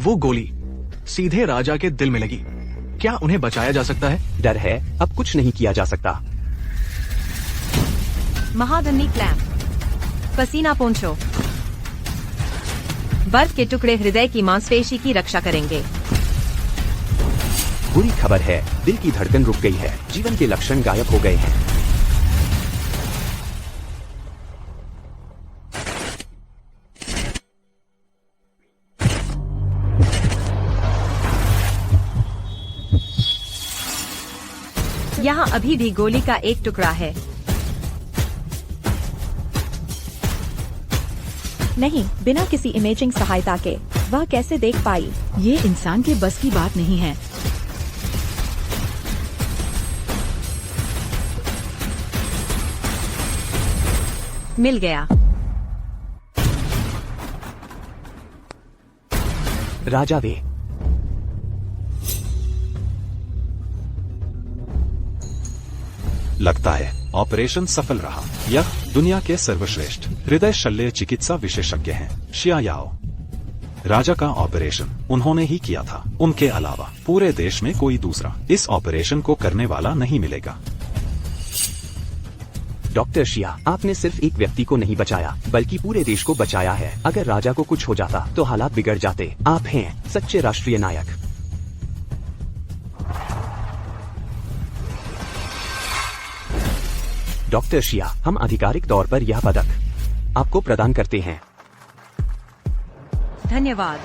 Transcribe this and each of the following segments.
वो गोली सीधे राजा के दिल में लगी। क्या उन्हें बचाया जा सकता है? डर है, अब कुछ नहीं किया जा सकता। महाधनी क्लैम्प, पसीना पोंछो। बर्फ के टुकड़े हृदय की मांसपेशी की रक्षा करेंगे। बुरी खबर है, दिल की धड़कन रुक गई है, जीवन के लक्षण गायब हो गए हैं। यहाँ अभी भी गोली का एक टुकड़ा है। नहीं, बिना किसी इमेजिंग सहायता के वह कैसे देख पाई? ये इंसान के बस की बात नहीं है। मिल गया। राजा वे। लगता है ऑपरेशन सफल रहा। यह दुनिया के सर्वश्रेष्ठ हृदय शल्य चिकित्सा विशेषज्ञ हैं शिया याओ। राजा का ऑपरेशन उन्होंने ही किया था। उनके अलावा पूरे देश में कोई दूसरा इस ऑपरेशन को करने वाला नहीं मिलेगा। डॉक्टर शिया, आपने सिर्फ एक व्यक्ति को नहीं बचाया बल्कि पूरे देश को बचाया है। अगर राजा को कुछ हो जाता तो हालात बिगड़ जाते। आप हैं सच्चे राष्ट्रीय नायक। डॉक्टर शिया, हम आधिकारिक तौर पर यह पदक आपको प्रदान करते हैं। धन्यवाद।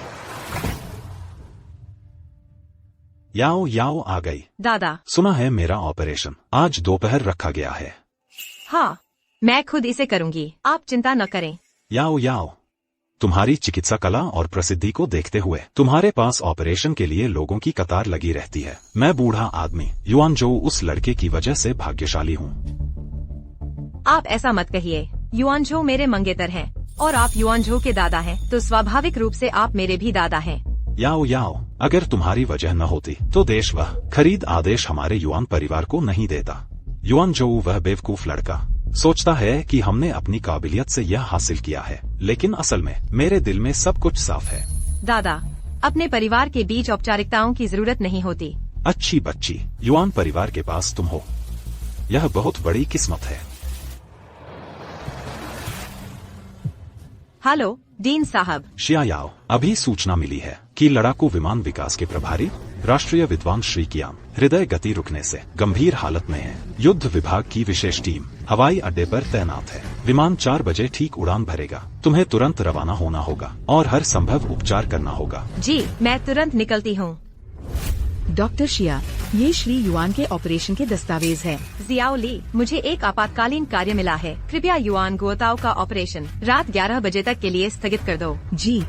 याओ याओ आ गई। दादा, सुना है मेरा ऑपरेशन आज दोपहर रखा गया है। हाँ, मैं खुद इसे करूंगी, आप चिंता न करें। याओ याओ, तुम्हारी चिकित्सा कला और प्रसिद्धि को देखते हुए तुम्हारे पास ऑपरेशन के लिए लोगों की कतार लगी रहती है। मैं बूढ़ा आदमी युआनझोउ उस लड़के की वजह से भाग्यशाली हूँ। आप ऐसा मत कहिए। युआनझोउ मेरे मंगेतर हैं और आप युआनझोउ के दादा हैं, तो स्वाभाविक रूप से आप मेरे भी दादा हैं। याओ याओ, अगर तुम्हारी वजह न होती तो देश वह खरीद आदेश हमारे युआन परिवार को नहीं देता। युआनझोउ वह बेवकूफ लड़का सोचता है कि हमने अपनी काबिलियत से यह हासिल किया है, लेकिन असल में मेरे दिल में सब कुछ साफ है। दादा, अपने परिवार के बीच औपचारिकताओं की जरूरत नहीं होती। अच्छी बच्ची, युआन परिवार के पास तुम हो, यह बहुत बड़ी किस्मत है। हेलो डीन साहब। शिया याओ, अभी सूचना मिली है कि लड़ाकू विमान विकास के प्रभारी राष्ट्रीय विद्वान श्री कियाम हृदय गति रुकने से गंभीर हालत में है। युद्ध विभाग की विशेष टीम हवाई अड्डे पर तैनात है। विमान 4 बजे ठीक उड़ान भरेगा। तुम्हें तुरंत रवाना होना होगा और हर संभव उपचार करना होगा। जी, मैं तुरंत निकलती हूँ। डॉक्टर शिया, ये श्री युआन के ऑपरेशन के दस्तावेज है। जियाओ ली, मुझे एक आपातकालीन कार्य मिला है। कृपया युआन गुओताओ का ऑपरेशन रात 11 बजे तक के लिए स्थगित कर दो। जी।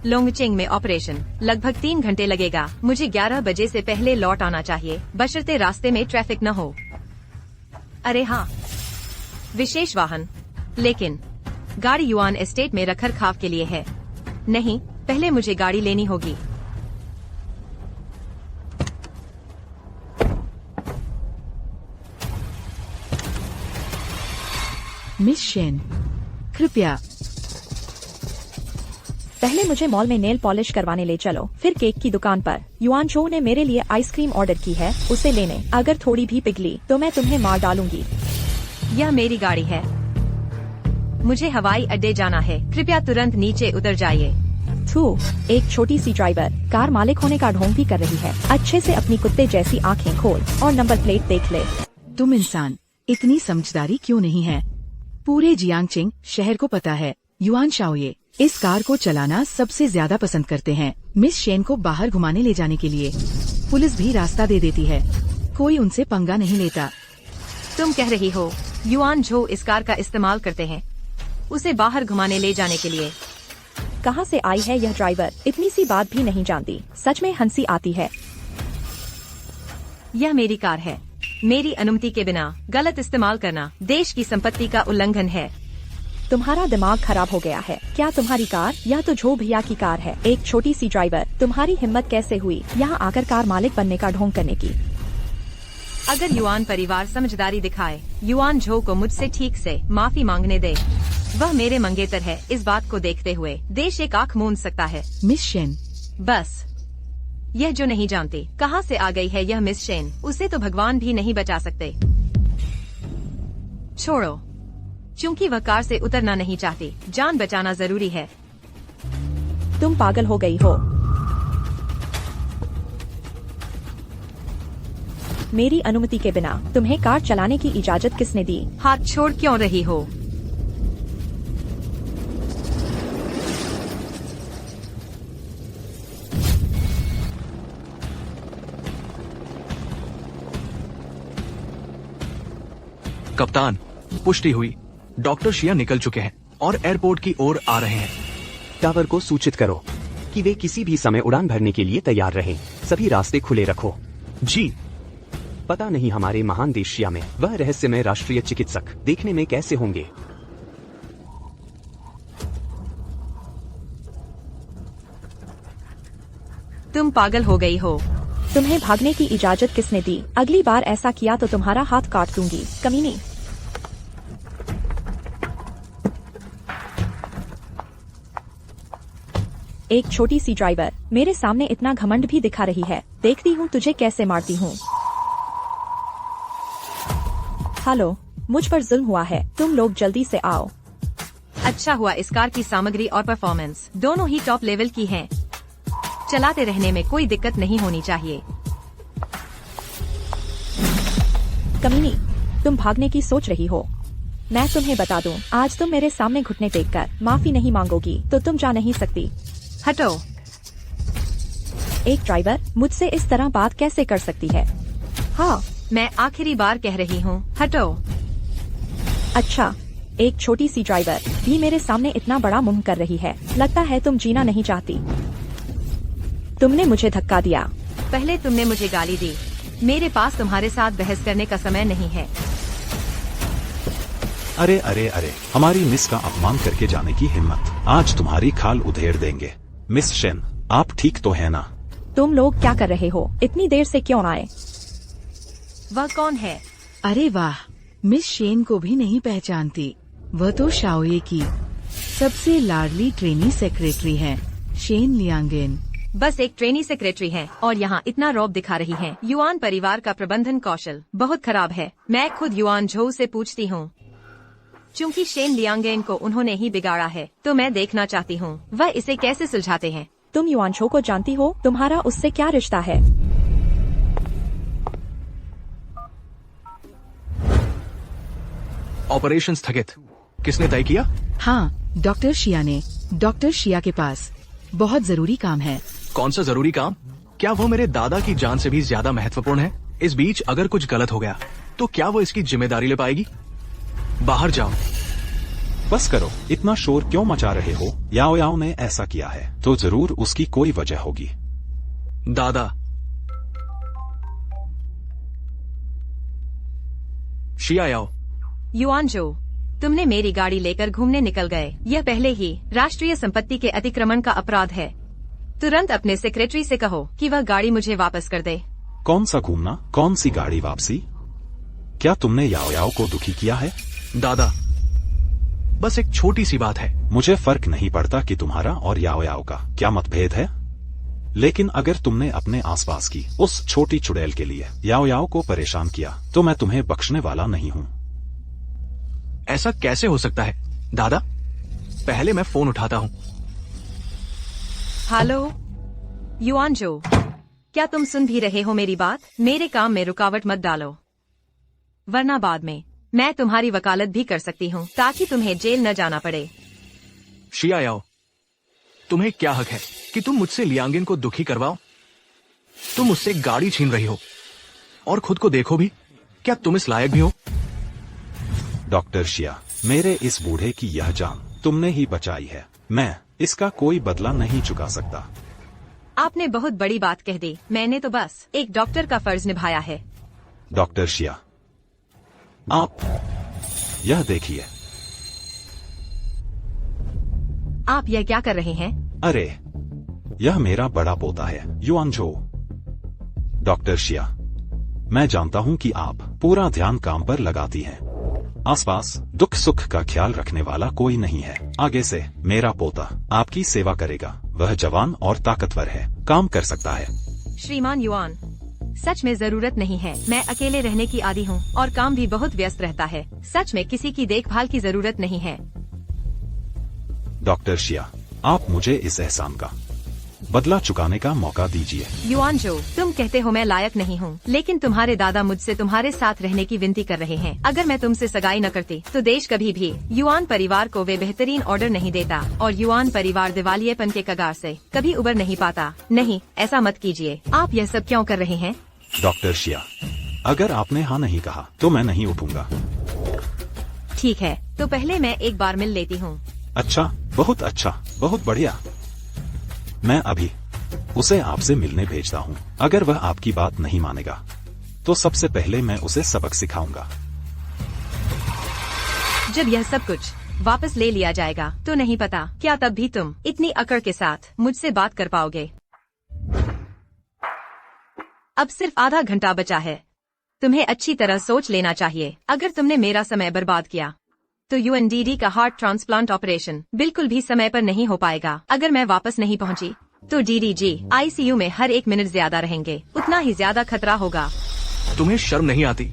लोंगचिंग में ऑपरेशन लगभग 3 घंटे लगेगा। मुझे 11 बजे से पहले लौट आना चाहिए, बशर्ते रास्ते में ट्रैफिक न हो। अरे हाँ, विशेष वाहन, लेकिन गाड़ी युआन एस्टेट में रखरखाव के लिए है। नहीं, पहले मुझे गाड़ी लेनी होगी। मिस शेन, कृपया। पहले मुझे मॉल में नेल पॉलिश करवाने ले चलो, फिर केक की दुकान पर। युआनझोउ ने मेरे लिए आइसक्रीम ऑर्डर की है, उसे लेने। अगर थोड़ी भी पिघली तो मैं तुम्हें मार डालूंगी। यह मेरी गाड़ी है, मुझे हवाई अड्डे जाना है। कृपया तुरंत नीचे उतर जाइए। थू, एक छोटी सी ड्राइवर कार मालिक होने का ढोंग भी कर रही है। अच्छे से अपनी कुत्ते जैसी आंखें खोल और नंबर प्लेट देख ले। तुम इंसान इतनी समझदारी क्यों नहीं है? पूरे जियांगचिंग शहर को पता है युआन शाओये इस कार को चलाना सबसे ज्यादा पसंद करते हैं। मिस शेन को बाहर घुमाने ले जाने के लिए पुलिस भी रास्ता दे देती है, कोई उनसे पंगा नहीं लेता। तुम कह रही हो युआनझोउ इस कार का इस्तेमाल करते हैं उसे बाहर घुमाने ले जाने के लिए? कहाँ से आई है यह ड्राइवर? इतनी सी बात भी नहीं जानती। सच में हंसी आती है। यह मेरी कार है, मेरी अनुमति के बिना गलत इस्तेमाल करना देश की संपत्ति का उल्लंघन है। तुम्हारा दिमाग खराब हो गया है क्या? तुम्हारी कार या तो झो भैया की कार है। एक छोटी सी ड्राइवर, तुम्हारी हिम्मत कैसे हुई यहाँ आकर कार मालिक बनने का ढोंग करने की? अगर युआन परिवार समझदारी दिखाए, युआनझोउ को मुझसे ठीक से माफी मांगने दे। वह मेरे मंगेतर है। इस बात को देखते हुए देश एक आंख मूंद सकता है। मिस शेन, बस यह जो नहीं जानती कहाँ से आ गई है यह मिस शेन, उसे तो भगवान भी नहीं बचा सकते। छोड़ो, क्योंकि वह कार से उतरना नहीं चाहती। जान बचाना जरूरी है। तुम पागल हो गई हो। मेरी अनुमति के बिना तुम्हें कार चलाने की इजाजत किसने दी? हाथ छोड़ क्यों रही हो? कप्तान, पुष्टि हुई। डॉक्टर शिया निकल चुके हैं और एयरपोर्ट की ओर आ रहे हैं। टावर को सूचित करो कि वे किसी भी समय उड़ान भरने के लिए तैयार रहें। सभी रास्ते खुले रखो। जी। पता नहीं हमारे महान देश शिया में वह रहस्यमय राष्ट्रीय चिकित्सक देखने में कैसे होंगे। तुम पागल हो गई हो। तुम्हें भागने की इजाजत किसने दी? अगली बार ऐसा किया तो तुम्हारा हाथ काट दूंगी, कमीनी। एक छोटी सी ड्राइवर मेरे सामने इतना घमंड भी दिखा रही है। देखती हूँ तुझे कैसे मारती हूँ। हेलो, मुझ पर जुल्म हुआ है। तुम लोग जल्दी से आओ। अच्छा हुआ इस कार की सामग्री और परफॉर्मेंस दोनों ही टॉप लेवल की हैं। चलाते रहने में कोई दिक्कत नहीं होनी चाहिए। कमीनी, तुम भागने की सोच रही हो। मैं तुम्हें बता दूं, आज तुम मेरे सामने घुटने टेककर माफी नहीं मांगोगी तो तुम जा नहीं सकती। हटो। एक ड्राइवर मुझसे इस तरह बात कैसे कर सकती है? हाँ, मैं आखिरी बार कह रही हूँ, हटो। अच्छा, एक छोटी सी ड्राइवर भी मेरे सामने इतना बड़ा मुंह कर रही है। लगता है तुम जीना नहीं चाहती। तुमने मुझे धक्का दिया। पहले तुमने मुझे गाली दी। मेरे पास तुम्हारे साथ बहस करने का समय नहीं है। अरे अरे अरे, हमारी मिस का अपमान करके जाने की हिम्मत। आज तुम्हारी खाल उधेड़ देंगे। मिस शेन, आप ठीक तो है ना? तुम लोग क्या कर रहे हो? इतनी देर से क्यों आए? वह कौन है? अरे वाह, मिस शेन को भी नहीं पहचानती। वह तो शाओये की सबसे लाडली ट्रेनी सेक्रेटरी है, शेन लियांगेन। बस एक ट्रेनी सेक्रेटरी है और यहाँ इतना रौब दिखा रही है। युआन परिवार का प्रबंधन कौशल बहुत खराब है। मैं खुद युआन झो से पूछती हूँ। चूँकि शेन लियांगेन को उन्होंने ही बिगाड़ा है, तो मैं देखना चाहती हूँ वह इसे कैसे सुलझाते हैं। तुम युआन झो को जानती हो? तुम्हारा उससे क्या रिश्ता है? ऑपरेशन स्थगित किसने तय किया? हाँ, डॉक्टर शिया ने। डॉक्टर शिया के पास बहुत जरूरी काम है। कौन सा जरूरी काम? क्या वो मेरे दादा की जान से भी ज्यादा महत्वपूर्ण है? इस बीच अगर कुछ गलत हो गया तो क्या वो इसकी जिम्मेदारी ले पाएगी? बाहर जाओ। बस करो, इतना शोर क्यों मचा रहे हो? याओ याओ ने ऐसा किया है तो जरूर उसकी कोई वजह होगी। दादा, शिया याओ। युआन झो, तुमने मेरी गाड़ी लेकर घूमने निकल गए। यह पहले ही राष्ट्रीय संपत्ति के अतिक्रमण का अपराध है। तुरंत अपने सेक्रेटरी से कहो कि वह गाड़ी मुझे वापस कर दे। कौन सा घूमना? कौन सी गाड़ी वापसी? क्या तुमने याओ याओ को दुखी किया है? दादा, बस एक छोटी सी बात है। मुझे फर्क नहीं पड़ता कि तुम्हारा और याओ याओ का क्या मतभेद है, लेकिन अगर तुमने अपने आसपास की उस छोटी चुड़ैल के लिए याओ याओ को परेशान किया तो मैं तुम्हें बख्शने वाला नहीं हूँ। ऐसा कैसे हो सकता है? दादा, पहले मैं फोन उठाता हूँ। हेलो युआन झो, क्या तुम सुन भी रहे हो मेरी बात? मेरे काम में रुकावट मत डालो, वरना बाद में मैं तुम्हारी वकालत भी कर सकती हूँ ताकि तुम्हें जेल न जाना पड़े। शिया याओ, तुम्हें क्या हक है कि तुम मुझसे लियांगेन को दुखी करवाओ? तुम मुझसे गाड़ी छीन रही हो और खुद को देखो भी, क्या तुम इस लायक भी हो? डॉक्टर शिया, मेरे इस बूढ़े की यह जान तुमने ही बचाई है। मैं इसका कोई बदला नहीं चुका सकता। आपने बहुत बड़ी बात कह दी। मैंने तो बस एक डॉक्टर का फर्ज निभाया है। डॉक्टर शिया, आप यह देखिए। आप यह क्या कर रहे हैं? अरे, यह मेरा बड़ा पोता है, युआन झो। डॉक्टर शिया, मैं जानता हूं कि आप पूरा ध्यान काम पर लगाती हैं, आसपास दुख सुख का ख्याल रखने वाला कोई नहीं है। आगे से मेरा पोता आपकी सेवा करेगा। वह जवान और ताकतवर है, काम कर सकता है। श्रीमान युआन, सच में जरूरत नहीं है। मैं अकेले रहने की आदी हूँ और काम भी बहुत व्यस्त रहता है। सच में किसी की देखभाल की जरूरत नहीं है। डॉक्टर शिया, आप मुझे इस एहसान का बदला चुकाने का मौका दीजिए। युआन जो, तुम कहते हो मैं लायक नहीं हूँ, लेकिन तुम्हारे दादा मुझसे तुम्हारे साथ रहने की विनती कर रहे हैं। अगर मैं तुमसे सगाई न करती तो देश कभी भी युआन परिवार को वे बेहतरीन ऑर्डर नहीं देता और युआन परिवार दिवालियेपन के कगार से कभी उबर नहीं पाता। नहीं, ऐसा मत कीजिए। आप यह सब क्यों कर रहे हैं? डॉक्टर शिया, अगर आपने हाँ नहीं कहा तो मैं नहीं उठूंगा। ठीक है, तो पहले मैं एक बार मिल लेती हूँ। अच्छा, बहुत बढ़िया। मैं अभी उसे आपसे मिलने भेजता हूँ। अगर वह आपकी बात नहीं मानेगा तो सबसे पहले मैं उसे सबक सिखाऊंगा। जब यह सब कुछ वापस ले लिया जाएगा तो नहीं पता क्या तब भी तुम इतनी अकड़ के साथ मुझसे बात कर पाओगे। अब सिर्फ आधा घंटा बचा है। तुम्हें अच्छी तरह सोच लेना चाहिए। अगर तुमने मेरा समय बर्बाद किया तो यूएनडीडी का हार्ट ट्रांसप्लांट ऑपरेशन बिल्कुल भी समय पर नहीं हो पाएगा। अगर मैं वापस नहीं पहुंची तो डीडीजी आईसीयू में हर एक मिनट ज्यादा रहेंगे, उतना ही ज्यादा खतरा होगा। तुम्हें शर्म नहीं आती?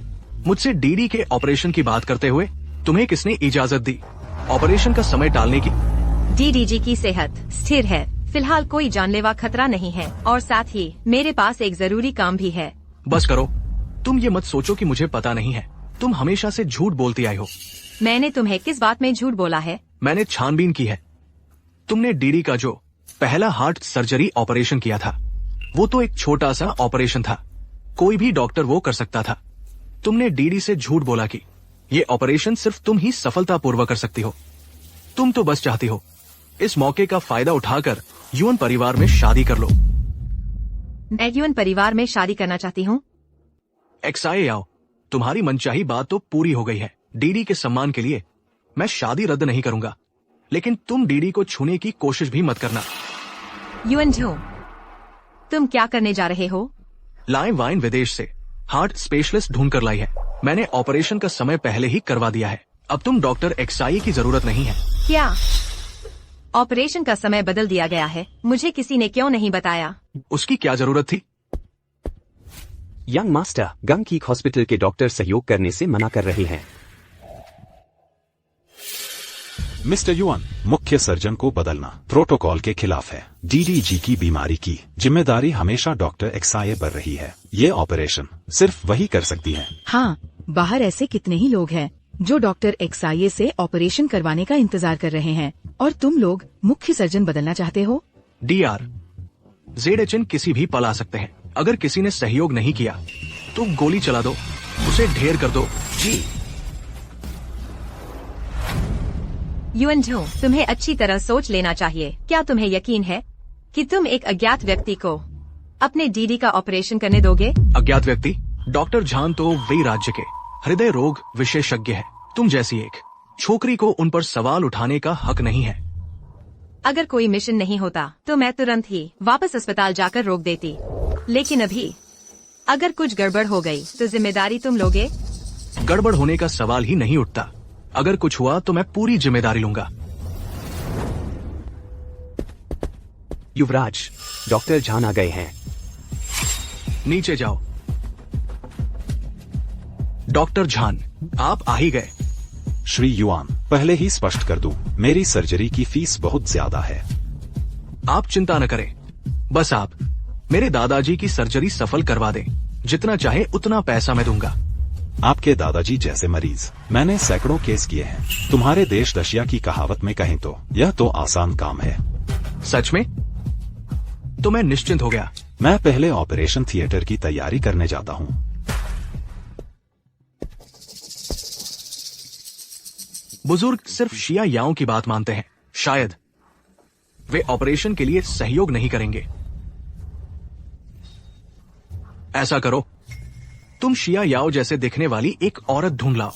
मुझसे डीडी के ऑपरेशन की बात करते हुए तुम्हें किसने इजाजत दी ऑपरेशन का समय टालने की? डीडीजी की सेहत स्थिर है। फिलहाल कोई जानलेवा खतरा नहीं है और साथ ही मेरे पास एक जरूरी काम भी है। बस करो, तुम ये मत सोचो कि मुझे पता नहीं है। तुम हमेशा से झूठ बोलती आई हो। मैंने तुम्हें किस बात में झूठ बोला है? मैंने छानबीन की है। तुमने डीडी का जो पहला हार्ट सर्जरी ऑपरेशन किया था वो तो एक छोटा सा ऑपरेशन था, कोई भी डॉक्टर वो कर सकता था। तुमने डीडी से झूठ बोला कि ये ऑपरेशन सिर्फ तुम ही सफलतापूर्वक कर सकती हो। तुम तो बस चाहती हो इस मौके का फायदा उठाकर युवन परिवार में शादी कर लो। मैं युवन परिवार में शादी करना चाहती हूँ। एक्साए आओ, तुम्हारी मनचाही बात तो पूरी हो गई है। डीडी के सम्मान के लिए मैं शादी रद्द नहीं करूंगा, लेकिन तुम डीडी को छूने की कोशिश भी मत करना। युवन झो, तुम क्या करने जा रहे हो? लाए वाइन विदेश से हार्ट स्पेशलिस्ट ढूंढ कर लाई है। मैंने ऑपरेशन का समय पहले ही करवा दिया है। अब तुम डॉक्टर एक्साई की जरूरत नहीं है। क्या ऑपरेशन का समय बदल दिया गया है? मुझे किसी ने क्यों नहीं बताया? उसकी क्या जरूरत थी? यंग मास्टर, गंगकीक हॉस्पिटल के डॉक्टर सहयोग करने से मना कर रहे हैं। मिस्टर युआन, मुख्य सर्जन को बदलना प्रोटोकॉल के खिलाफ है। डीडीजी की बीमारी की जिम्मेदारी हमेशा डॉक्टर एक्साए पर रही है। ये ऑपरेशन सिर्फ वही कर सकती है। हाँ, बाहर ऐसे कितने ही लोग हैं जो डॉक्टर एक्साए से ऑपरेशन करवाने का इंतजार कर रहे हैं और तुम लोग मुख्य सर्जन बदलना चाहते हो? डीआर जेडएचएन किसी भी पल आ सकते हैं। अगर किसी ने सहयोग नहीं किया तो गोली चला दो, उसे ढेर कर दो। जी युवन झो, तुम्हें अच्छी तरह सोच लेना चाहिए। क्या तुम्हें यकीन है कि तुम एक अज्ञात व्यक्ति को अपने डीडी का ऑपरेशन करने दोगे? अज्ञात व्यक्ति? डॉक्टर झान तो वे राज्य के हृदय रोग विशेषज्ञ है। तुम जैसी एक छोकरी को उन पर सवाल उठाने का हक नहीं है। अगर कोई मिशन नहीं होता तो मैं तुरंत ही वापस अस्पताल जाकर रोक देती, लेकिन अभी अगर कुछ गड़बड़ हो गई तो जिम्मेदारी तुम लोगे? गड़बड़ होने का सवाल ही नहीं उठता। अगर कुछ हुआ तो मैं पूरी जिम्मेदारी लूंगा। युवराज, डॉक्टर झान आ गए हैं। नीचे जाओ। डॉक्टर झान, आप आ ही गए। श्री युआन, पहले ही स्पष्ट कर दूं, मेरी सर्जरी की फीस बहुत ज्यादा है। आप चिंता न करें, बस आप मेरे दादाजी की सर्जरी सफल करवा दें। जितना चाहे उतना पैसा मैं दूंगा। आपके दादाजी जैसे मरीज मैंने सैकड़ों केस किए हैं। तुम्हारे देश दशिया की कहावत में कहें तो यह तो आसान काम है। सच में? तो मैं निश्चिंत हो गया। मैं पहले ऑपरेशन थिएटर की तैयारी करने जाता हूँ। बुजुर्ग सिर्फ शिया याओं की बात मानते हैं। शायद वे ऑपरेशन के लिए सहयोग नहीं करेंगे। ऐसा करो, तुम शिया याओ जैसे दिखने वाली एक औरत ढूंढ लाओ।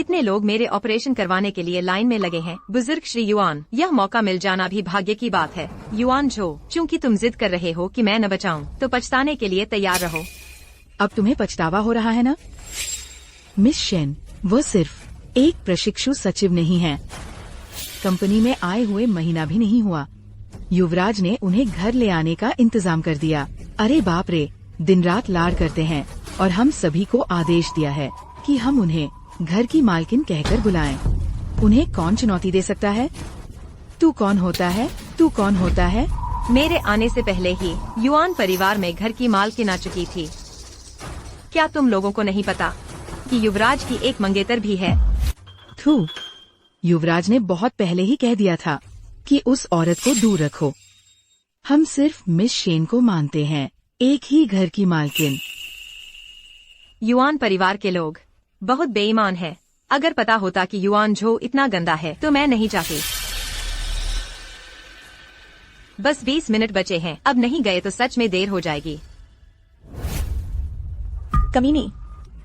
इतने लोग मेरे ऑपरेशन करवाने के लिए लाइन में लगे हैं। बुजुर्ग श्री युआन, यह मौका मिल जाना भी भाग्य की बात है। युआन झो, चूंकि तुम जिद कर रहे हो कि मैं न बचाऊं, तो पछताने के लिए तैयार रहो। अब तुम्हें पछतावा हो रहा है ना? मिस शेन, वो सिर्फ एक प्रशिक्षु सचिव नहीं है। कंपनी में आए हुए महीना भी नहीं हुआ, युवराज ने उन्हें घर ले आने का इंतजाम कर दिया। अरे बाप रे, दिन रात लाड़ करते हैं और हम सभी को आदेश दिया है कि हम उन्हें घर की मालकिन कहकर बुलाएं। उन्हें कौन चुनौती दे सकता है? तू कौन होता है? तू कौन होता है? मेरे आने से पहले ही युआन परिवार में घर की मालकिन आ चुकी थी। क्या तुम लोगों को नहीं पता कि युवराज की एक मंगेतर भी है? थू, युवराज ने बहुत पहले ही कह दिया था कि उस औरत को दूर रखो। हम सिर्फ मिस शेन को मानते हैं, एक ही घर की मालकिन। युआन परिवार के लोग बहुत बेईमान हैं। अगर पता होता कि युआन झो इतना गंदा है तो मैं नहीं चाहती। बस 20 मिनट बचे हैं, अब नहीं गए तो सच में देर हो जाएगी। कमीनी,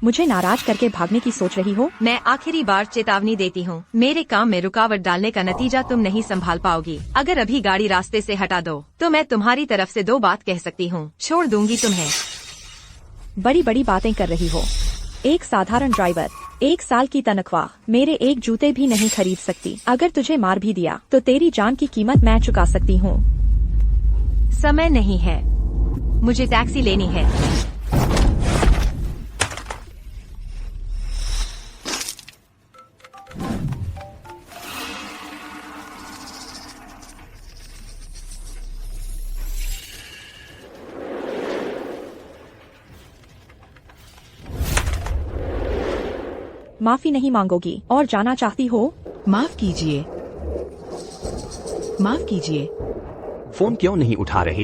मुझे नाराज करके भागने की सोच रही हो? मैं आखिरी बार चेतावनी देती हूँ, मेरे काम में रुकावट डालने का नतीजा तुम नहीं संभाल पाओगी। अगर अभी गाड़ी रास्ते से हटा दो तो मैं तुम्हारी तरफ से 2 बात कह सकती हूँ, छोड़ दूंगी तुम्हें। बड़ी बड़ी बातें कर रही हो। एक साधारण ड्राइवर 1 साल की तनख्वाह मेरे एक जूते भी नहीं खरीद सकती। अगर तुझे मार भी दिया तो तेरी जान की कीमत मैं चुका सकती हूँ। समय नहीं है, मुझे टैक्सी लेनी है। माफी नहीं मांगोगी और जाना चाहती हो? माफ कीजिए, माफ कीजिए। फोन क्यों नहीं उठा रहे?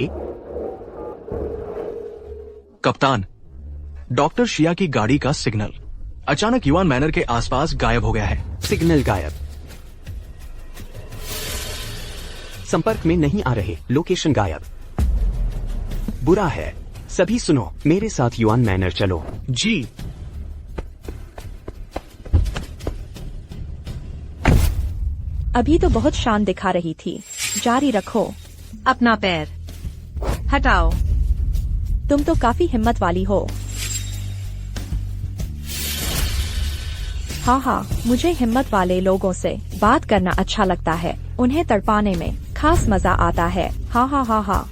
कप्तान, डॉक्टर शिया की गाड़ी का सिग्नल अचानक युआन मैनर के आसपास गायब हो गया है। सिग्नल गायब, संपर्क में नहीं आ रहे, लोकेशन गायब। बुरा है। सभी सुनो, मेरे साथ युआन मैनर चलो। जी। अभी तो बहुत शान दिखा रही थी, जारी रखो। अपना पैर हटाओ। तुम तो काफी हिम्मत वाली हो। हाँ, मुझे हिम्मत वाले लोगों से बात करना अच्छा लगता है। उन्हें तड़पाने में खास मजा आता है। हाँ।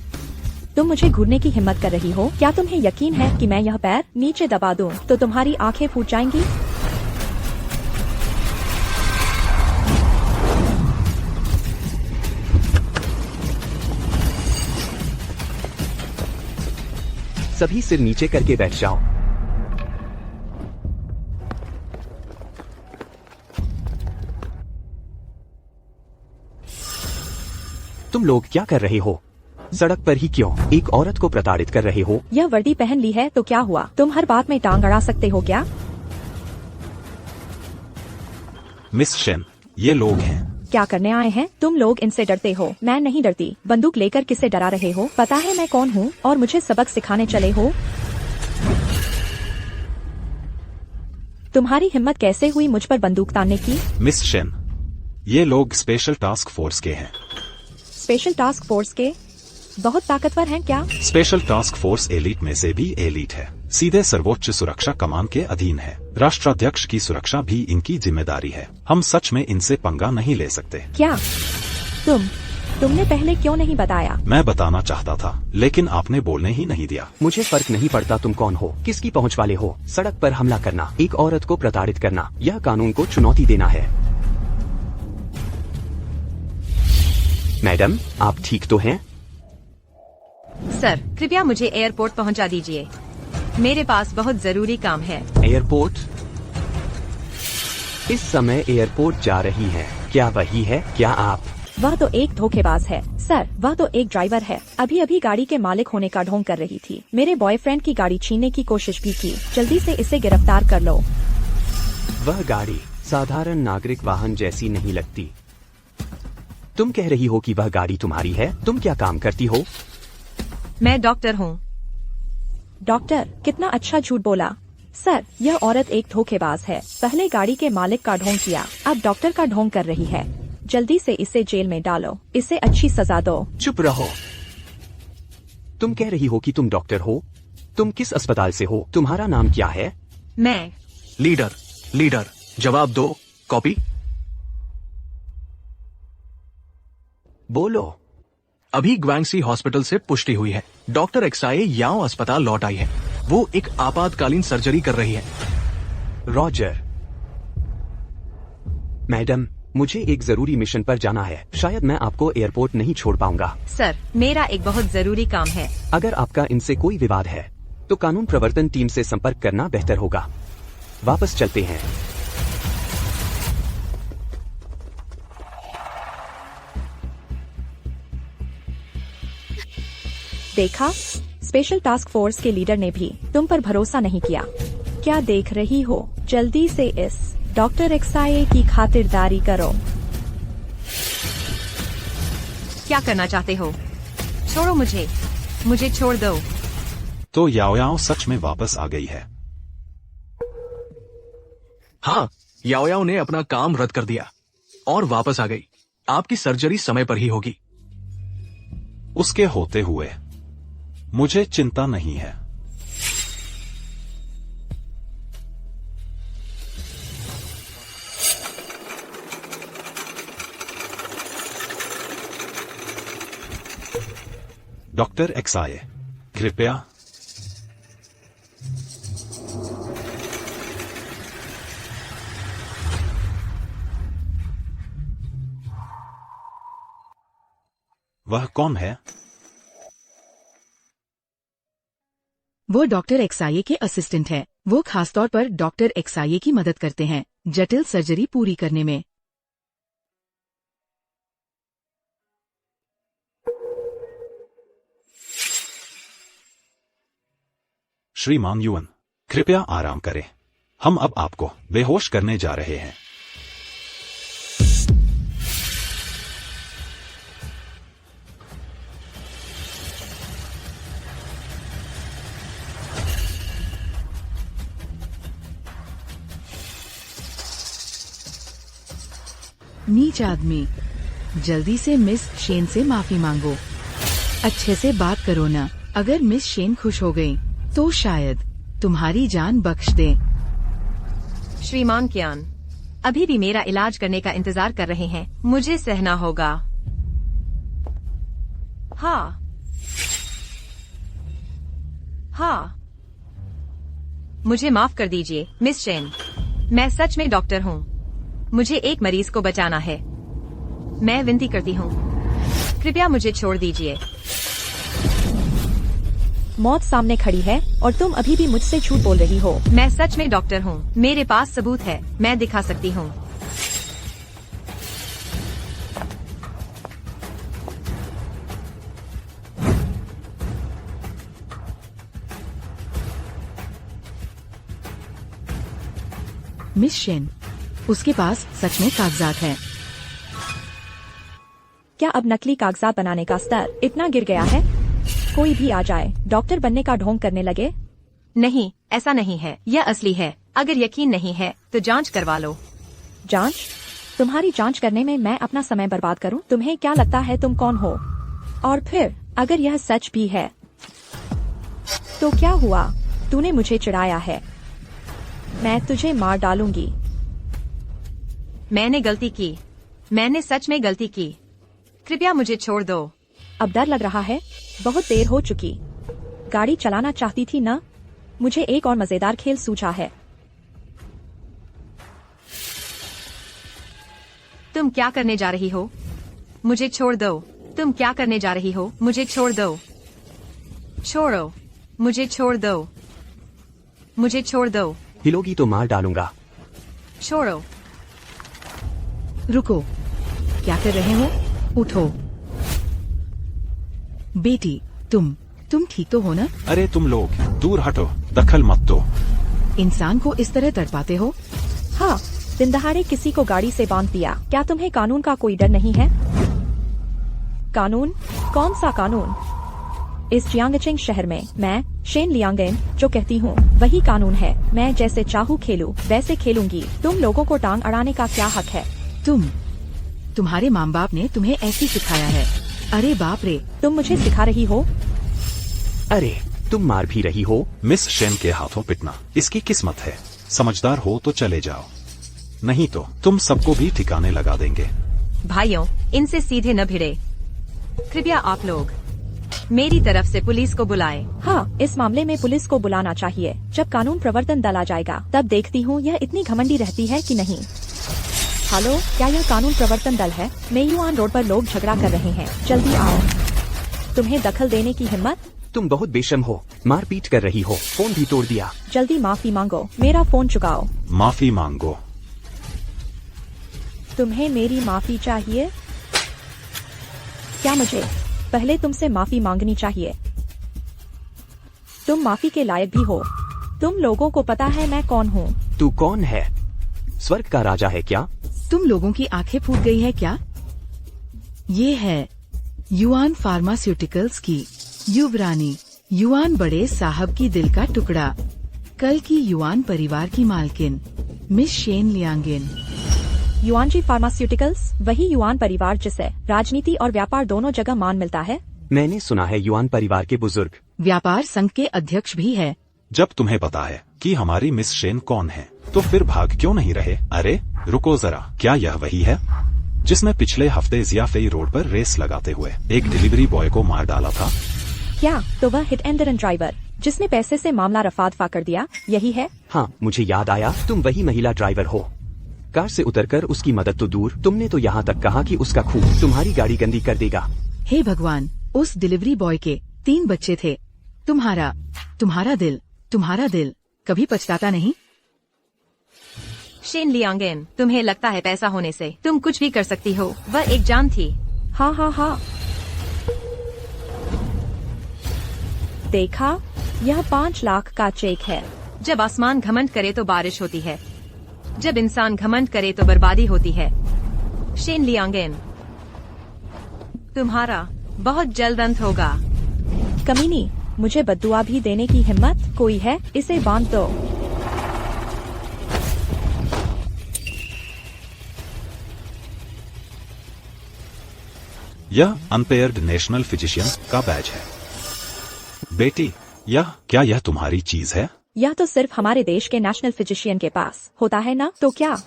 तुम मुझे घूरने की हिम्मत कर रही हो? क्या तुम्हें यकीन है कि मैं यह पैर नीचे दबा दूं तो तुम्हारी आंखें फूट जाएंगी? सभी सिर नीचे करके बैठ जाओ। तुम लोग क्या कर रहे हो? सड़क पर ही क्यों? एक औरत को प्रताड़ित कर रहे हो? यह वर्दी पहन ली है तो क्या हुआ? तुम हर बात में टांग अड़ा सकते हो क्या? मिस शेन, ये लोग हैं। क्या करने आए हैं? तुम लोग इनसे डरते हो, मैं नहीं डरती। बंदूक लेकर किसे डरा रहे हो? पता है मैं कौन हूँ और मुझे सबक सिखाने चले हो? तुम्हारी हिम्मत कैसे हुई मुझ पर बंदूक तानने की? मिस शेन, ये लोग स्पेशल टास्क फोर्स के हैं। स्पेशल टास्क फोर्स के? बहुत ताकतवर हैं क्या? स्पेशल टास्क फोर्स एलीट में से भी एलीट है। सीधे सर्वोच्च सुरक्षा कमान के अधीन है। राष्ट्राध्यक्ष की सुरक्षा भी इनकी जिम्मेदारी है। हम सच में इनसे पंगा नहीं ले सकते। क्या? तुमने पहले क्यों नहीं बताया? मैं बताना चाहता था, लेकिन आपने बोलने ही नहीं दिया। मुझे फर्क नहीं पड़ता तुम कौन हो, किसकी पहुंच वाले हो। सड़क पर हमला करना, एक औरत को प्रताड़ित करना, यह कानून को चुनौती देना है। मैडम, आप ठीक तो हैं? सर, कृपया मुझे एयरपोर्ट पहुंचा दीजिए। मेरे पास बहुत जरूरी काम है। एयरपोर्ट? इस समय एयरपोर्ट जा रही है। क्या वही है? क्या आप? वह तो एक धोखेबाज है सर, वह तो एक ड्राइवर है। अभी अभी गाड़ी के मालिक होने का ढोंग कर रही थी। मेरे बॉयफ्रेंड की गाड़ी छीनने की कोशिश भी की। जल्दी से इसे गिरफ्तार कर लो। वह गाड़ी साधारण नागरिक वाहन जैसी नहीं लगती। तुम कह रही हो कि वह गाड़ी तुम्हारी है? तुम क्या काम करती हो? मैं डॉक्टर हूँ। डॉक्टर? कितना अच्छा झूठ बोला। सर, यह औरत एक धोखेबाज है। पहले गाड़ी के मालिक का ढोंग किया, अब डॉक्टर का ढोंग कर रही है। जल्दी से इसे जेल में डालो, इसे अच्छी सजा दो। चुप रहो। तुम कह रही हो कि तुम डॉक्टर हो? तुम किस अस्पताल से हो? तुम्हारा नाम क्या है? मैं लीडर, जवाब दो। कॉपी। बोलो। अभी ग्वांगसी हॉस्पिटल से पुष्टि हुई है, डॉक्टर एक्साए याओ अस्पताल लौट आई है। वो एक आपातकालीन सर्जरी कर रही है। रॉजर। मैडम, मुझे एक जरूरी मिशन पर जाना है। शायद मैं आपको एयरपोर्ट नहीं छोड़ पाऊंगा। सर, मेरा एक बहुत जरूरी काम है। अगर आपका इनसे कोई विवाद है तो कानून प्रवर्तन टीम से संपर्क करना बेहतर होगा। वापस चलते हैं। देखा, स्पेशल टास्क फोर्स के लीडर ने भी तुम पर भरोसा नहीं किया। क्या देख रही हो? जल्दी से इस डॉक्टर एक्साए की खातिरदारी करो। क्या करना चाहते हो? छोड़ो मुझे छोड़ दो। तो याओ सच में वापस आ गई है। हाँ, याओ ने अपना काम रद्द कर दिया और वापस आ गई। आपकी सर्जरी समय पर ही होगी। उसके होते हुए मुझे चिंता नहीं है। डॉक्टर एक्साए, कृपया। वह कौन है? वो डॉक्टर एक्साये के असिस्टेंट हैं। वो खासतौर पर डॉक्टर एक्साये की मदद करते हैं जटिल सर्जरी पूरी करने में। श्रीमान युवन, कृपया आराम करें। हम अब आपको बेहोश करने जा रहे हैं। नीच आदमी, जल्दी से मिस शेन से माफी मांगो। अच्छे से बात करो ना। अगर मिस शेन खुश हो गई तो शायद तुम्हारी जान बख्श दे। श्रीमान कियान अभी भी मेरा इलाज करने का इंतजार कर रहे हैं। मुझे सहना होगा। हाँ, मुझे माफ कर दीजिए मिस शेन। मैं सच में डॉक्टर हूँ। मुझे एक मरीज को बचाना है। मैं विनती करती हूँ, कृपया मुझे छोड़ दीजिए। मौत सामने खड़ी है और तुम अभी भी मुझसे झूठ बोल रही हो। मैं सच में डॉक्टर हूँ। मेरे पास सबूत है, मैं दिखा सकती हूँ। मिस शेन, उसके पास सच में कागजात हैं। क्या अब नकली कागजात बनाने का स्तर इतना गिर गया है? कोई भी आ जाए, डॉक्टर बनने का ढोंग करने लगे। नहीं, ऐसा नहीं है। यह असली है। अगर यकीन नहीं है तो जांच करवा लो। जांच? तुम्हारी जांच करने में मैं अपना समय बर्बाद करूं? तुम्हें क्या लगता है तुम कौन हो? और फिर अगर यह सच भी है तो क्या हुआ? तूने मुझे चिढ़ाया है। मैं तुझे मार डालूंगी। मैंने गलती की। मैंने सच में गलती की। कृपया मुझे छोड़ दो। अब डर लग रहा है? बहुत देर हो चुकी। गाड़ी चलाना चाहती थी ना? मुझे एक और मजेदार खेल सूझा है। तुम क्या करने जा रही हो? मुझे छोड़ दो। तुम क्या करने जा रही हो? मुझे छोड़ दो। छोड़ो। मुझे छोड़ दो। मुझे छोड़ दो। हिलोगी तो मार डालूंगा। छोड़ो। रुको, क्या कर रहे हो? उठो। बेटी, तुम ठीक तो हो ना? अरे तुम लोग दूर हटो, दखल मत दो। इंसान को इस तरह तड़पाते हो? हाँ, दिन दहाड़े किसी को गाड़ी से बांध दिया। क्या तुम्हें कानून का कोई डर नहीं है? कानून? कौन सा कानून? इस जियांगचिंग शहर में मैं शेन लियांगेन, जो कहती हूँ वही कानून है। मैं जैसे चाहूँ खेलूँ वैसे खेलूंगी। तुम लोगों को टांग अड़ाने का क्या हक है? तुम्हारे माँ बाप ने तुम्हें ऐसी सिखाया है। अरे बाप रे, तुम मुझे सिखा रही हो? अरे तुम मार भी रही हो। मिस शेन के हाथों पिटना इसकी किस्मत है। समझदार हो तो चले जाओ, नहीं तो तुम सबको भी ठिकाने लगा देंगे। भाइयों, इनसे सीधे न भिड़े। कृपया आप लोग मेरी तरफ से पुलिस को बुलाएं। हाँ, इस मामले में पुलिस को बुलाना चाहिए। जब कानून प्रवर्तन दल आ जाएगा तब देखती हूँ यह इतनी घमंडी रहती है कि नहीं। हेलो, क्या यह कानून प्रवर्तन दल है? मेयुआन रोड पर लोग झगड़ा कर रहे हैं, जल्दी आओ। तुम्हें दखल देने की हिम्मत? तुम बहुत बेशर्म हो, मारपीट कर रही हो, फोन भी तोड़ दिया। जल्दी माफी मांगो, मेरा फोन चुकाओ। माफी मांगो। तुम्हें मेरी माफी चाहिए? क्या मुझे पहले तुमसे माफी मांगनी चाहिए? तुम माफी के लायक भी हो। तुम लोगों को पता है मैं कौन हूँ? तू कौन है? स्वर्ग का राजा है क्या? तुम लोगों की आंखें फूट गई है क्या? ये है युआन फार्मास्यूटिकल्स की युवरानी, युआन बड़े साहब की दिल का टुकड़ा, कल की युआन परिवार की मालकिन मिस शेन लियांगेन। युआनजी फार्मास्यूटिकल्स, वही युआन परिवार जिसे राजनीति और व्यापार दोनों जगह मान मिलता है। मैंने सुना है युआन परिवार के बुजुर्ग व्यापार संघ के अध्यक्ष भी है। जब तुम्हें पता है कि हमारी मिस शेन कौन है तो फिर भाग क्यों नहीं रहे? अरे रुको जरा, क्या यह वही है जिसने पिछले हफ्ते जियाफेई रोड पर रेस लगाते हुए एक डिलीवरी बॉय को मार डाला था? क्या तो वह हिट एंड रन ड्राइवर जिसने पैसे से मामला रफा दफा कर दिया, यही है? हाँ, मुझे याद आया, तुम वही महिला ड्राइवर हो। कार से उतरकर उसकी मदद तो दूर, तुमने तो यहाँ तक कहा कि उसका खून तुम्हारी गाड़ी गंदी कर देगा। हे भगवान, उस डिलीवरी बॉय के 3 बच्चे थे। तुम्हारा दिल कभी पछताता नहीं? शेन लियांगेन, तुम्हें लगता है पैसा होने से तुम कुछ भी कर सकती हो? वह एक जान थी। हाँ हाँ हाँ, देखा, यह 5 लाख का चेक है। जब आसमान घमंड करे तो बारिश होती है, जब इंसान घमंड करे तो बर्बादी होती है। शेन लियांगेन, तुम्हारा बहुत जल्द अंत होगा। कमीनी, मुझे बद्दुआ भी देने की हिम्मत? कोई है? इसे बांध दो। यह अनपेयर्ड नेशनल फिजिशियन का बैज है। बेटी, क्या यह तुम्हारी चीज है? यह तो सिर्फ हमारे देश के नेशनल फिजिशियन के पास होता है ना, तो क्या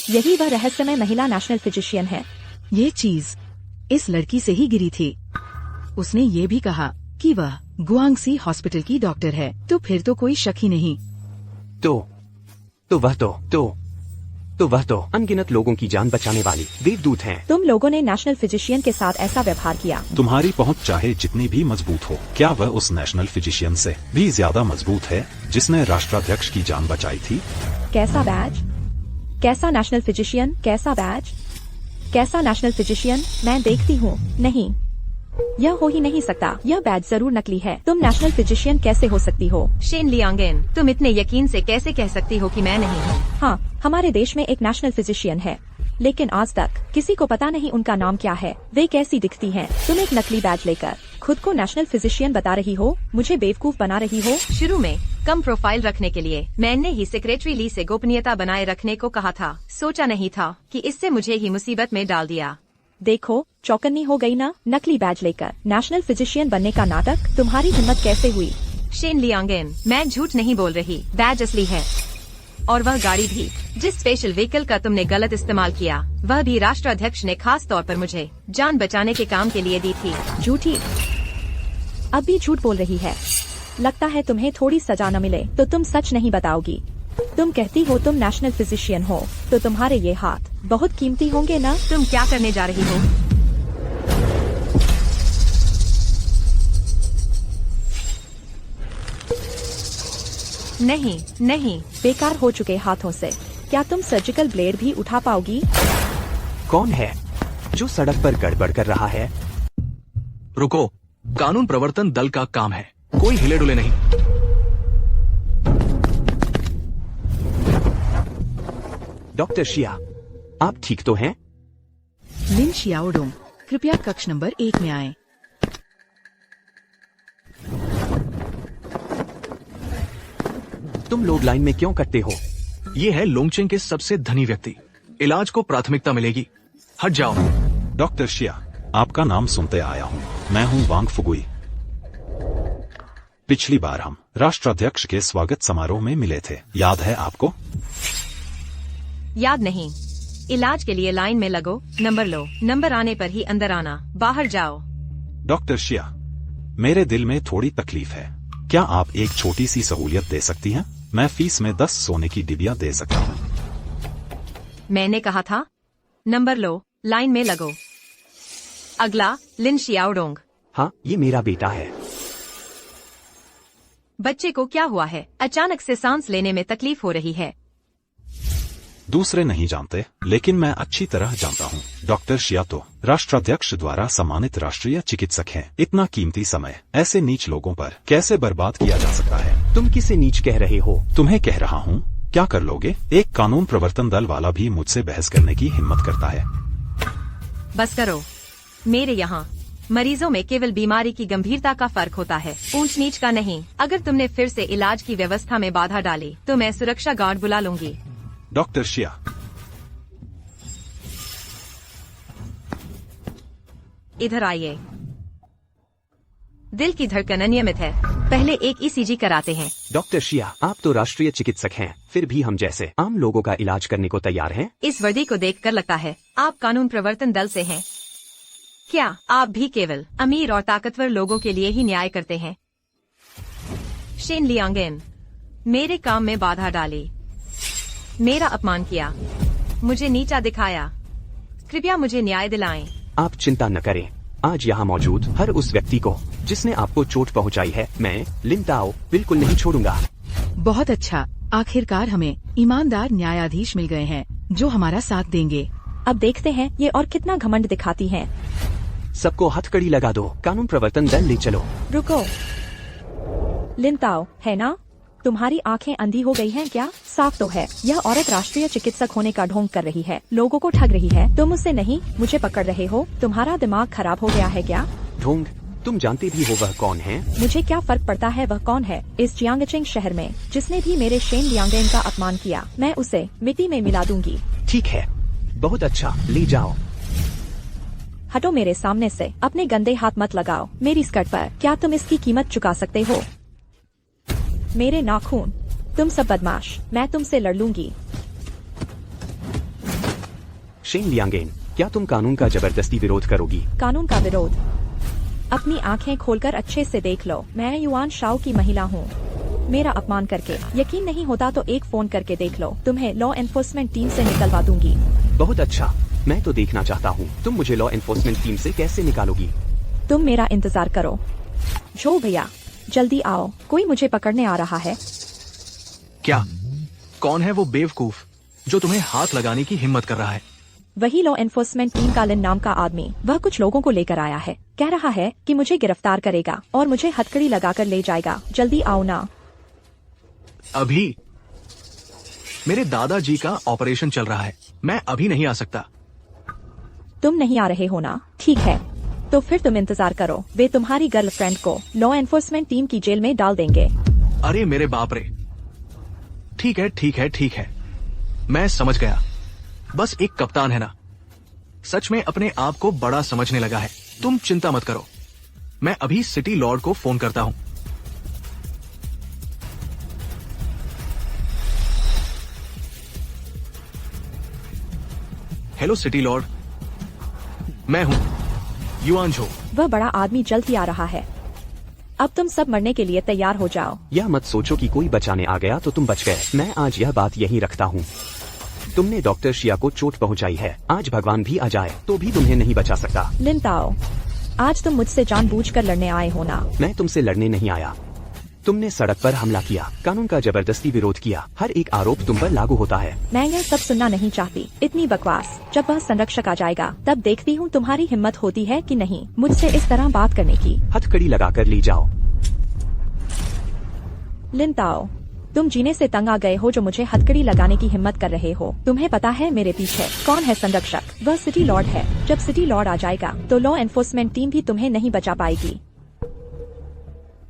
यही वह रहस्यमय महिला नेशनल फिजिशियन है? ये चीज इस लड़की से ही गिरी थी। उसने ये भी कहा कि वह गुआंगसी हॉस्पिटल की डॉक्टर है, तो फिर तो कोई शक ही नहीं। तो वह तो अनगिनत लोगों की जान बचाने वाली देवदूत हैं। तुम लोगों ने नेशनल फिजिशियन के साथ ऐसा व्यवहार किया। तुम्हारी पहुंच चाहे जितनी भी मजबूत हो, क्या वह उस नेशनल फिजिशियन से भी ज्यादा मजबूत है जिसने राष्ट्राध्यक्ष की जान बचाई थी? कैसा बैज? कैसा नेशनल फिजिशियन? कैसा बैज? कैसा नेशनल फिजिशियन? मैं देखती हूँ। नहीं, यह हो ही नहीं सकता। यह बैज जरूर नकली है। तुम नेशनल फिजिशियन कैसे हो सकती हो? शेन लियांगेन, तुम इतने यकीन से कैसे कह सकती हो कि मैं नहीं हूँ? हाँ, हमारे देश में एक नेशनल फिजिशियन है, लेकिन आज तक किसी को पता नहीं उनका नाम क्या है, वे कैसी दिखती हैं। तुम एक नकली बैज लेकर खुद को नेशनल फिजिशियन बता रही हो, मुझे बेवकूफ बना रही हो। शुरू में कम प्रोफाइल रखने के लिए मैंने ही सेक्रेटरी ली से गोपनीयता बनाए रखने को कहा था। सोचा नहीं था कि इससे मुझे ही मुसीबत में डाल दिया। देखो, चौकन्नी हो गई ना? नकली बैज लेकर नेशनल फिजिशियन बनने का नाटक, तुम्हारी हिम्मत कैसे हुई? शेन लियांगेन, मैं झूठ नहीं बोल रही, बैज असली है। और वह गाड़ी भी जिस स्पेशल व्हीकल का तुमने गलत इस्तेमाल किया, वह भी राष्ट्राध्यक्ष ने खास तौर पर मुझे जान बचाने के काम के लिए दी थी। झूठी, अब भी झूठ बोल रही है। लगता है तुम्हें थोड़ी सजा न मिले तो तुम सच नहीं बताओगी। तुम कहती हो तुम नेशनल फिजिशियन हो, तो तुम्हारे ये हाथ बहुत कीमती होंगे ना? तुम क्या करने जा रही हो? नहीं, बेकार हो चुके हाथों से। क्या तुम सर्जिकल ब्लेड भी उठा पाओगी? कौन है जो सड़क पर गड़बड़ कर रहा है? रुको, कानून प्रवर्तन दल का काम है, कोई हिले डुले नहीं। डॉक्टर शिया, आप ठीक तो हैं? लिन शियाओडोंग, कृपया कक्ष नंबर 1 में आएं। तुम लोग लाइन में क्यों कटते हो? ये है लोंगचेंग के सबसे धनी व्यक्ति। इलाज को प्राथमिकता मिलेगी। हट जाओ। डॉक्टर शिया, आपका नाम सुनते आया हूँ। मैं हूँ वांग फुगुई। पिछली बार हम राष्ट्राध्यक्ष के स्वागत समारोह में मिले थे, याद है आपको? याद नहीं। इलाज के लिए लाइन में लगो, नंबर लो, नंबर आने पर ही अंदर आना, बाहर जाओ। डॉक्टर शिया, मेरे दिल में थोड़ी तकलीफ है। क्या आप एक छोटी सी सहूलियत दे सकती हैं? मैं फीस में 10 सोने की डिबिया दे सकता हूँ। मैंने कहा था, नंबर लो, लाइन में लगो। अगला लिन शियाओडोंग। हाँ, ये मेरा बेटा है। बच्चे को क्या हुआ है? अचानक से सांस लेने में तकलीफ हो रही है। दूसरे नहीं जानते, लेकिन मैं अच्छी तरह जानता हूँ। डॉक्टर शिया तो राष्ट्राध्यक्ष द्वारा सम्मानित राष्ट्रीय चिकित्सक हैं। इतना कीमती समय ऐसे नीच लोगों पर कैसे बर्बाद किया जा सकता है? तुम किसे नीच कह रहे हो? तुम्हें कह रहा हूँ, क्या कर लोगे? एक कानून प्रवर्तन दल वाला भी मुझसे बहस करने की हिम्मत करता है। बस करो। मेरे यहाँ मरीजों में केवल बीमारी की गंभीरता का फर्क होता है, ऊंच नीच का नहीं। अगर तुमने फिर से इलाज की व्यवस्था में बाधा डाली तो मैं सुरक्षा गार्ड बुला लूंगी। डॉक्टर शिया, इधर आइए। दिल की धड़कन अनियमित है, पहले एक ईसीजी कराते हैं। डॉक्टर शिया, आप तो राष्ट्रीय चिकित्सक हैं, फिर भी हम जैसे आम लोगों का इलाज करने को तैयार हैं। इस वर्दी को देखकर लगता है आप कानून प्रवर्तन दल से हैं। क्या आप भी केवल अमीर और ताकतवर लोगों के लिए ही न्याय करते हैं? शेन लियांगेन, मेरे काम में बाधा डाली, मेरा अपमान किया, मुझे नीचा दिखाया। कृपया मुझे न्याय दिलाएं। आप चिंता न करें, आज यहाँ मौजूद हर उस व्यक्ति को जिसने आपको चोट पहुँचाई है, मैं लिन ताओ बिल्कुल नहीं छोड़ूंगा। बहुत अच्छा, आखिरकार हमें ईमानदार न्यायाधीश मिल गए हैं जो हमारा साथ देंगे। अब देखते हैं ये और कितना घमंड दिखाती हैं। सबको हथकड़ी लगा दो, कानून प्रवर्तन दल ले चलो। रुको, लिनताओ, है ना? तुम्हारी आंखें अंधी हो गई हैं क्या? साफ तो है, यह औरत राष्ट्रीय चिकित्सक होने का ढोंग कर रही है, लोगों को ठग रही है। तुम उससे नहीं, मुझे पकड़ रहे हो। तुम्हारा दिमाग खराब हो गया है क्या? ढोंग? तुम जानते भी हो वह कौन है? मुझे क्या फर्क पड़ता है वह कौन है? इस जियांगचेंग शहर में जिसने भी मेरे शेन लियांगेन का अपमान किया, मैं उसे मिट्टी में मिला दूंगी। ठीक है, बहुत अच्छा, ले जाओ। हटो मेरे सामने से, अपने गंदे हाथ मत लगाओ मेरी स्कर्ट पर। क्या तुम इसकी कीमत चुका सकते हो? मेरे नाखून, तुम सब बदमाश, मैं तुमसे लड़ लूंगी। शेन लियांगेन, क्या तुम कानून का जबरदस्ती विरोध करोगी? कानून का विरोध? अपनी आंखें खोलकर अच्छे से देख लो, मैं युआन शाओ की महिला हूँ। मेरा अपमान करके यकीन नहीं होता तो एक फोन करके देख लो, तुम्हें लॉ एनफोर्समेंट टीम से निकलवा दूंगी। बहुत अच्छा, मैं तो देखना चाहता हूँ तुम मुझे लॉ एनफोर्समेंट टीम से कैसे निकालोगी। तुम मेरा इंतजार करो। जो भैया, जल्दी आओ, कोई मुझे पकड़ने आ रहा है। क्या? कौन है वो बेवकूफ जो तुम्हें हाथ लगाने की हिम्मत कर रहा है? वही लॉ एनफोर्समेंट टीम का लिन नाम का आदमी। वह कुछ लोगों को लेकर आया है, कह रहा है कि मुझे गिरफ्तार करेगा और मुझे हथकड़ी लगाकर ले जाएगा। जल्दी आओ ना। अभी मेरे दादाजी का ऑपरेशन चल रहा है, मैं अभी नहीं आ सकता। तुम नहीं आ रहे हो ना? ठीक है, तो फिर तुम इंतजार करो, वे तुम्हारी गर्लफ्रेंड को लॉ एनफोर्समेंट टीम की जेल में डाल देंगे। अरे मेरे बाप रे। ठीक है ठीक है ठीक है, मैं समझ गया। बस एक कप्तान है ना, सच में अपने आप को बड़ा समझने लगा है। तुम चिंता मत करो, मैं अभी सिटी लॉर्ड को फोन करता हूँ। हेलो सिटी लॉर्ड, मैं हूँ युआन झो। वह बड़ा आदमी जल्द ही आ रहा है। अब तुम सब मरने के लिए तैयार हो जाओ। यह मत सोचो कि कोई बचाने आ गया तो तुम बच गए। मैं आज यह बात यहीं रखता हूँ। तुमने डॉक्टर शिया को चोट पहुँचाई है, आज भगवान भी आ जाए तो भी तुम्हें नहीं बचा सकता। लिन ताओ, आज तुम मुझसे जानबूझकर लड़ने आए हो ना? मैं तुमसे लड़ने नहीं आया। तुमने सड़क पर हमला किया, कानून का जबरदस्ती विरोध किया, हर एक आरोप तुम पर लागू होता है। मैं यह सब सुनना नहीं चाहती, इतनी बकवास। जब वह संरक्षक आ जाएगा तब देखती हूँ तुम्हारी हिम्मत होती है कि नहीं मुझसे इस तरह बात करने की। हथकड़ी लगाकर ले जाओ। लिन ताओ, तुम जीने से तंग आ गए हो जो मुझे हथकड़ी लगाने की हिम्मत कर रहे हो। तुम्हें पता है मेरे पीछे कौन है संरक्षक? वह सिटी लॉर्ड है। जब सिटी लॉर्ड आ जाएगा तो लॉ एनफोर्समेंट टीम भी तुम्हें नहीं बचा पाएगी।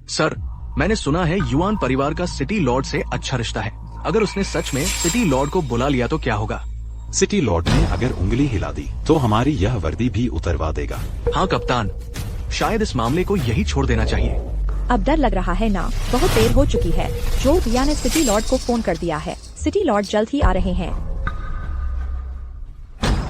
सर, मैंने सुना है युआन परिवार का सिटी लॉर्ड से अच्छा रिश्ता है। अगर उसने सच में सिटी लॉर्ड को बुला लिया तो क्या होगा? सिटी लॉर्ड ने अगर उंगली हिला दी तो हमारी यह वर्दी भी उतरवा देगा। हाँ कप्तान, शायद इस मामले को यही छोड़ देना चाहिए। अब डर लग रहा है ना? बहुत देर हो चुकी है। जो रिया ने सिटी लॉर्ड को फोन कर दिया है। सिटी लॉर्ड जल्द ही आ रहे हैं।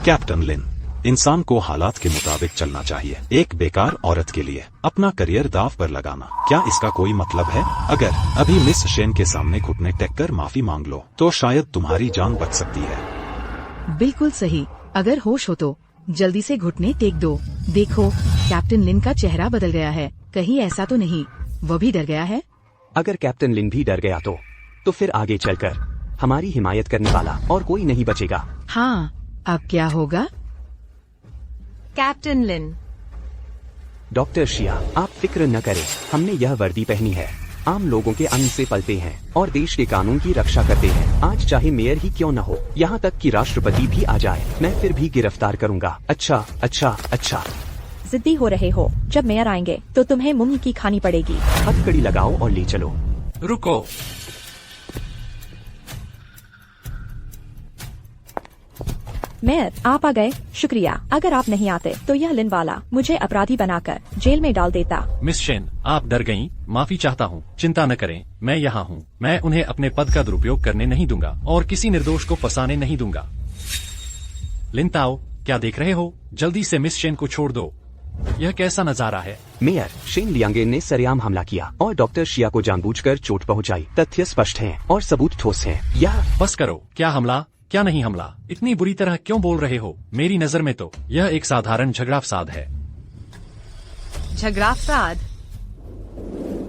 कैप्टन लिन, इंसान को हालात के मुताबिक चलना चाहिए। एक बेकार औरत के लिए अपना करियर दाव पर लगाना, क्या इसका कोई मतलब है? अगर अभी मिस शेन के सामने घुटने टेक कर माफी मांग लो तो शायद तुम्हारी जान बच सकती है। बिल्कुल सही। अगर होश हो तो जल्दी से घुटने टेक दो। देखो, कैप्टन लिन का चेहरा बदल गया है। कहीं ऐसा तो नहीं वह भी डर गया है? अगर कैप्टन लिन भी डर गया तो फिर आगे चलकर हमारी हिमायत करने वाला और कोई नहीं बचेगा। हाँ, अब क्या होगा? कैप्टन लिन, डॉक्टर शिया, आप फिक्र न करें। हमने यह वर्दी पहनी है। आम लोगों के अन्न से पलते हैं और देश के कानून की रक्षा करते हैं। आज चाहे मेयर ही क्यों न हो, यहाँ तक कि राष्ट्रपति भी आ जाए, मैं फिर भी गिरफ्तार करूँगा। अच्छा अच्छा अच्छा। जिद्दी हो रहे हो। जब मेयर आएंगे तो तुम्हें मुंह की खानी पड़ेगी। हथकड़ी लगाओ और ले चलो। रुको, मेयर, आप आ गए। शुक्रिया। अगर आप नहीं आते तो यह लिन वाला मुझे अपराधी बनाकर जेल में डाल देता। मिस शेन, आप डर गईं। माफी चाहता हूँ। चिंता न करें, मैं यहाँ हूँ। मैं उन्हें अपने पद का दुरुपयोग करने नहीं दूंगा और किसी निर्दोष को फंसाने नहीं दूंगा। लिन ताओ, क्या देख रहे हो? जल्दी से मिस शेन को छोड़ दो। यह कैसा नजारा है? मेयर, शेन लियांगे ने सरेआम हमला किया और डॉक्टर शिया को जानबूझकर चोट पहुंचाई। तथ्य स्पष्ट हैं और सबूत ठोस हैं। यह बस करो। क्या हमला, क्या नहीं हमला? इतनी बुरी तरह क्यों बोल रहे हो? मेरी नजर में तो यह एक साधारण झगड़ा फसाद है। झगड़ा फसाद?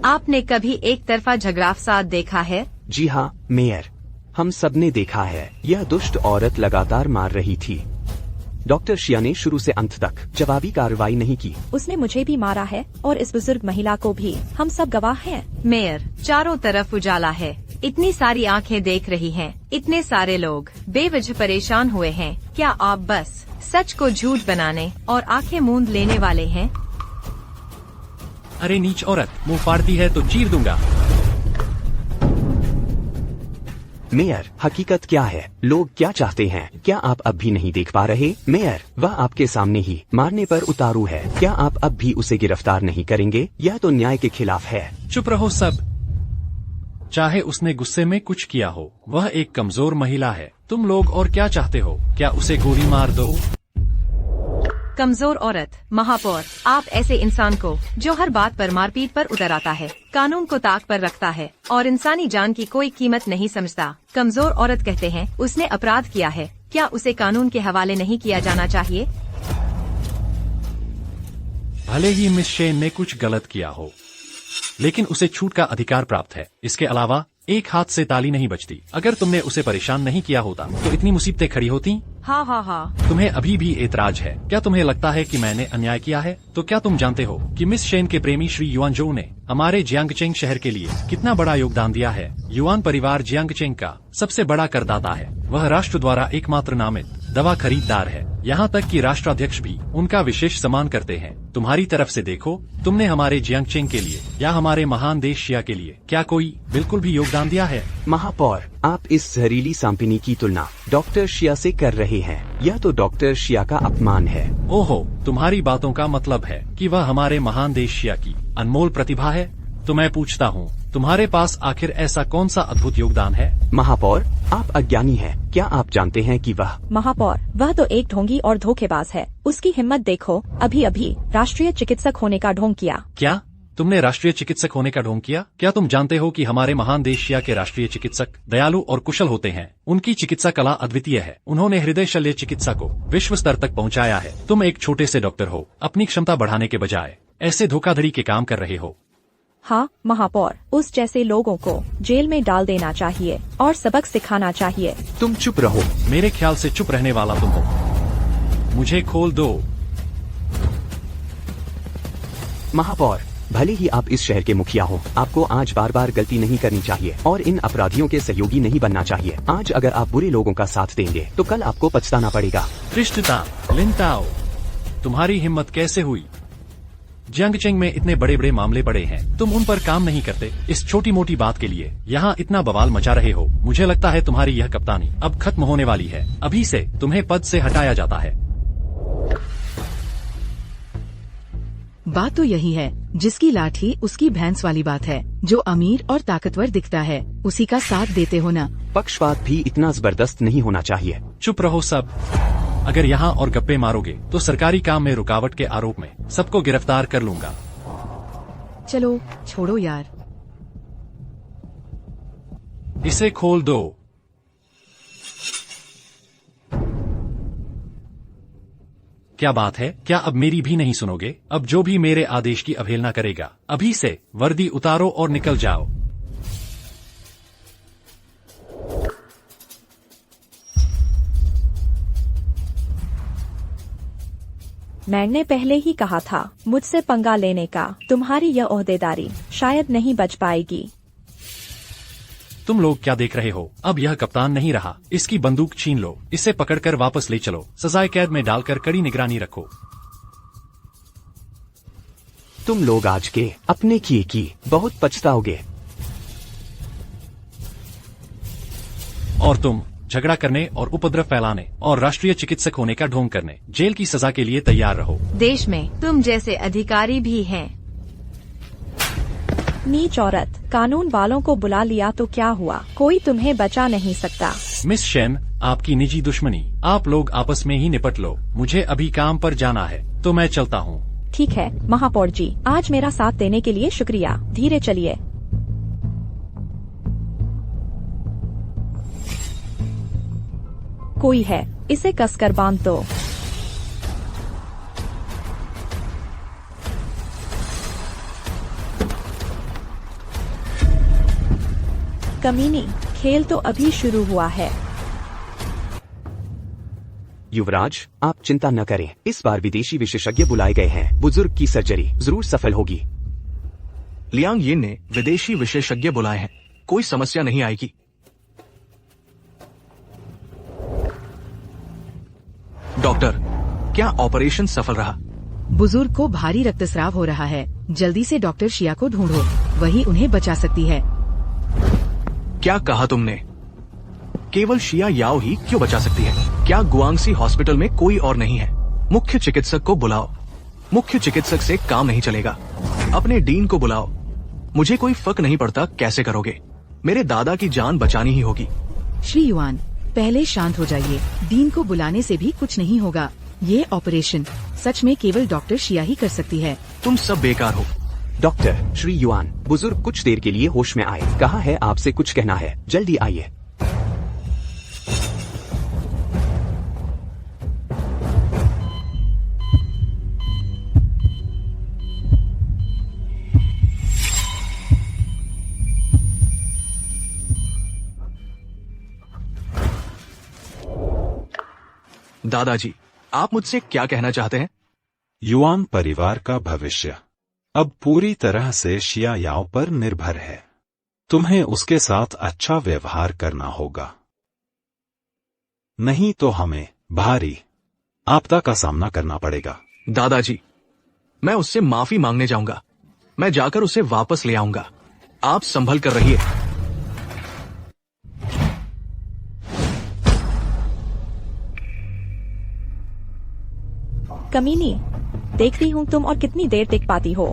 आपने कभी एक तरफा झगड़ा फसाद देखा है? जी हाँ मेयर, हम सबने देखा है। यह दुष्ट औरत लगातार मार रही थी। डॉक्टर शिया ने शुरू से अंत तक जवाबी कार्रवाई नहीं की। उसने मुझे भी मारा है और इस बुजुर्ग महिला को भी। हम सब गवाह हैं। मेयर, चारों तरफ उजाला है। इतनी सारी आंखें देख रही हैं। इतने सारे लोग बेवजह परेशान हुए हैं। क्या आप बस सच को झूठ बनाने और आंखें मूंद लेने वाले हैं? अरे नीच औरत, मुंह फाड़ती है तो चीर दूंगा। मेयर, हकीकत क्या है? लोग क्या चाहते हैं? क्या आप अब भी नहीं देख पा रहे? मेयर, वह आपके सामने ही मारने पर उतारू है। क्या आप अब भी उसे गिरफ्तार नहीं करेंगे? यह तो न्याय के खिलाफ है। चुप रहो सब। चाहे उसने गुस्से में कुछ किया हो, वह एक कमजोर महिला है। तुम लोग और क्या चाहते हो? क्या उसे गोली मार दो? कमजोर औरत, महापौर, आप ऐसे इंसान को जो हर बात पर मारपीट पर उतर आता है, कानून को ताक पर रखता है और इंसानी जान की कोई कीमत नहीं समझता, कमजोर औरत कहते हैं? उसने अपराध किया है, क्या उसे कानून के हवाले नहीं किया जाना चाहिए? भले ही मिस शेन ने कुछ गलत किया हो, लेकिन उसे छूट का अधिकार प्राप्त है। इसके अलावा एक हाथ से ताली नहीं बजती। अगर तुमने उसे परेशान नहीं किया होता तो इतनी मुसीबतें खड़ी होती? हाँ हाँ हाँ। तुम्हें अभी भी एतराज है? क्या तुम्हें लगता है कि मैंने अन्याय किया है? तो क्या तुम जानते हो कि मिस शेन के प्रेमी श्री युआनजो ने हमारे जियांगचेंग शहर के लिए कितना बड़ा योगदान दिया है? युआन परिवार जियांगचेंग का सबसे बड़ा करदाता है। वह राष्ट्र द्वारा एकमात्र नामित दवा खरीददार है। यहाँ तक कि राष्ट्राध्यक्ष भी उनका विशेष सम्मान करते हैं। तुम्हारी तरफ से देखो, तुमने हमारे जियांगचेंग के लिए या हमारे महान देश शिया के लिए क्या कोई बिल्कुल भी योगदान दिया है? महापौर, आप इस जहरीली सांपिनी की तुलना डॉक्टर शिया से कर रहे हैं। यह तो डॉक्टर शिया का अपमान है। ओहो, तुम्हारी बातों का मतलब है कि वह हमारे महान देश शिया की अनमोल प्रतिभा है। तो मैं पूछता हूँ, तुम्हारे पास आखिर ऐसा कौन सा अद्भुत योगदान है? महापौर, आप अज्ञानी हैं। क्या आप जानते हैं कि वह महापौर, वह तो एक ढोंगी और धोखेबाज है। उसकी हिम्मत देखो, अभी अभी राष्ट्रीय चिकित्सक होने का ढोंग किया। क्या तुमने राष्ट्रीय चिकित्सक होने का ढोंग किया? क्या तुम जानते हो कि हमारे महान देश शिया के राष्ट्रीय चिकित्सक दयालु और कुशल होते हैं? उनकी चिकित्सा कला अद्वितीय है। उन्होंने हृदय शल्य चिकित्सा को विश्व स्तर तक पहुंचाया है। तुम एक छोटे से डॉक्टर हो, अपनी क्षमता बढ़ाने के बजाय ऐसे धोखाधड़ी के काम कर रहे हो। हाँ महापौर, उस जैसे लोगों को जेल में डाल देना चाहिए और सबक सिखाना चाहिए। तुम चुप रहो। मेरे ख्याल से चुप रहने वाला तुम हो। मुझे खोल दो। महापौर, भले ही आप इस शहर के मुखिया हो, आपको आज बार बार गलती नहीं करनी चाहिए और इन अपराधियों के सहयोगी नहीं बनना चाहिए। आज अगर आप बुरे लोगों का साथ देंगे तो कल आपको पछताना पड़ेगा। रिश्ता लिन ताओ, तुम्हारी हिम्मत कैसे हुई? जियांगचेंग में इतने बड़े बड़े मामले पड़े हैं, तुम उन पर काम नहीं करते। इस छोटी मोटी बात के लिए यहाँ इतना बवाल मचा रहे हो। मुझे लगता है तुम्हारी यह कप्तानी अब खत्म होने वाली है। अभी से तुम्हें पद से हटाया जाता है। बात तो यही है, जिसकी लाठी उसकी भैंस वाली बात है। जो अमीर और ताकतवर दिखता है उसी का साथ देते हो ना। पक्षपात भी इतना जबरदस्त नहीं होना चाहिए। चुप रहो सब। अगर यहाँ और गप्पे मारोगे तो सरकारी काम में रुकावट के आरोप में सबको गिरफ्तार कर लूंगा। चलो छोड़ो यार। इसे खोल दो। क्या बात है, क्या अब मेरी भी नहीं सुनोगे? अब जो भी मेरे आदेश की अवहेलना करेगा, अभी से वर्दी उतारो और निकल जाओ। मैंने पहले ही कहा था मुझसे पंगा लेने का। तुम्हारी यह ओहदेदारी शायद नहीं बच पाएगी। तुम लोग क्या देख रहे हो? अब यह कप्तान नहीं रहा। इसकी बंदूक छीन लो, इसे पकड़कर वापस ले चलो, सजाए कैद में डालकर कड़ी निगरानी रखो। तुम लोग आज के अपने किए की बहुत पछताओगे। और तुम झगड़ा करने और उपद्रव फैलाने और राष्ट्रीय चिकित्सक होने का ढोंग करने, जेल की सजा के लिए तैयार रहो। देश में तुम जैसे अधिकारी भी हैं। नीच औरत, कानून वालों को बुला लिया तो क्या हुआ? कोई तुम्हें बचा नहीं सकता। मिस शेन, आपकी निजी दुश्मनी आप लोग आपस में ही निपट लो। मुझे अभी काम पर जाना है तो मैं चलता हूँ। ठीक है महापौर जी, आज मेरा साथ देने के लिए शुक्रिया। धीरे चलिए। कोई है, इसे कसकर बांध दो। कमीनी, खेल तो अभी शुरू हुआ है। युवराज, आप चिंता न करें, इस बार विदेशी विशेषज्ञ बुलाए गए हैं। बुजुर्ग की सर्जरी जरूर सफल होगी। लियांग यिन ने विदेशी विशेषज्ञ बुलाए हैं, कोई समस्या नहीं आएगी। डॉक्टर, क्या ऑपरेशन सफल रहा? बुजुर्ग को भारी रक्तस्राव हो रहा है। जल्दी से डॉक्टर शिया को ढूंढो, वही उन्हें बचा सकती है। क्या कहा तुमने? केवल शिया याओ ही क्यों बचा सकती है? क्या गुआंगसी हॉस्पिटल में कोई और नहीं है? मुख्य चिकित्सक को बुलाओ। मुख्य चिकित्सक से काम नहीं चलेगा। अपने डीन को बुलाओ। मुझे कोई फर्क नहीं पड़ता कैसे करोगे, मेरे दादा की जान बचानी ही होगी। श्री युआन, पहले शांत हो जाइए। डीन को बुलाने से भी कुछ नहीं होगा। ये ऑपरेशन सच में केवल डॉक्टर शिया ही कर सकती है। तुम सब बेकार हो। डॉक्टर श्री युआन, बुजुर्ग कुछ देर के लिए होश में आए। कहा है आपसे कुछ कहना है, जल्दी आइए। दादाजी, आप मुझसे क्या कहना चाहते हैं? युआन परिवार का भविष्य अब पूरी तरह से शिया याओ पर निर्भर है। तुम्हें उसके साथ अच्छा व्यवहार करना होगा, नहीं तो हमें भारी आपदा का सामना करना पड़ेगा। दादाजी, मैं उससे माफी मांगने जाऊंगा। मैं जाकर उसे वापस ले आऊंगा। आप संभल कर रहिए। कमीनी, देखती हूँ तुम और कितनी देर टिक पाती हो।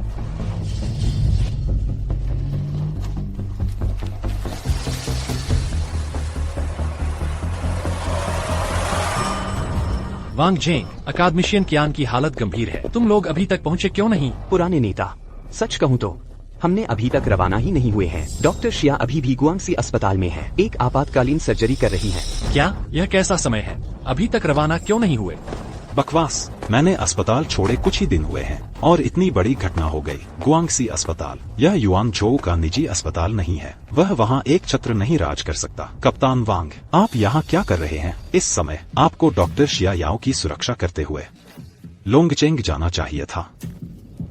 वांग जेंग, अकादमिशियन कियान की हालत गंभीर है। तुम लोग अभी तक पहुँचे क्यों नहीं? पुराने नेता, सच कहूँ तो हमने अभी तक रवाना ही नहीं हुए हैं। डॉक्टर शिया अभी भी गुआंगसी अस्पताल में है, एक आपातकालीन सर्जरी कर रही हैं। क्या यह कैसा समय है? अभी तक रवाना क्यों नहीं हुए? बकवास, मैंने अस्पताल छोड़े कुछ ही दिन हुए हैं और इतनी बड़ी घटना हो गई। गुआंगसी अस्पताल, यह युआन झोउ का निजी अस्पताल नहीं है। वह वहाँ एक छत्र नहीं राज कर सकता। कप्तान वांग, आप यहाँ क्या कर रहे हैं? इस समय आपको डॉक्टर शिया याओ की सुरक्षा करते हुए लोंगचेंग जाना चाहिए था।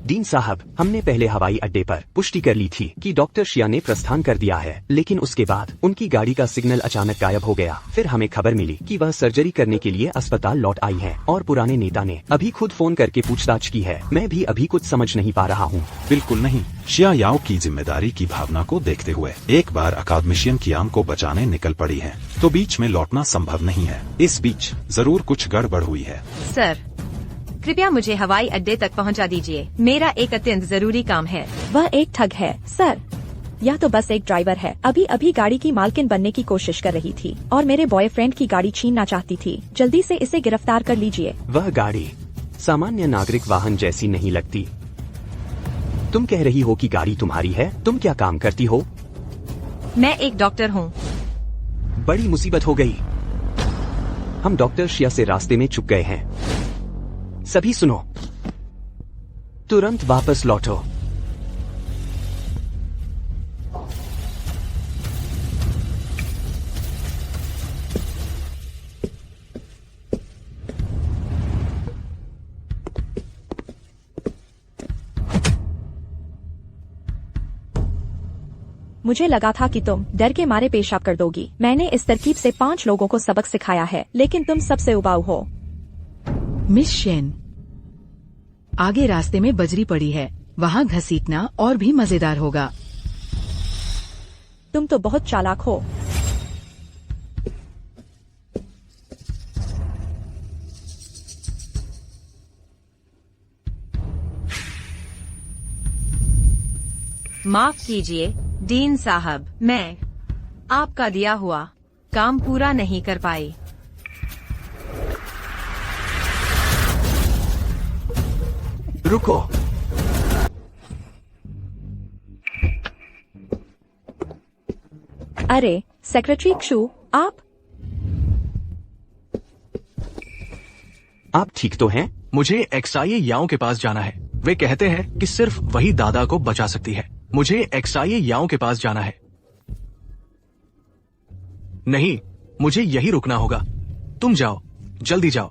डीन साहब, हमने पहले हवाई अड्डे पर पुष्टि कर ली थी कि डॉक्टर शिया ने प्रस्थान कर दिया है, लेकिन उसके बाद उनकी गाड़ी का सिग्नल अचानक गायब हो गया। फिर हमें खबर मिली कि वह सर्जरी करने के लिए अस्पताल लौट आई है और पुराने नेता ने अभी खुद फोन करके पूछताछ की है। मैं भी अभी कुछ समझ नहीं पा रहा हूँ। बिल्कुल नहीं। शिया याओ की जिम्मेदारी की भावना को देखते हुए एक बार अकादमिशियन कियांग को बचाने निकल पड़ी है, तो बीच में लौटना संभव नहीं है। इस बीच जरूर कुछ गड़बड़ हुई है। सर, कृपया मुझे हवाई अड्डे तक पहुंचा दीजिए। मेरा एक अत्यंत जरूरी काम है। वह एक ठग है सर। यह तो बस एक ड्राइवर है। अभी अभी गाड़ी की मालकिन बनने की कोशिश कर रही थी और मेरे बॉयफ्रेंड की गाड़ी छीनना चाहती थी। जल्दी से इसे गिरफ्तार कर लीजिए। वह गाड़ी सामान्य नागरिक वाहन जैसी नहीं लगती। तुम कह रही हो कि गाड़ी तुम्हारी है? तुम क्या काम करती हो? मैं एक डॉक्टर हूँ। बड़ी मुसीबत हो गई। हम डॉक्टर शिया से रास्ते में चुक गए हैं। सभी सुनो, तुरंत वापस लौटो। मुझे लगा था कि तुम डर के मारे पेशाब कर दोगी। मैंने इस तरकीब से 5 लोगों को सबक सिखाया है, लेकिन तुम सबसे उबाऊ हो। मिस शेन, आगे रास्ते में बजरी पड़ी है, वहाँ घसीटना और भी मजेदार होगा। तुम तो बहुत चालाक हो। माफ कीजिए डीन साहब, मैं आपका दिया हुआ काम पूरा नहीं कर पाई। रुको। अरे सेक्रेटरी क्षु, आप ठीक तो हैं? मुझे एक्सआईए याओ के पास जाना है। वे कहते हैं कि सिर्फ वही दादा को बचा सकती है। मुझे एक्सआईए याओ के पास जाना है। नहीं, मुझे यही रुकना होगा। तुम जाओ, जल्दी जाओ।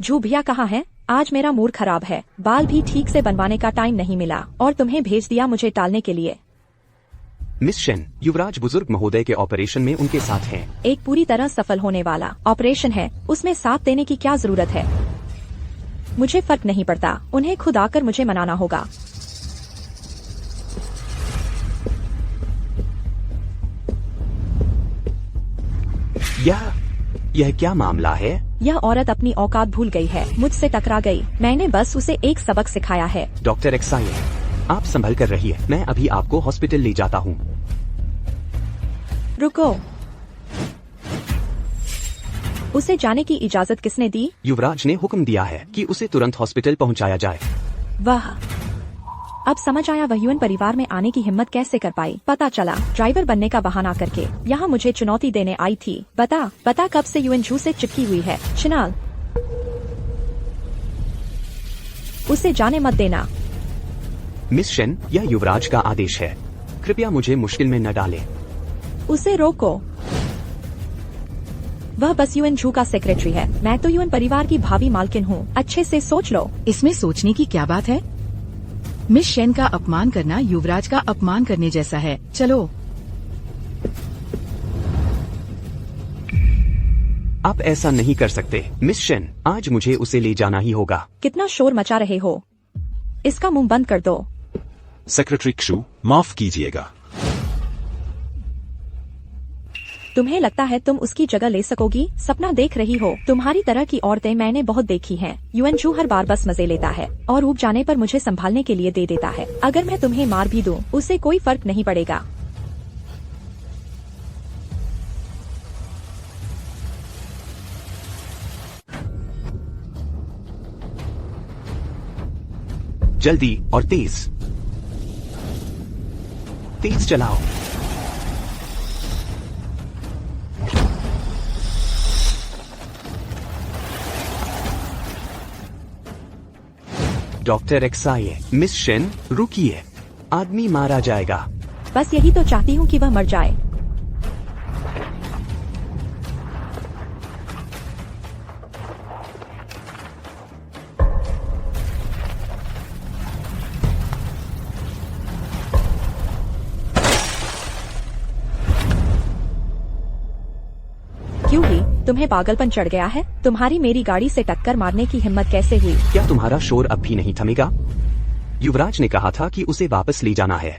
झू भैया कहाँ है? आज मेरा मूड खराब है। बाल भी ठीक से बनवाने का टाइम नहीं मिला और तुम्हें भेज दिया मुझे टालने के लिए। मिस शेन, युवराज बुजुर्ग महोदय के ऑपरेशन में उनके साथ हैं। एक पूरी तरह सफल होने वाला ऑपरेशन है, उसमें साथ देने की क्या जरूरत है? मुझे फर्क नहीं पड़ता, उन्हें खुद आकर मुझे मनाना होगा। यह क्या मामला है? यह औरत अपनी औकात भूल गई है, मुझसे टकरा गई। मैंने बस उसे एक सबक सिखाया है। डॉक्टर एक्साई, आप संभल कर रहिए, मैं अभी आपको हॉस्पिटल ले जाता हूँ। रुको, उसे जाने की इजाजत किसने दी? युवराज ने हुक्म दिया है कि उसे तुरंत हॉस्पिटल पहुँचाया जाए। वाह, अब समझ आया वह यूएन परिवार में आने की हिम्मत कैसे कर पाई। पता चला ड्राइवर बनने का बहाना करके यहाँ मुझे चुनौती देने आई थी। पता कब से यूएन झू से चिपकी हुई है। शिनाल, उसे जाने मत देना। मिस शेन, यह युवराज का आदेश है, कृपया मुझे मुश्किल में न डालें। उसे रोको। वह बस यूएन झू का सेक्रेटरी है, मैं तो यूएन परिवार की भावी मालकिन हूँ। अच्छे से सोच लो। इसमें सोचने की क्या बात है? मिस शेन का अपमान करना युवराज का अपमान करने जैसा है। चलो। आप ऐसा नहीं कर सकते मिस शेन, आज मुझे उसे ले जाना ही होगा। कितना शोर मचा रहे हो, इसका मुंह बंद कर दो। सेक्रेटरी क्षु, माफ कीजिएगा। तुम्हें लगता है तुम उसकी जगह ले सकोगी? सपना देख रही हो? तुम्हारी तरह की औरतें मैंने बहुत देखी हैं। यूएन झू हर बार बस मजे लेता है और ऊब जाने पर मुझे संभालने के लिए दे देता है। अगर मैं तुम्हें मार भी दूं, उसे कोई फर्क नहीं पड़ेगा। जल्दी और तेज चलाओ। डॉक्टर एक्साई, मिस शेन रुकिए, आदमी मारा जाएगा। बस यही तो चाहती हूँ कि वह मर जाए। क्यों ही? तुम्हें पागलपन चढ़ गया है? तुम्हारी मेरी गाड़ी से टक्कर मारने की हिम्मत कैसे हुई? क्या तुम्हारा शोर अब भी नहीं थमेगा? युवराज ने कहा था कि उसे वापस ले जाना है।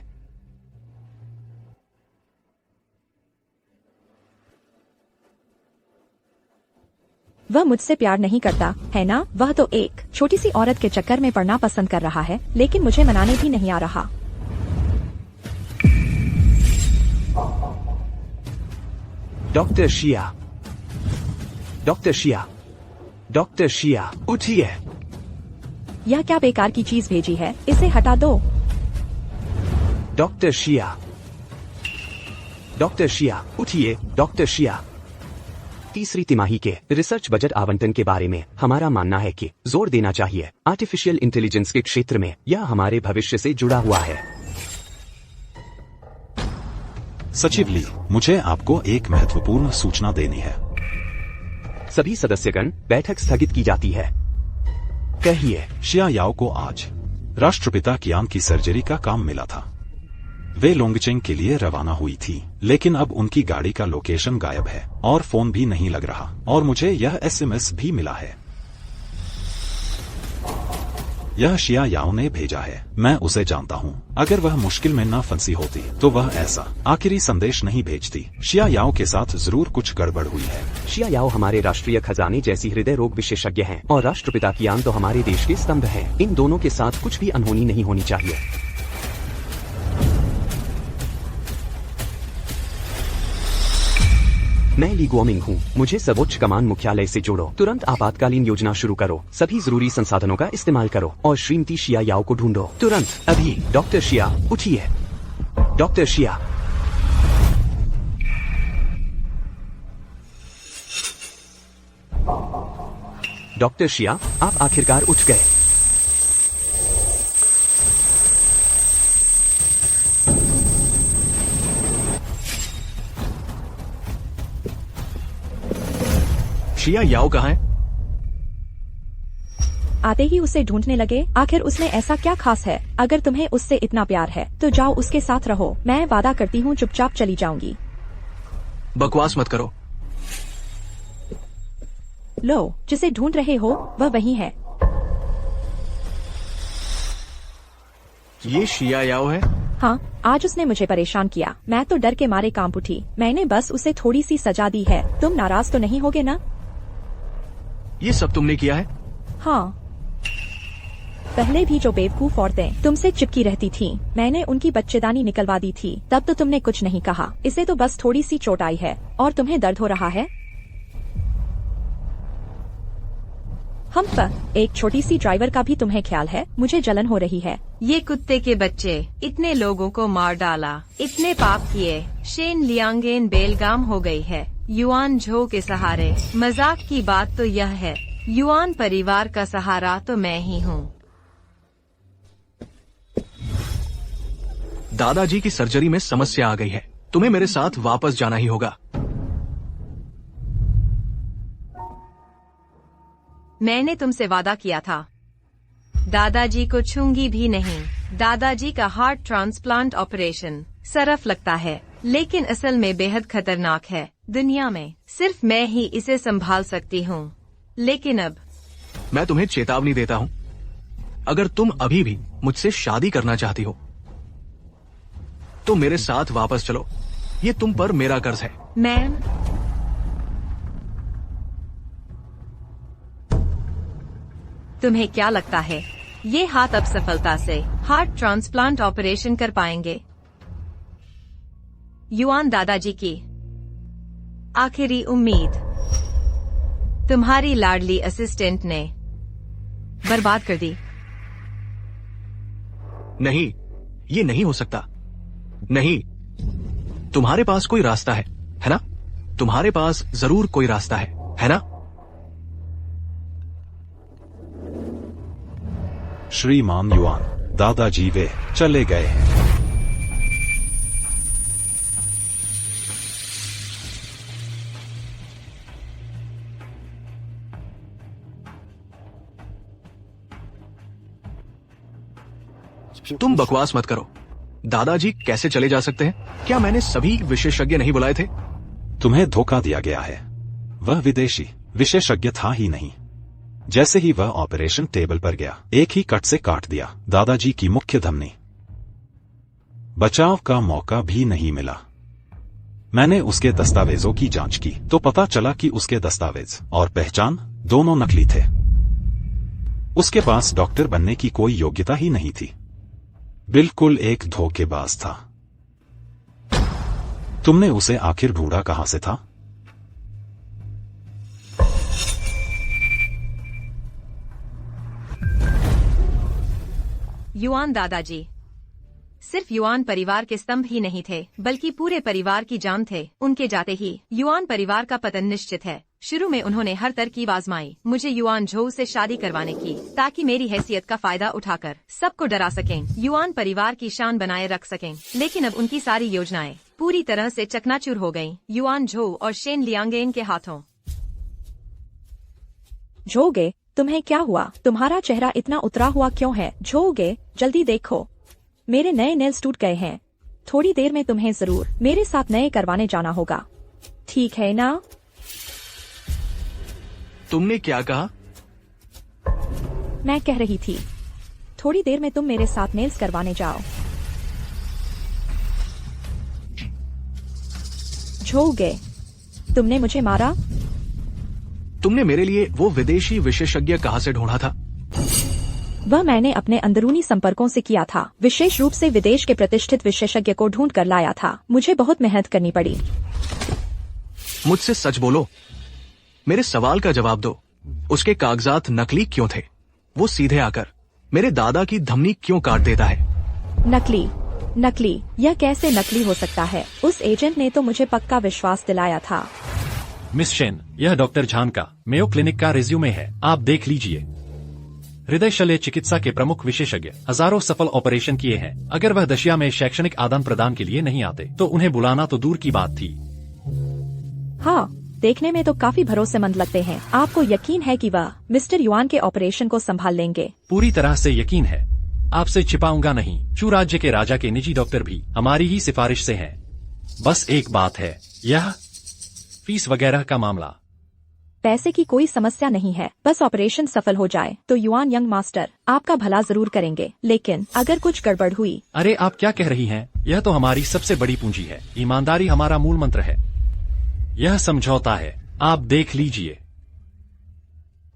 वह मुझसे प्यार नहीं करता है ना? वह तो एक छोटी सी औरत के चक्कर में पड़ना पसंद कर रहा है, लेकिन मुझे मनाने भी नहीं आ रहा। डॉक्टर शिया, डॉक्टर शिया, डॉक्टर शिया, उठिए। यह क्या बेकार की चीज भेजी है? इसे हटा दो। डॉक्टर शिया, डॉक्टर शिया, उठिए। डॉक्टर शिया। तीसरी तिमाही के रिसर्च बजट आवंटन के बारे में हमारा मानना है कि जोर देना चाहिए। आर्टिफिशियल इंटेलिजेंस के क्षेत्र में यह हमारे भविष्य से जुड़ा हुआ है। सचिव ली, मुझे आपको एक महत्वपूर्ण सूचना देनी है। सभी सदस्यगण, बैठक स्थगित की जाती है। कहिए। शिया याओ को आज राष्ट्रपिता कियान की सर्जरी का काम मिला था। वे लोंगचेंग के लिए रवाना हुई थी, लेकिन अब उनकी गाड़ी का लोकेशन गायब है और फोन भी नहीं लग रहा, और मुझे यह एसएमएस भी मिला है। यह शिया याओ ने भेजा है। मैं उसे जानता हूँ। अगर वह मुश्किल में न फंसी होती तो वह ऐसा आखिरी संदेश नहीं भेजती। शिया याओ के साथ जरूर कुछ गड़बड़ हुई है। शिया याओ हमारे राष्ट्रीय खजाने जैसी हृदय रोग विशेषज्ञ हैं, और राष्ट्रपिता कियान तो हमारे देश के स्तंभ हैं। इन दोनों के साथ कुछ भी अनहोनी नहीं होनी चाहिए। मैं ली गुओमिंग हूँ। मुझे सर्वोच्च कमान मुख्यालय से जोड़ो। तुरंत आपातकालीन योजना शुरू करो। सभी जरूरी संसाधनों का इस्तेमाल करो और श्रीमती शिया याओ को ढूंढो तुरंत, अभी। डॉक्टर शिया, उठिए। डॉक्टर शिया। डॉक्टर शिया, आप आखिरकार उठ गए। शिया याओ कहाँ है? आते ही उसे ढूंढने लगे। आखिर उसने ऐसा क्या खास है? अगर तुम्हें उससे इतना प्यार है तो जाओ उसके साथ रहो। मैं वादा करती हूँ चुपचाप चली जाऊंगी। बकवास मत करो। लो, जिसे ढूंढ रहे हो वह वही है। ये शिया याओ है? हाँ, आज उसने मुझे परेशान किया। मैं तो डर के मारे कांप उठी। मैंने बस उसे थोड़ी सी सजा दी है। तुम नाराज तो नहीं होगे ना? ये सब तुमने किया है? हाँ, पहले भी जो बेवकूफ औरतें तुमसे चिपकी रहती थीं, मैंने उनकी बच्चेदानी निकलवा दी थी। तब तो तुमने कुछ नहीं कहा। इसे तो बस थोड़ी सी चोट आई है और तुम्हें दर्द हो रहा है। हम पर एक छोटी सी ड्राइवर का भी तुम्हें ख्याल है? मुझे जलन हो रही है। ये कुत्ते के बच्चे, इतने लोगों को मार डाला, इतने पाप किए। शेन लियांगेन बेलगाम हो गई है युआन झो के सहारे। मजाक की बात तो यह है, युआन परिवार का सहारा तो मैं ही हूँ। दादाजी की सर्जरी में समस्या आ गई है। तुम्हें मेरे साथ वापस जाना ही होगा। मैंने तुमसे वादा किया था, दादाजी को छूंगी भी नहीं। दादाजी का हार्ट ट्रांसप्लांट ऑपरेशन सरफ लगता है, लेकिन असल में बेहद खतरनाक है। दुनिया में सिर्फ मैं ही इसे संभाल सकती हूँ। लेकिन अब मैं तुम्हें चेतावनी देता हूँ, अगर तुम अभी भी मुझसे शादी करना चाहती हो तो मेरे साथ वापस चलो। ये तुम पर मेरा कर्ज है। मैम, तुम्हें क्या लगता है ये हाथ अब सफलता से हार्ट ट्रांसप्लांट ऑपरेशन कर पाएंगे? युआन दादाजी की आखिरी उम्मीद तुम्हारी लाडली असिस्टेंट ने बर्बाद कर दी। नहीं, ये नहीं हो सकता। नहीं, तुम्हारे पास कोई रास्ता है ना? तुम्हारे पास जरूर कोई रास्ता है ना? श्रीमान युआन, दादाजी वे चले गए हैं। तुम बकवास मत करो। दादाजी कैसे चले जा सकते हैं? क्या मैंने सभी विशेषज्ञ नहीं बुलाए थे? तुम्हें धोखा दिया गया है। वह विदेशी विशेषज्ञ था ही नहीं। जैसे ही वह ऑपरेशन टेबल पर गया, एक ही कट से काट दिया दादाजी की मुख्य धमनी। बचाव का मौका भी नहीं मिला। मैंने उसके दस्तावेजों की जांच की तो पता चला कि उसके दस्तावेज और पहचान दोनों नकली थे। उसके पास डॉक्टर बनने की कोई योग्यता ही नहीं थी। बिल्कुल एक धोखेबाज था। तुमने उसे आखिर ढूंढा कहां से था? युआन दादाजी सिर्फ युआन परिवार के स्तंभ ही नहीं थे, बल्कि पूरे परिवार की जान थे। उनके जाते ही युआन परिवार का पतन निश्चित है। शुरू में उन्होंने हर तरकीब आजमाई मुझे युआन झोउ से शादी करवाने की, ताकि मेरी हैसियत का फायदा उठाकर सबको डरा सकें, युआन परिवार की शान बनाए रख सकें। लेकिन अब उनकी सारी योजनाएं पूरी तरह से चकनाचूर हो गईं, युआन झोउ और शेन लियांगेन के हाथों। झोगे, तुम्हें क्या हुआ? तुम्हारा चेहरा इतना उतरा हुआ क्यों है? झोगे, जल्दी देखो, मेरे नए नेल्स टूट गए हैं। थोड़ी देर में तुम्हें जरूर मेरे साथ नए करवाने जाना होगा, ठीक है ना? तुमने क्या कहा? मैं कह रही थी थोड़ी देर में तुम मेरे साथ नेल्स करवाने जाओ। झोगे, तुमने मुझे मारा? तुमने मेरे लिए वो विदेशी विशेषज्ञ कहां से ढूंढा था? वह मैंने अपने अंदरूनी संपर्कों से किया था। विशेष रूप से विदेश के प्रतिष्ठित विशेषज्ञ को ढूंढ कर लाया था। मुझे बहुत मेहनत करनी पड़ी। मुझसे सच बोलो, मेरे सवाल का जवाब दो। उसके कागजात नकली क्यों थे? वो सीधे आकर मेरे दादा की धमनी क्यों काट देता है? नकली? नकली? यह कैसे नकली हो सकता है? उस एजेंट ने तो मुझे पक्का विश्वास दिलाया था। मिस शेन, यह डॉक्टर झान का मेयो क्लिनिक का रिज्यूमे है, आप देख लीजिए। हृदय शल्य चिकित्सा के प्रमुख विशेषज्ञ, हजारों सफल ऑपरेशन किए हैं। अगर वह दशिया में शैक्षणिक आदान प्रदान के लिए नहीं आते तो उन्हें बुलाना तो दूर की बात थी। हाँ, देखने में तो काफी भरोसेमंद लगते हैं। आपको यकीन है कि वह मिस्टर युआन के ऑपरेशन को संभाल लेंगे? पूरी तरह से यकीन है, आपसे छिपाऊंगा नहीं। चू राज्य के राजा के निजी डॉक्टर भी हमारी ही सिफारिश से हैं। बस एक बात है, यह फीस वगैरह का मामला। पैसे की कोई समस्या नहीं है, बस ऑपरेशन सफल हो जाए तो युआन यंग मास्टर आपका भला जरूर करेंगे। लेकिन अगर कुछ गड़बड़ हुई? अरे आप क्या कह रही हैं? यह तो हमारी सबसे बड़ी पूंजी है। ईमानदारी हमारा मूल मंत्र है। यह समझौता है, आप देख लीजिए।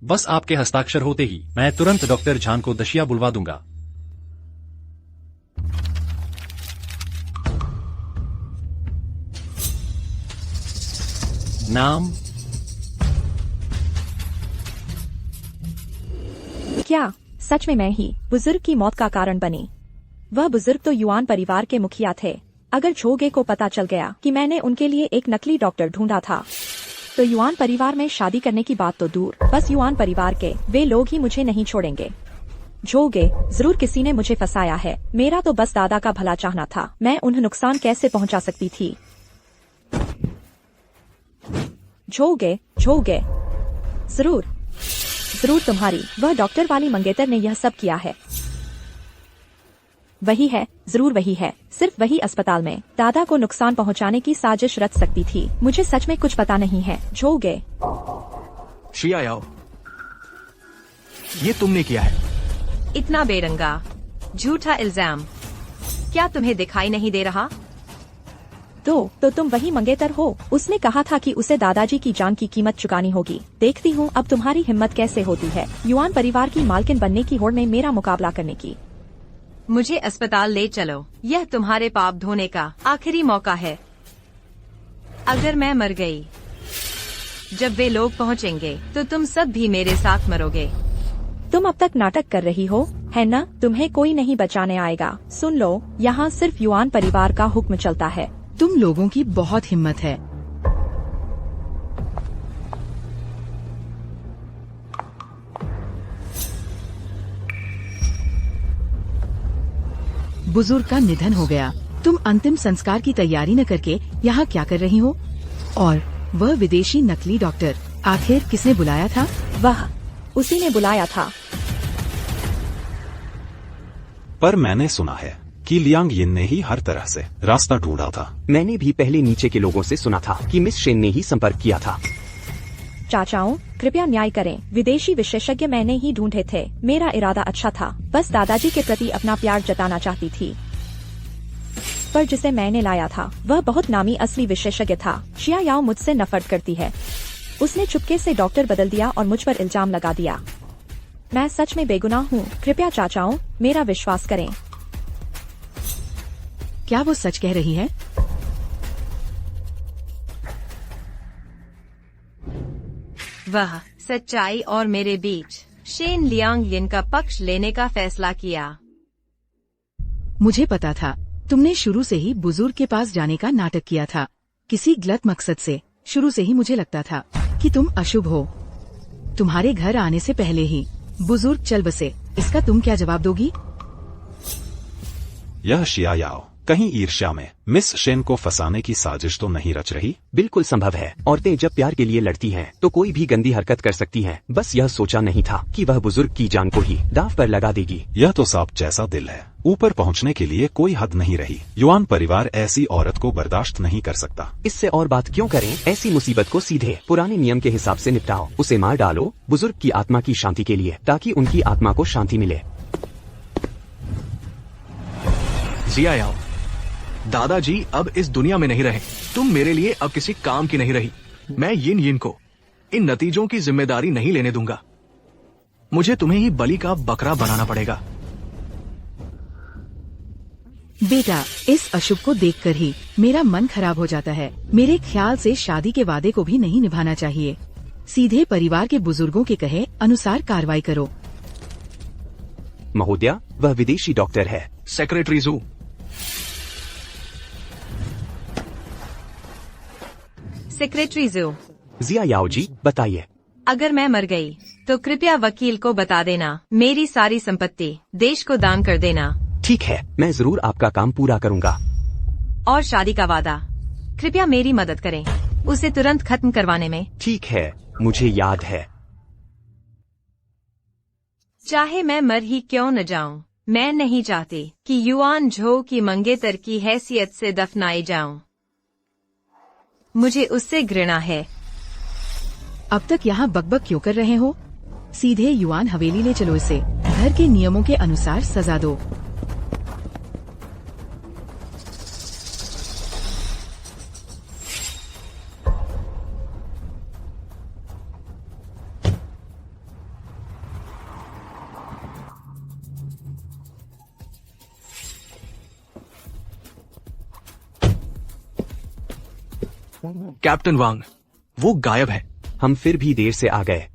बस आपके हस्ताक्षर होते ही मैं तुरंत डॉक्टर झान को दशिया बुलवा दूंगा। नाम? क्या सच में मैं ही बुजुर्ग की मौत का कारण बनी? वह बुजुर्ग तो युआन परिवार के मुखिया थे। अगर झोगे को पता चल गया कि मैंने उनके लिए एक नकली डॉक्टर ढूंढा था तो युआन परिवार में शादी करने की बात तो दूर, बस युआन परिवार के वे लोग ही मुझे नहीं छोड़ेंगे। झोगे, जरूर किसी ने मुझे फंसाया है। मेरा तो बस दादा का भला चाहना था। मैं उन्हें नुकसान कैसे पहुंचा सकती थी? झोगे, झोगे, जरूर जरूर तुम्हारी वह डॉक्टर वाली मंगेतर ने यह सब किया है। वही है, जरूर वही है। सिर्फ वही अस्पताल में दादा को नुकसान पहुंचाने की साजिश रच सकती थी। मुझे सच में कुछ पता नहीं है। झोगे, शिया याओ, ये तुमने किया है। इतना बेरंगा झूठा इल्जाम, क्या तुम्हें दिखाई नहीं दे रहा? तो तुम वही मंगेतर हो। उसने कहा था कि उसे दादाजी की जान की कीमत चुकानी होगी। देखती हूँ अब तुम्हारी हिम्मत कैसे होती है युआन परिवार की मालकिन बनने की होड़ में मेरा मुकाबला करने की। मुझे अस्पताल ले चलो, यह तुम्हारे पाप धोने का आखिरी मौका है। अगर मैं मर गई, जब वे लोग पहुँचेंगे तो तुम सब भी मेरे साथ मरोगे। तुम अब तक नाटक कर रही हो, है न? तुम्हें कोई नहीं बचाने आएगा। सुन लो, यहाँ सिर्फ युआन परिवार का हुक्म चलता है। तुम लोगों की बहुत हिम्मत है। बुजुर्ग का निधन हो गया। तुम अंतिम संस्कार की तैयारी न करके यहाँ क्या कर रही हो? और वह विदेशी नकली डॉक्टर आखिर किसने बुलाया था? वह उसी ने बुलाया था। पर मैंने सुना है कि लियांग यिन ने ही हर तरह से रास्ता ढूंढा था। मैंने भी पहले नीचे के लोगों से सुना था कि मिस शेन ने ही संपर्क किया था। चाचाओं, कृपया न्याय करें। विदेशी विशेषज्ञ मैंने ही ढूंढे थे। मेरा इरादा अच्छा था, बस दादाजी के प्रति अपना प्यार जताना चाहती थी। पर जिसे मैंने लाया था वह बहुत नामी असली विशेषज्ञ था। शिया याओ मुझसे नफरत करती है। उसने चुपके से डॉक्टर बदल दिया और मुझ पर इल्जाम लगा दिया। मैं सच में बेगुनाह हूँ। कृपया चाचाओं, मेरा विश्वास करें। क्या वो सच कह रही है? वह सच्चाई और मेरे बीच शेन लियांग यिन का पक्ष लेने का फैसला किया। मुझे पता था तुमने शुरू से ही बुजुर्ग के पास जाने का नाटक किया था, किसी गलत मकसद से। शुरू से ही मुझे लगता था कि तुम अशुभ हो। तुम्हारे घर आने से पहले ही बुजुर्ग चल बसे। इसका तुम क्या जवाब दोगी? यह शिया याओ कहीं ईर्ष्या में मिस शेन को फंसाने की साजिश तो नहीं रच रही? बिल्कुल संभव है। औरतें जब प्यार के लिए लड़ती हैं, तो कोई भी गंदी हरकत कर सकती हैं। बस यह सोचा नहीं था कि वह बुजुर्ग की जान को ही दांव पर लगा देगी। यह तो सांप जैसा दिल है। ऊपर पहुंचने के लिए कोई हद नहीं रही। युआन परिवार ऐसी औरत को बर्दाश्त नहीं कर सकता। इससे और बात क्यों करें? ऐसी मुसीबत को सीधे पुराने नियम के हिसाब से निपटाओ। उसे मार डालो, बुजुर्ग की आत्मा की शांति के लिए, ताकि उनकी आत्मा को शांति मिले। जिया याओ, दादाजी अब इस दुनिया में नहीं रहे। तुम मेरे लिए अब किसी काम की नहीं रही। मैं यिन यिन को इन नतीजों की जिम्मेदारी नहीं लेने दूंगा। मुझे तुम्हें ही बलि का बकरा बनाना पड़ेगा। बेटा, इस अशुभ को देखकर ही मेरा मन खराब हो जाता है। मेरे ख्याल से शादी के वादे को भी नहीं निभाना चाहिए। सीधे परिवार के बुजुर्गों के कहे अनुसार कार्रवाई करो। महोदया, वह विदेशी डॉक्टर है। सेक्रेटरी जू, सेक्रेटरी जू, जिया याओ जी, बताइए। अगर मैं मर गई तो कृपया वकील को बता देना। मेरी सारी संपत्ति देश को दान कर देना। ठीक है, मैं जरूर आपका काम पूरा करूंगा। और शादी का वादा, कृपया मेरी मदद करें उसे तुरंत खत्म करवाने में। ठीक है, मुझे याद है। चाहे मैं मर ही क्यों न जाऊं, मैं नहीं चाहती कि युआन झो की मंगेतर की हैसियत से दफनाई जाऊं। मुझे उससे घृणा है। अब तक यहाँ बकबक क्यों कर रहे हो? सीधे युआन हवेली ले चलो इसे। घर के नियमों के अनुसार सजा दो। कैप्टन वांग, वो गायब है। हम फिर भी देर से आ गए।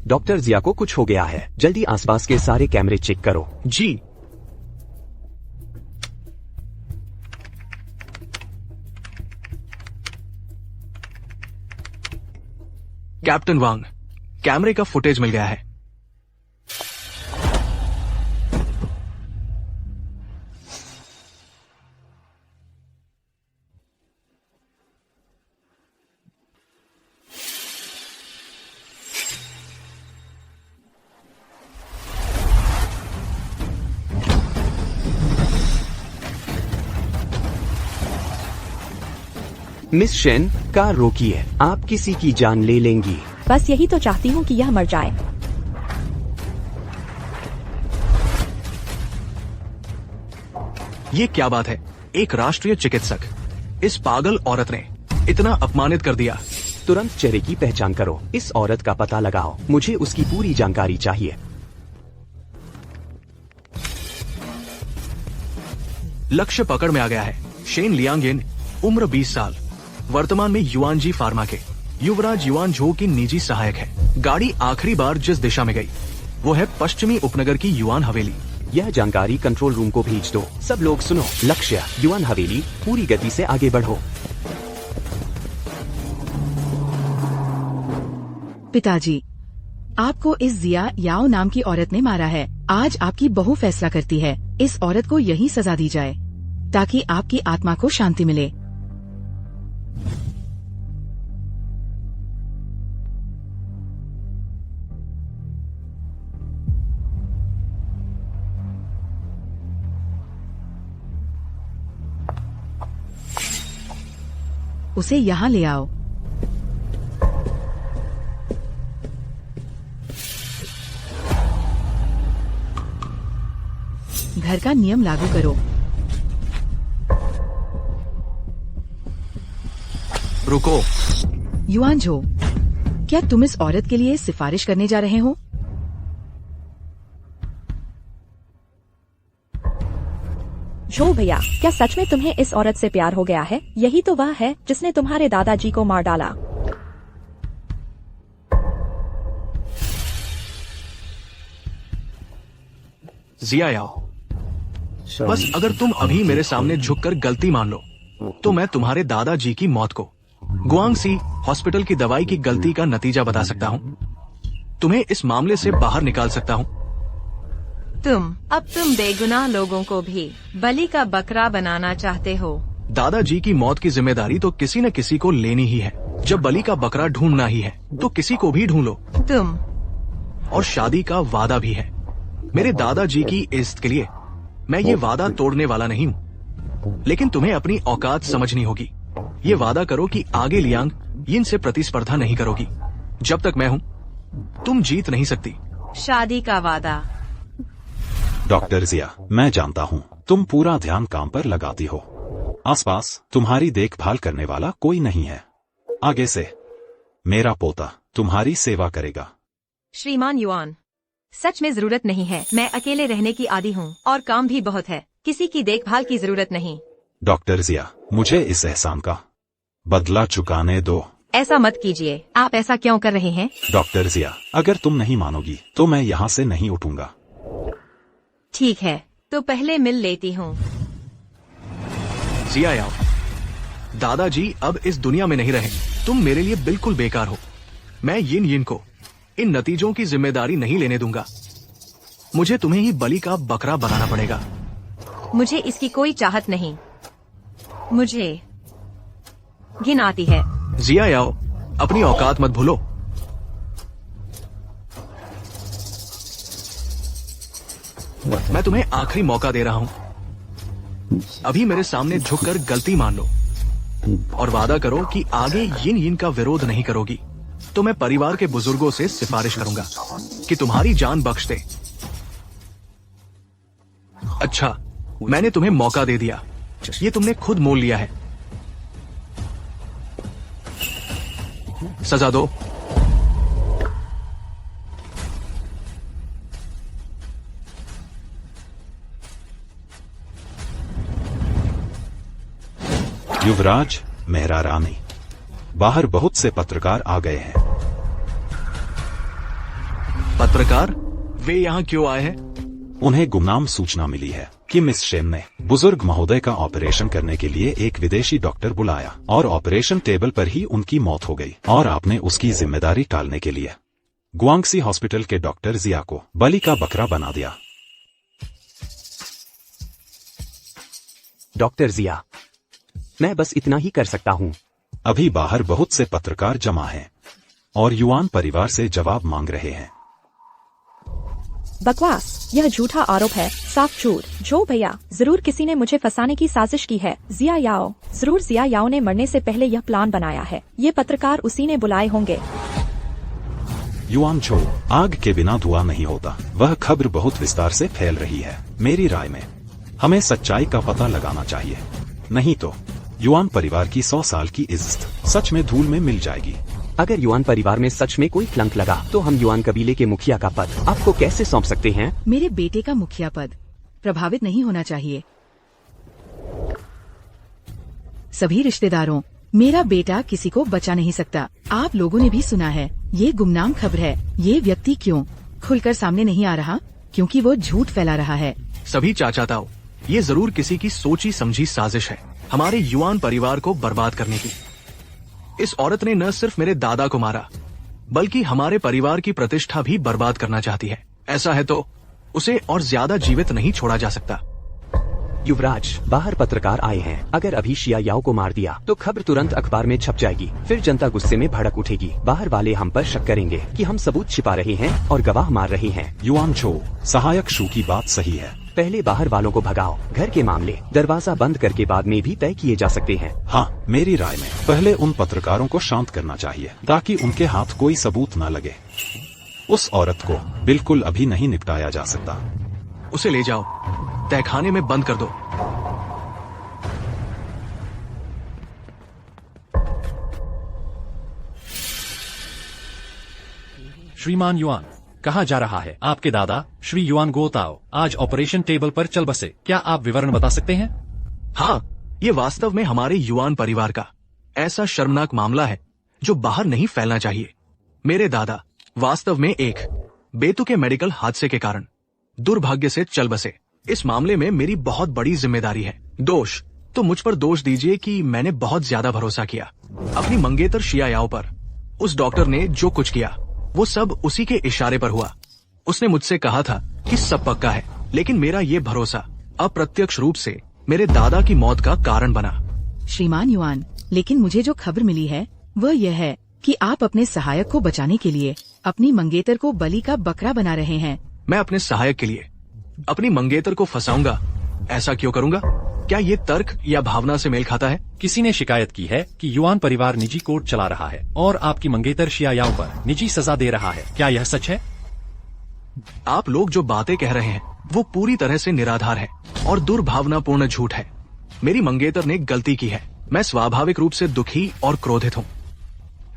डॉक्टर जिया को कुछ हो गया है। जल्दी आसपास के सारे कैमरे चेक करो। जी। कैप्टन वांग, कैमरे का फुटेज मिल गया है। मिस शेन, कार रोकिए। आप किसी की जान ले लेंगी। बस यही तो चाहती हूँ कि यह मर जाए। ये क्या बात है? एक राष्ट्रीय चिकित्सक इस पागल औरत ने इतना अपमानित कर दिया। तुरंत चेहरे की पहचान करो। इस औरत का पता लगाओ। मुझे उसकी पूरी जानकारी चाहिए। लक्ष्य पकड़ में आ गया है। शेन लियांग यिन, उम्र 20 साल, वर्तमान में युआनजी फार्मा के युवराज युआन झो की निजी सहायक है। गाड़ी आखिरी बार जिस दिशा में गई वो है पश्चिमी उपनगर की युआन हवेली। यह जानकारी कंट्रोल रूम को भेज दो। सब लोग सुनो। लक्ष्य युआन हवेली, पूरी गति से आगे बढ़ो। पिताजी, आपको इस जिया याओ नाम की औरत ने मारा है। आज आपकी बहू फैसला करती है। इस औरत को यही सजा दी जाए ताकि आपकी आत्मा को शांति मिले। उसे यहाँ ले आओ। घर का नियम लागू करो। रुको। युआन झो, क्या तुम इस औरत के लिए सिफारिश करने जा रहे हो? झो भैया, क्या सच में तुम्हें इस औरत से प्यार हो गया है? यही तो वह है जिसने तुम्हारे दादाजी को मार डाला। जिया याओ, बस अगर तुम अभी मेरे सामने झुककर गलती मान लो तो मैं तुम्हारे दादाजी की मौत को गुआंगसी हॉस्पिटल की दवाई की गलती का नतीजा बता सकता हूँ। तुम्हें इस मामले से बाहर निकाल सकता हूँ। अब तुम बेगुनाह लोगों को भी बलि का बकरा बनाना चाहते हो। दादाजी की मौत की जिम्मेदारी तो किसी न किसी को लेनी ही है। जब बलि का बकरा ढूंढना ही है तो किसी को भी ढूंढ लो। और शादी का वादा भी है मेरे दादाजी की इज्जत के लिए। मैं ये वादा तोड़ने वाला नहीं हूँ, लेकिन तुम्हें अपनी औकात समझनी होगी। ये वादा करो कि आगे लियांग यिन से प्रतिस्पर्धा नहीं करोगी। जब तक मैं हूँ तुम जीत नहीं सकती। शादी का वादा। डॉक्टर जिया, मैं जानता हूँ तुम पूरा ध्यान काम पर लगाती हो। आसपास तुम्हारी देखभाल करने वाला कोई नहीं है। आगे से मेरा पोता तुम्हारी सेवा करेगा। श्रीमान युआन, सच में जरूरत नहीं है। मैं अकेले रहने की आदी हूँ और काम भी बहुत है। किसी की देखभाल की जरूरत नहीं। डॉक्टर जिया, मुझे इस एहसान का बदला चुकाने दो। ऐसा मत कीजिए। आप ऐसा क्यों कर रहे हैं? डॉक्टर जिया, अगर तुम नहीं मानोगी तो मैं यहाँ से नहीं उठूंगा। ठीक है, तो पहले मिल लेती हूँ। जिया याओ, दादाजी अब इस दुनिया में नहीं रहे। तुम मेरे लिए बिल्कुल बेकार हो। मैं यिन को इन नतीजों की जिम्मेदारी नहीं लेने दूंगा। मुझे तुम्हें ही बलि का बकरा बनाना पड़ेगा। मुझे इसकी कोई चाहत नहीं। मुझे घिन आती है। जिया याओ, अपनी औकात मत भूलो। मैं तुम्हें आखिरी मौका दे रहा हूं। अभी मेरे सामने झुककर गलती मान लो और वादा करो कि आगे यिन का विरोध नहीं करोगी। तो मैं परिवार के बुजुर्गों से सिफारिश करूंगा कि तुम्हारी जान बख्श दे। अच्छा, मैंने तुम्हें मौका दे दिया। ये तुमने खुद मोल लिया है। सजा दो। युवराज, मेहरा रानी, बाहर बहुत से पत्रकार आ गए हैं। पत्रकार? वे यहाँ क्यों आए हैं? उन्हें गुमनाम सूचना मिली है कि मिस शेन ने बुजुर्ग महोदय का ऑपरेशन करने के लिए एक विदेशी डॉक्टर बुलाया और ऑपरेशन टेबल पर ही उनकी मौत हो गई और आपने उसकी जिम्मेदारी टालने के लिए गुआंगसी हॉस्पिटल के डॉक्टर जिया को बलि का बकरा बना दिया। डॉक्टर जिया, मैं बस इतना ही कर सकता हूँ। अभी बाहर बहुत से पत्रकार जमा हैं और युआन परिवार से जवाब मांग रहे हैं। बकवास, यह झूठा आरोप है, साफ झूठ। जो भैया, जरूर किसी ने मुझे फंसाने की साजिश की है। जिया याओ, जरूर जिया याओ ने मरने से पहले यह प्लान बनाया है। ये पत्रकार उसी ने बुलाए होंगे। युआन झो, आग के बिना धुआं नहीं होता। वह खबर बहुत विस्तार से फैल रही है। मेरी राय में हमें सच्चाई का पता लगाना चाहिए, नहीं तो युआन परिवार की 100 साल की इज्जत सच में धूल में मिल जाएगी। अगर युआन परिवार में सच में कोई क्लंक लगा तो हम युआन कबीले के मुखिया का पद आपको कैसे सौंप सकते हैं? मेरे बेटे का मुखिया पद प्रभावित नहीं होना चाहिए। सभी रिश्तेदारों, मेरा बेटा किसी को बचा नहीं सकता। आप लोगों ने भी सुना है, ये गुमनाम खबर है। ये व्यक्ति क्यों खुलकर सामने नहीं आ रहा? क्योंकि वो झूठ फैला रहा है। सभी चाचा ताऊ, ये जरूर किसी की सोची समझी साजिश है हमारे युआन परिवार को बर्बाद करने की। इस औरत ने न सिर्फ मेरे दादा को मारा, बल्कि हमारे परिवार की प्रतिष्ठा भी बर्बाद करना चाहती है। ऐसा है तो उसे और ज्यादा जीवित नहीं छोड़ा जा सकता। युवराज, बाहर पत्रकार आए हैं। अगर अभी शिया याओ को मार दिया तो खबर तुरंत अखबार में छप जाएगी। फिर जनता गुस्से में भड़क उठेगी। बाहर वाले हम पर शक करेंगे कि हम सबूत छिपा रहे हैं और गवाह मार रहे हैं। युआन झो, सहायक शू की बात सही है। पहले बाहर वालों को भगाओ। घर के मामले दरवाजा बंद करके बाद में भी तय किए जा सकते हैं। हाँ, मेरी राय में पहले उन पत्रकारों को शांत करना चाहिए ताकि उनके हाथ कोई सबूत न लगे। उस औरत को बिल्कुल अभी नहीं निपटाया जा सकता। उसे ले जाओ, तहखाने में बंद कर दो। श्रीमान युआन, कहा जा रहा है आपके दादा श्री युआन गोताओ आज ऑपरेशन टेबल पर चल बसे। क्या आप विवरण बता सकते हैं? हाँ, ये वास्तव में हमारे युआन परिवार का ऐसा शर्मनाक मामला है जो बाहर नहीं फैलना चाहिए। मेरे दादा वास्तव में एक बेतुके मेडिकल हादसे के कारण दुर्भाग्य से चल बसे। इस मामले में मेरी बहुत बड़ी जिम्मेदारी है। दोष तो मुझ पर दोष दीजिए कि मैंने बहुत ज्यादा भरोसा किया अपनी मंगेतर शिया याओ पर। उस डॉक्टर ने जो कुछ किया वो सब उसी के इशारे पर हुआ। उसने मुझसे कहा था कि सब पक्का है, लेकिन मेरा ये भरोसा अप्रत्यक्ष रूप से मेरे दादा की मौत का कारण बना। श्रीमान युआन, लेकिन मुझे जो खबर मिली है वह यह है कि आप अपने सहायक को बचाने के लिए अपनी मंगेतर को बलि का बकरा बना रहे हैं। मैं अपने सहायक के लिए अपनी मंगेतर को फंसाऊंगा? ऐसा क्यों करूंगा? क्या ये तर्क या भावना से मेल खाता है? किसी ने शिकायत की है कि युआन परिवार निजी कोर्ट चला रहा है और आपकी मंगेतर शिया याओ पर निजी सजा दे रहा है। क्या यह सच है? आप लोग जो बातें कह रहे हैं वो पूरी तरह से निराधार है और दुर्भावनापूर्ण झूठ है। मेरी मंगेतर ने गलती की है। मैं स्वाभाविक रूप से दुखी और क्रोधित हूँ,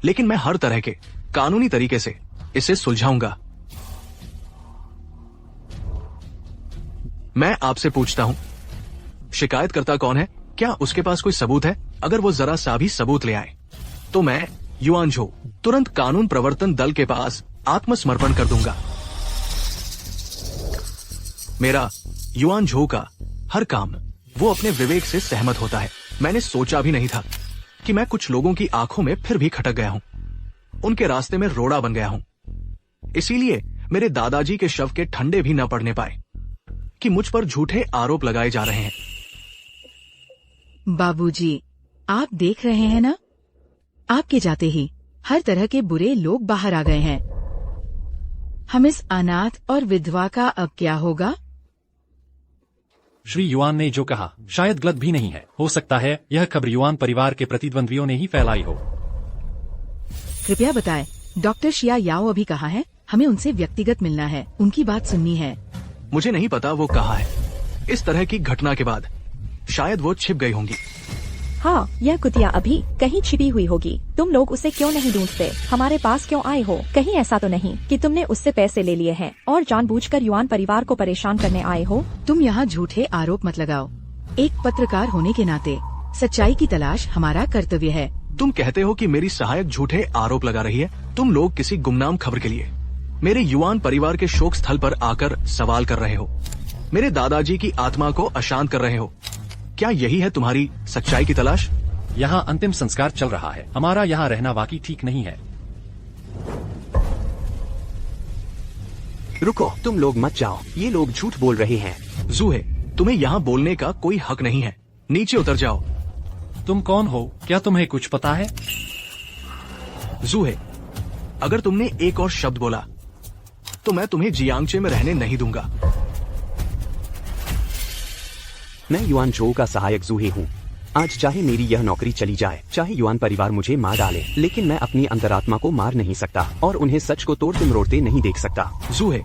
लेकिन मैं हर तरह के कानूनी तरीके से इसे सुलझाऊंगा। मैं आपसे पूछता हूँ, शिकायतकर्ता कौन है? क्या उसके पास कोई सबूत है? अगर वो जरा सा भी सबूत ले आए तो मैं युआन झो तुरंत कानून प्रवर्तन दल के पास आत्मसमर्पण कर दूंगा। मेरा युआन झो का हर काम वो अपने विवेक से सहमत होता है। मैंने सोचा भी नहीं था कि मैं कुछ लोगों की आंखों में फिर भी खटक गया हूं, उनके रास्ते में रोड़ा बन गया हूं। इसीलिए मेरे दादाजी के शव के ठंडे भी न पड़ने पाए कि मुझ पर झूठे आरोप लगाए जा रहे हैं। बाबूजी, आप देख रहे हैं ना, आपके जाते ही हर तरह के बुरे लोग बाहर आ गए हैं। हम इस अनाथ और विधवा का अब क्या होगा? श्री युआन ने जो कहा शायद गलत भी नहीं है। हो सकता है यह खबर युआन परिवार के प्रतिद्वंद्वियों ने ही फैलाई हो। कृपया बताएं, डॉक्टर शिया याओ अभी कहाँ है? हमें उनसे व्यक्तिगत मिलना है, उनकी बात सुननी है। मुझे नहीं पता वो कहाँ है। इस तरह की घटना के बाद शायद वो छिप गई होंगी। हाँ, यह कुतिया अभी कहीं छिपी हुई होगी। तुम लोग उसे क्यों नहीं ढूंढते? हमारे पास क्यों आए हो? कहीं ऐसा तो नहीं कि तुमने उससे पैसे ले लिए हैं और जानबूझकर युआन परिवार को परेशान करने आए हो? तुम यहाँ झूठे आरोप मत लगाओ। एक पत्रकार होने के नाते सच्चाई की तलाश हमारा कर्तव्य है। तुम कहते हो कि मेरी सहायक झूठे आरोप लगा रही है। तुम लोग किसी गुमनाम खबर के लिए मेरे युआन परिवार के शोक स्थल पर आकर सवाल कर रहे हो, मेरे दादाजी की आत्मा को अशांत कर रहे हो। क्या यही है तुम्हारी सच्चाई की तलाश? यहाँ अंतिम संस्कार चल रहा है। हमारा यहाँ रहना वाकई ठीक नहीं है। रुको, तुम लोग मत जाओ। ये लोग झूठ बोल रहे हैं। जूहे, तुम्हें यहाँ बोलने का कोई हक नहीं है। नीचे उतर जाओ। तुम कौन हो? क्या तुम्हें कुछ पता है? जूहे, अगर तुमने एक और शब्द बोला तो मैं तुम्हें जियांगचे में रहने नहीं दूंगा। मैं युआन झो का सहायक जूहे हूँ। आज चाहे मेरी यह नौकरी चली जाए, चाहे युआन परिवार मुझे मार डाले, लेकिन मैं अपनी अंतरात्मा को मार नहीं सकता और उन्हें सच को तोड़ते मरोड़ते नहीं देख सकता। जूहे,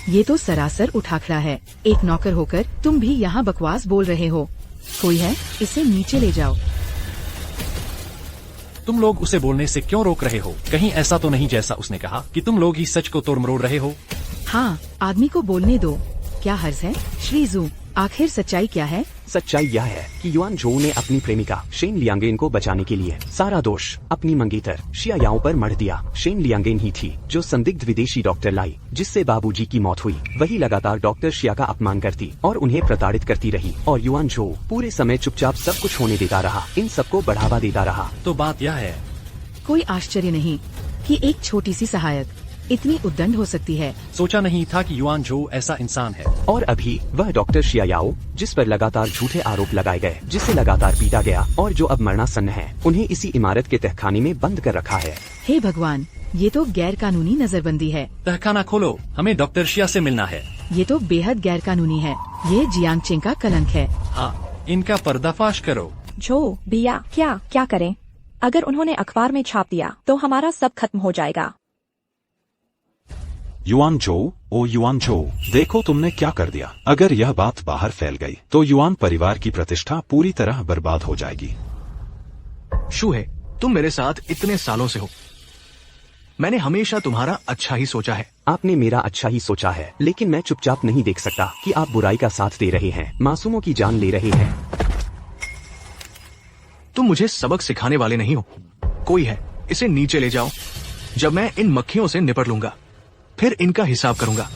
ये तो सरासर उठाखड़ा है। एक नौकर होकर तुम भी यहाँ बकवास बोल रहे हो। कोई है? इसे नीचे ले जाओ। तुम लोग उसे बोलने से क्यों रोक रहे हो? कहीं ऐसा तो नहीं जैसा उसने कहा कि तुम लोग ही सच को तोड़ मरोड़ रहे हो? हाँ, आदमी को बोलने दो। क्या हर्ज है? श्री जू, आखिर सच्चाई क्या है? सच्चाई यह है कि युआन झो ने अपनी प्रेमिका शेन लियांगेन को बचाने के लिए सारा दोष अपनी मंगेतर शिया याओ पर मढ़ दिया। शेन लियांगेन ही थी जो संदिग्ध विदेशी डॉक्टर लाई जिससे बाबूजी की मौत हुई। वही लगातार डॉक्टर शिया का अपमान करती और उन्हें प्रताड़ित करती रही और युआन झो पूरे समय चुपचाप सब कुछ होने देता रहा, इन सबको बढ़ावा देता रहा। तो बात यह है, कोई आश्चर्य नहीं कि एक छोटी सी सहायक इतनी उद्दंड हो सकती है। सोचा नहीं था कि युआन झो ऐसा इंसान है। और अभी वह डॉक्टर शियायाओ, जिस पर लगातार झूठे आरोप लगाए गए, जिसे लगातार पीटा गया और जो अब मरणासन्न है, उन्हें इसी इमारत के तहखाने में बंद कर रखा है। हे भगवान, ये तो गैर कानूनी नजरबंदी है। तहखाना खोलो, हमें डॉक्टर शिया से मिलना है। ये तो बेहद गैर कानूनी है। ये जियांग चेंग का कलंक है। हाँ, इनका पर्दाफाश करो। जो भैया क्या करें? अगर उन्होंने अखबार में छाप दिया तो हमारा सब खत्म हो जाएगा। युआन झो, ओ युआन झो, देखो तुमने क्या कर दिया। अगर यह बात बाहर फैल गई तो युआन परिवार की प्रतिष्ठा पूरी तरह बर्बाद हो जाएगी। शू है, तुम मेरे साथ इतने सालों से हो। मैंने हमेशा तुम्हारा अच्छा ही सोचा है। आपने मेरा अच्छा ही सोचा है, लेकिन मैं चुपचाप नहीं देख सकता कि आप बुराई का साथ दे रहे हैं, मासूमों की जान ले रहे हैं। तुम मुझे सबक सिखाने वाले नहीं हो। कोई है, इसे नीचे ले जाओ। जब मैं इन मक्खियों से निपट लूंगा, फिर इनका हिसाब करूंगा।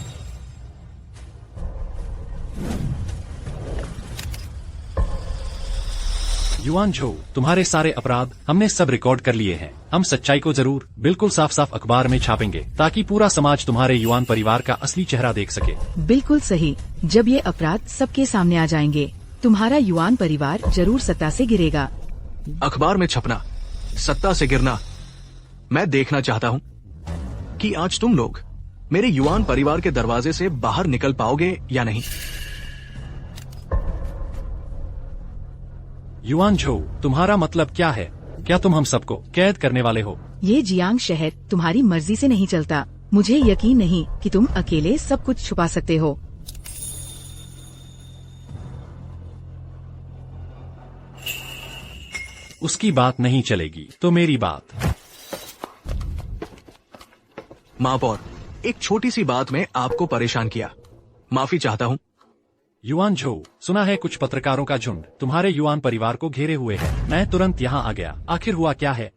युआन झो, तुम्हारे सारे अपराध हमने सब रिकॉर्ड कर लिए हैं। हम सच्चाई को जरूर बिल्कुल साफ साफ अखबार में छापेंगे, ताकि पूरा समाज तुम्हारे युआन परिवार का असली चेहरा देख सके। बिल्कुल सही। जब ये अपराध सबके सामने आ जाएंगे, तुम्हारा युआन परिवार जरूर सत्ता से गिरेगा। अखबार में छपना, सत्ता से गिरना। मैं देखना चाहता हूं कि आज तुम लोग मेरे युआन परिवार के दरवाजे से बाहर निकल पाओगे या नहीं। युआन झो, तुम्हारा मतलब क्या है? क्या तुम हम सबको कैद करने वाले हो? ये जियांग शहर तुम्हारी मर्जी से नहीं चलता। मुझे यकीन नहीं कि तुम अकेले सब कुछ छुपा सकते हो। उसकी बात नहीं चलेगी तो मेरी बात। महापौर, एक छोटी सी बात में आपको परेशान किया, माफी चाहता हूं। युआन झो, सुना है कुछ पत्रकारों का झुंड तुम्हारे युआन परिवार को घेरे हुए है। मैं तुरंत यहाँ आ गया। आखिर हुआ क्या है?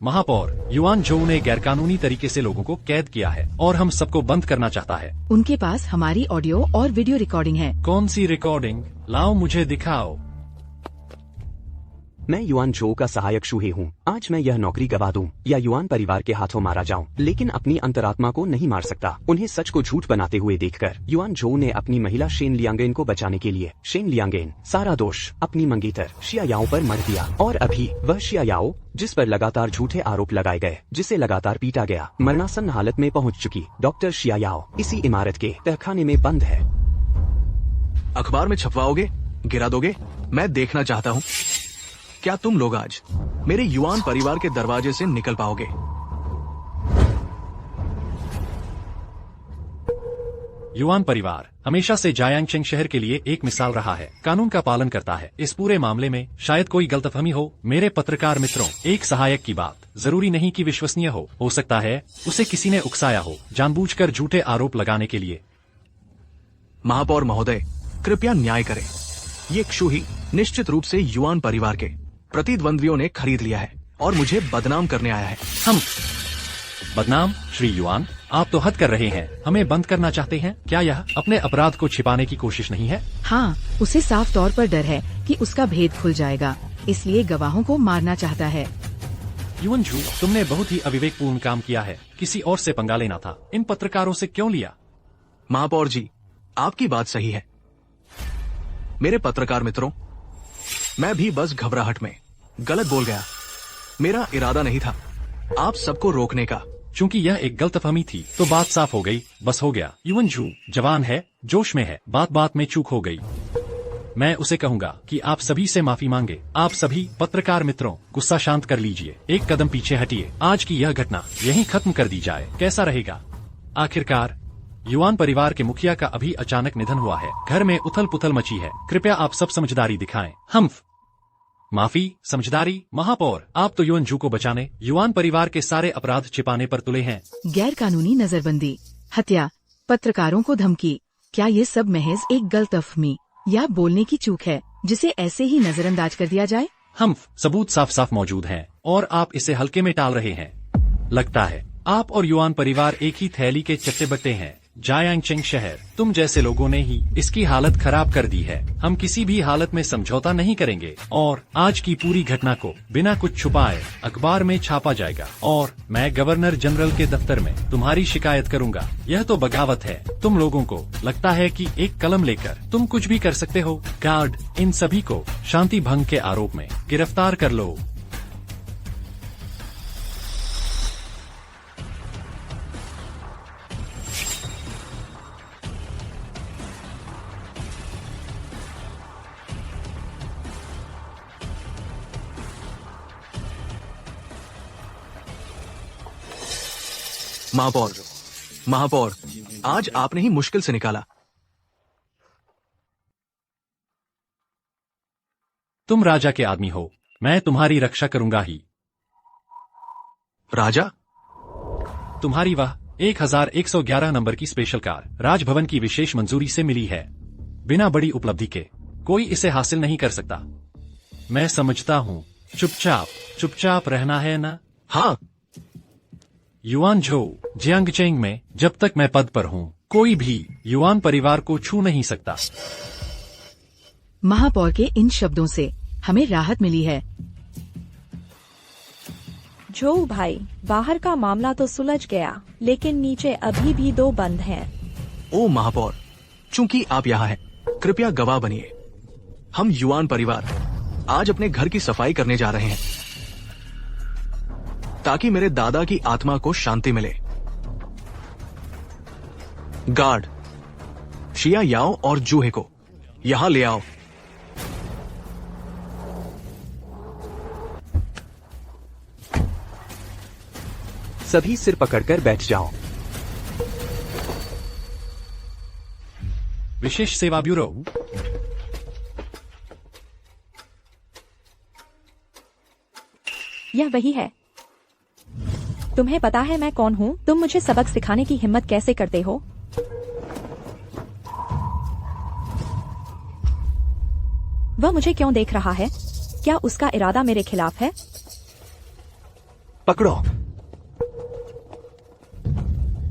महापौर, युआन झो ने गैरकानूनी तरीके से लोगों को कैद किया है और हम सबको बंद करना चाहता है। उनके पास हमारी ऑडियो और वीडियो रिकॉर्डिंग है। कौन सी रिकॉर्डिंग? लाओ मुझे दिखाओ। मैं युआन झो का सहायक शूहे हूँ। आज मैं यह नौकरी गवा दूं या युआन परिवार के हाथों मारा जाऊं, लेकिन अपनी अंतरात्मा को नहीं मार सकता। उन्हें सच को झूठ बनाते हुए देखकर युआन झो ने अपनी महिला शेन लियांगेन को बचाने के लिए शेन लियांगेन सारा दोष अपनी मंगेतर शियायाओ पर मर दिया। और अभी वह शियायाओ, जिस पर लगातार झूठे आरोप लगाए गए, जिसे लगातार पीटा गया, मरणासन्न हालत में पहुँच चुकी डॉक्टर शियायाओ इसी इमारत के तहखाने में बंद है। अखबार में छपवाओगे, गिरा दोगे? मैं देखना चाहता हूं क्या तुम लोग आज मेरे युआन परिवार के दरवाजे से निकल पाओगे। युआन परिवार हमेशा से जायांगचेंग शहर के लिए एक मिसाल रहा है। कानून का पालन करता है। इस पूरे मामले में शायद कोई गलतफहमी हो। मेरे पत्रकार मित्रों, एक सहायक की बात जरूरी नहीं कि विश्वसनीय हो सकता है उसे किसी ने उकसाया हो, जानबूझकर झूठे आरोप लगाने के लिए। महापौर महोदय, कृपया न्याय करें। ये क्षुही निश्चित रूप से युआन परिवार के प्रतिद्वंद्वियों ने खरीद लिया है और मुझे बदनाम करने आया है। हम बदनाम? श्री युआन, आप तो हद कर रहे हैं। हमें बंद करना चाहते हैं क्या? यह अपने अपराध को छिपाने की कोशिश नहीं है? हाँ, उसे साफ तौर पर डर है कि उसका भेद खुल जाएगा, इसलिए गवाहों को मारना चाहता है। युआन झो, तुमने बहुत ही अविवेकपूर्ण काम किया है। किसी और से पंगा लेना था। इन पत्रकारों से क्यों लिया? महापौर जी, आपकी बात सही है। मेरे पत्रकार मित्रों, मैं भी बस घबराहट में गलत बोल गया। मेरा इरादा नहीं था आप सबको रोकने का। चूंकि यह एक गलतफहमी थी तो बात साफ हो गई, बस हो गया। युआन झो जवान है, जोश में है, बात बात में चूक हो गई। मैं उसे कहूंगा कि आप सभी से माफी मांगे। आप सभी पत्रकार मित्रों, गुस्सा शांत कर लीजिए, एक कदम पीछे हटिए। आज की यह घटना यहीं खत्म कर दी जाए, कैसा रहेगा? आखिरकार युआन परिवार के मुखिया का अभी अचानक निधन हुआ है। घर में उथल पुथल मची है। कृपया आप सब समझदारी दिखाएं। हम माफी, समझदारी। महापौर, आप तो युआन झो को बचाने, युआन परिवार के सारे अपराध छिपाने पर तुले हैं। गैर कानूनी नजरबंदी, हत्या, पत्रकारों को धमकी, क्या ये सब महज एक गलतफहमी या बोलने की चूक है जिसे ऐसे ही नजरअंदाज कर दिया जाए? हम सबूत साफ साफ मौजूद हैं और आप इसे हल्के में टाल रहे हैं। लगता है आप और युआन परिवार एक ही थैली के चट्टे बट्टे हैं। जायांगचेंग शहर, तुम जैसे लोगों ने ही इसकी हालत खराब कर दी है। हम किसी भी हालत में समझौता नहीं करेंगे और आज की पूरी घटना को बिना कुछ छुपाए अखबार में छापा जाएगा और मैं गवर्नर जनरल के दफ्तर में तुम्हारी शिकायत करूंगा। यह तो बगावत है। तुम लोगों को लगता है कि एक कलम लेकर तुम कुछ भी कर सकते हो? गार्ड, इन सभी को शांति भंग के आरोप में गिरफ्तार कर लो। महापौर, महापौर, आज आपने ही मुश्किल से निकाला। तुम राजा के आदमी हो, मैं तुम्हारी रक्षा करूंगा ही। राजा? तुम्हारी वह 1111 नंबर की स्पेशल कार राजभवन की विशेष मंजूरी से मिली है। बिना बड़ी उपलब्धि के कोई इसे हासिल नहीं कर सकता। मैं समझता हूँ चुपचाप रहना है ना? हाँ। युआनझो जियांगचेंग में जब तक मैं पद पर हूँ कोई भी युआन परिवार को छू नहीं सकता। महापौर के इन शब्दों से हमें राहत मिली है। जो भाई, बाहर का मामला तो सुलझ गया, लेकिन नीचे अभी भी 2 बंद हैं। ओ महापौर, चूंकि आप यहाँ हैं, कृपया गवाह बनिए। हम युआन परिवार आज अपने घर की सफाई करने जा रहे हैं ताकि मेरे दादा की आत्मा को शांति मिले। गार्ड, शिया याओ और जूहे को यहां ले आओ। सभी सिर पकड़कर बैठ जाओ। विशेष सेवा ब्यूरो। यह वही है। तुम्हें पता है मैं कौन हूँ? तुम मुझे सबक सिखाने की हिम्मत कैसे करते हो? वह मुझे क्यों देख रहा है? क्या उसका इरादा मेरे खिलाफ है? पकड़ो।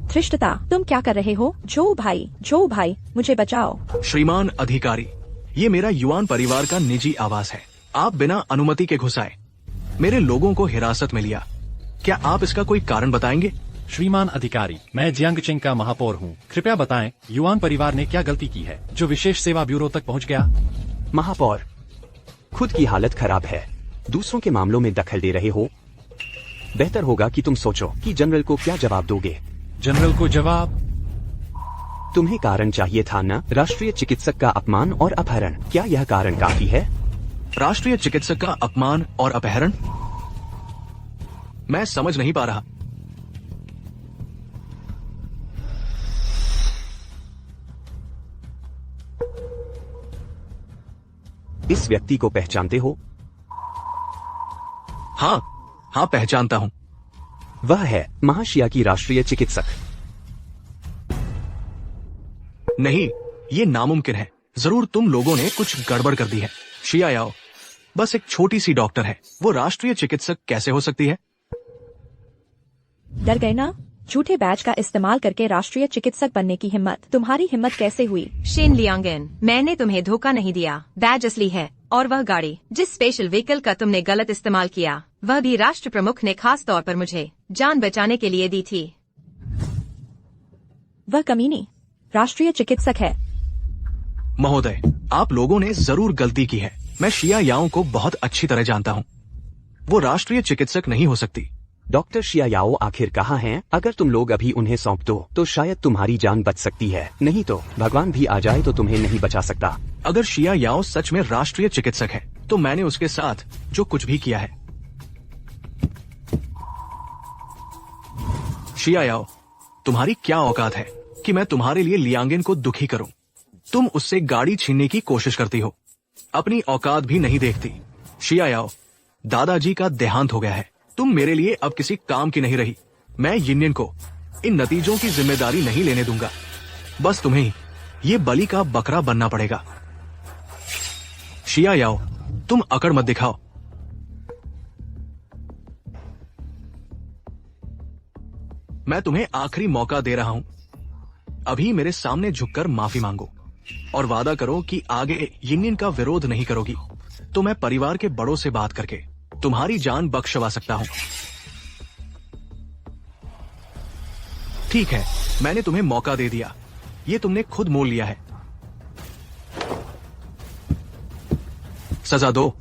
धृष्टता, तुम क्या कर रहे हो? जो भाई, मुझे बचाओ। श्रीमान अधिकारी, ये मेरा युआन परिवार का निजी आवास है। आप बिना अनुमति के घुस आए, मेरे लोगों को हिरासत में लिया। क्या आप इसका कोई कारण बताएंगे? श्रीमान अधिकारी, मैं जियांगचेंग का महापौर हूँ। कृपया बताएं, युआन परिवार ने क्या गलती की है जो विशेष सेवा ब्यूरो तक पहुँच गया? महापौर, खुद की हालत खराब है, दूसरों के मामलों में दखल दे रहे हो। बेहतर होगा कि तुम सोचो कि जनरल को क्या जवाब दोगे। जनरल को जवाब? तुम्हें कारण चाहिए था न? राष्ट्रीय चिकित्सक का अपमान और अपहरण, क्या यह कारण काफी है? राष्ट्रीय चिकित्सक का अपमान और अपहरण? मैं समझ नहीं पा रहा। इस व्यक्ति को पहचानते हो? हाँ, पहचानता हूँ। वह है महाशिया की राष्ट्रीय चिकित्सक। नहीं, ये नामुमकिन है। जरूर तुम लोगों ने कुछ गड़बड़ कर दी है। शिया याओ बस एक छोटी सी डॉक्टर है, वो राष्ट्रीय चिकित्सक कैसे हो सकती है? डर गए ना? झूठे बैच का इस्तेमाल करके राष्ट्रीय चिकित्सक बनने की हिम्मत, तुम्हारी हिम्मत कैसे हुई? शेन लियांगन, मैंने तुम्हें धोखा नहीं दिया। बैज असली है और वह गाड़ी जिस स्पेशल व्हीकल का तुमने गलत इस्तेमाल किया, वह भी राष्ट्र प्रमुख ने खास तौर पर मुझे जान बचाने के लिए दी थी। वह कमीनी राष्ट्रीय चिकित्सक है। महोदय, आप लोगों ने जरूर गलती की है। मैं शिया याओ को बहुत अच्छी तरह जानता हूँ। वो राष्ट्रीय चिकित्सक नहीं हो सकती। डॉक्टर शिया याओ आखिर कहाँ हैं? अगर तुम लोग अभी उन्हें सौंप दो तो शायद तुम्हारी जान बच सकती है, नहीं तो भगवान भी आ जाए तो तुम्हें नहीं बचा सकता। अगर शिया याओ सच में राष्ट्रीय चिकित्सक है तो मैंने उसके साथ जो कुछ भी किया है। शिया याओ, तुम्हारी क्या औकात है कि मैं तुम्हारे लिए लियांगन को दुखी करूं? तुम उससे गाड़ी छीनने की कोशिश करती हो, अपनी औकात भी नहीं देखती। शिया याओ, दादाजी का देहांत हो गया है, तुम मेरे लिए अब किसी काम की नहीं रही। मैं यिन्यन को इन नतीजों की जिम्मेदारी नहीं लेने दूंगा। बस तुम्हें ही ये बलि का बकरा बनना पड़ेगा। शिया याओ, तुम अकड़ मत दिखाओ। मैं तुम्हें आखिरी मौका दे रहा हूं। अभी मेरे सामने झुककर माफी मांगो और वादा करो कि आगे यूनियन का विरोध नहीं करोगी, तो मैं परिवार के बड़ों से बात करके तुम्हारी जान बख्शवा सकता हूं। ठीक है, मैंने तुम्हें मौका दे दिया, ये तुमने खुद मोल लिया है। सजा दो।